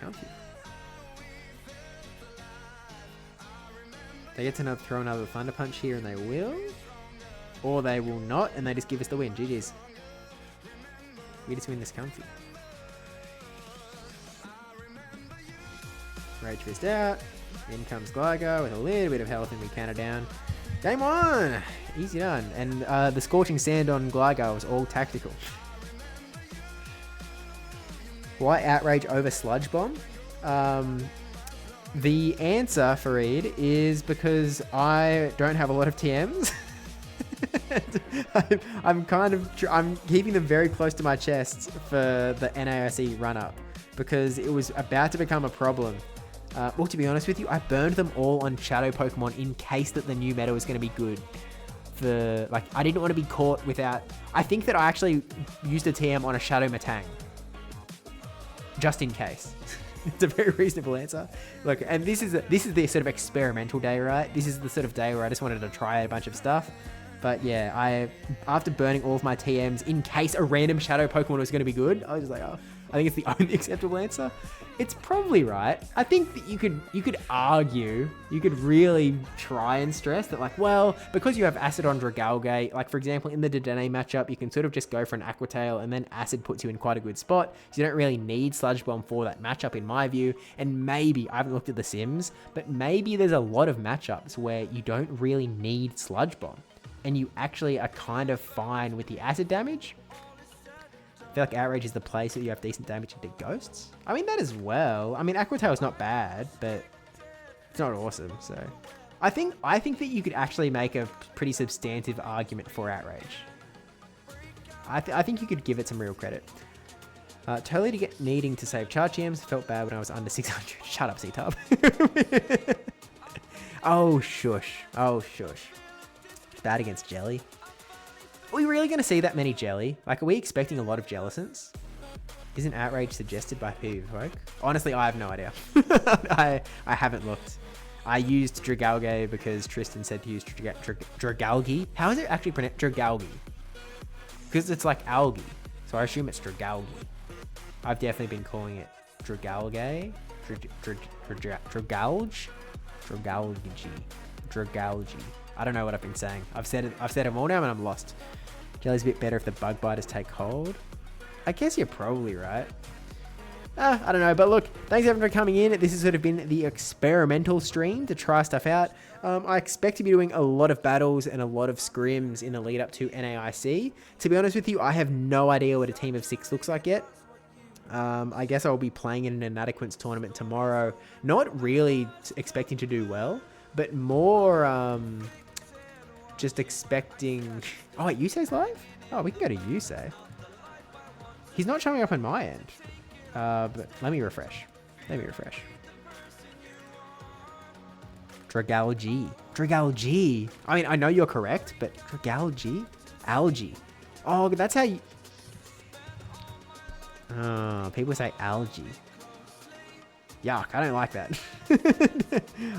comfy. They get to throw another Thunder Punch here, and they will. Or they will not, and they just give us the win. GG's. We just win this comfy. Rage Fist out. In comes Gligar with a little bit of health, and we counter down. Game 1! Easy done. And the Scorching Sand on Gligar was all tactical. Why Outrage over Sludge Bomb? The answer, Fareed, is because I don't have a lot of TMs. I'm keeping them very close to my chest for the NAIC run-up because it was about to become a problem. Well, to be honest with you, I burned them all on Shadow Pokemon in case that the new meta was going to be good. I didn't want to be caught without... I think that I actually used a TM on a Shadow Matang. Just in case. It's a very reasonable answer. Look, and this is the sort of experimental day, right? This is the sort of day where I just wanted to try a bunch of stuff. But yeah, after burning all of my TMs in case a random Shadow Pokemon was going to be good, I was like, oh, I think it's the only acceptable answer. It's probably right. I think that you could argue, you could really try and stress that, like, well, because you have Acid on Dragalge, like, for example, in the Dedenne matchup, you can sort of just go for an Aqua Tail, and then Acid puts you in quite a good spot, so you don't really need Sludge Bomb for that matchup, in my view. And maybe, I haven't looked at the Sims, but maybe there's a lot of matchups where you don't really need Sludge Bomb, and you actually are kind of fine with the acid damage. feel like Outrage is the place that you have decent damage into ghosts. I mean, that as well. I mean, Aqua Tail's not bad, but it's not awesome, so... I think that you could actually make a pretty substantive argument for Outrage. I think you could give it some real credit. Totally to get needing to save charge gems. Felt bad when I was under 600. Shut up, C-Tub. Oh, shush. Oh, shush. Bad against Jelly. Are we really going to see that many Jelly? Like, are we expecting a lot of Jellicents? Isn't Outrage suggested by PvPoke? Honestly, I have no idea. I haven't looked. I used Dragalge because Tristan said to use Dragalge. How is it actually pronounced? Dragalge. Because it's like algae. So I assume it's Dragalge. I've definitely been calling it Dragalge. Dragalge? Dragalge. I don't know what I've been saying. I've said them all now and I'm lost. Jelly's a bit better if the bug biters take hold. I guess you're probably right. I don't know, but look, thanks everyone for coming in. This has sort of been the experimental stream to try stuff out. I expect to be doing a lot of battles and a lot of scrims in the lead up to NAIC. To be honest with you, I have no idea what a team of 6 looks like yet. I guess I'll be playing in an Inadequates tournament tomorrow. Not really expecting to do well, but more just expecting... Oh, wait, Yusei's live? Oh, we can go to Yusei. He's not showing up on my end. But let me refresh. Dragalge. I mean, I know you're correct, but Dragalge? Algae. Oh, that's how you... Oh, people say algae. Yuck, I don't like that.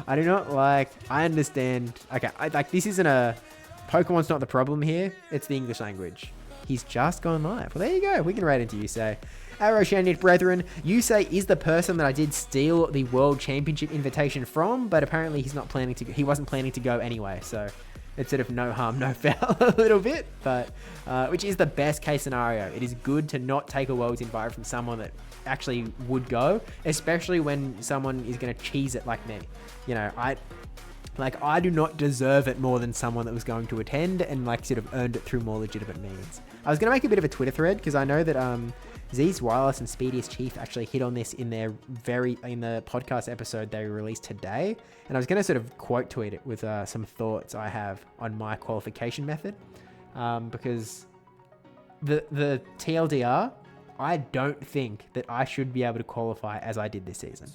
I do not like... I understand... Okay, this isn't a... Pokemon's not the problem here. It's the English language. He's just gone live. Well, there you go. We can rate into Yusei. Arrow Shanid Brethren, Yusei is the person that I did steal the World Championship invitation from, but apparently he wasn't planning to go anyway, so it's sort of no harm, no foul a little bit, but which is the best case scenario. It is good to not take a Worlds invite from someone that actually would go, especially when someone is going to cheese it like me. You know, I do not deserve it more than someone that was going to attend and sort of earned it through more legitimate means. I was going to make a bit of a Twitter thread because I know that Z's Wireless and Speediest Chief actually hit on this in the podcast episode they released today, and I was going to sort of quote tweet it with some thoughts I have on my qualification method, because the TLDR, I don't think that I should be able to qualify as I did this season.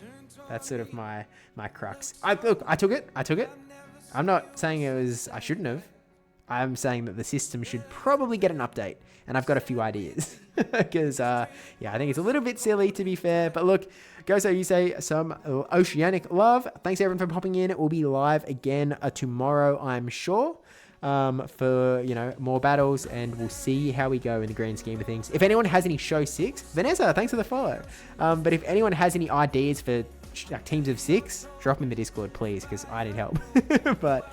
That's sort of my crux. I took it. I'm not saying I shouldn't have. I'm saying that the system should probably get an update, and I've got a few ideas. Because, I think it's a little bit silly, to be fair. But look, go so you say some oceanic love. Thanks, everyone, for popping in. We'll be live again tomorrow, I'm sure, for, more battles, and we'll see how we go in the grand scheme of things. If anyone has any Show 6, Vanessa, thanks for the follow. But if anyone has any ideas for teams of 6, drop them in the Discord, please, because I need help. But...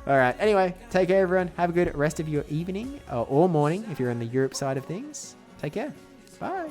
all right. Anyway, take care, everyone. Have a good rest of your evening or morning if you're on the Europe side of things. Take care. Bye.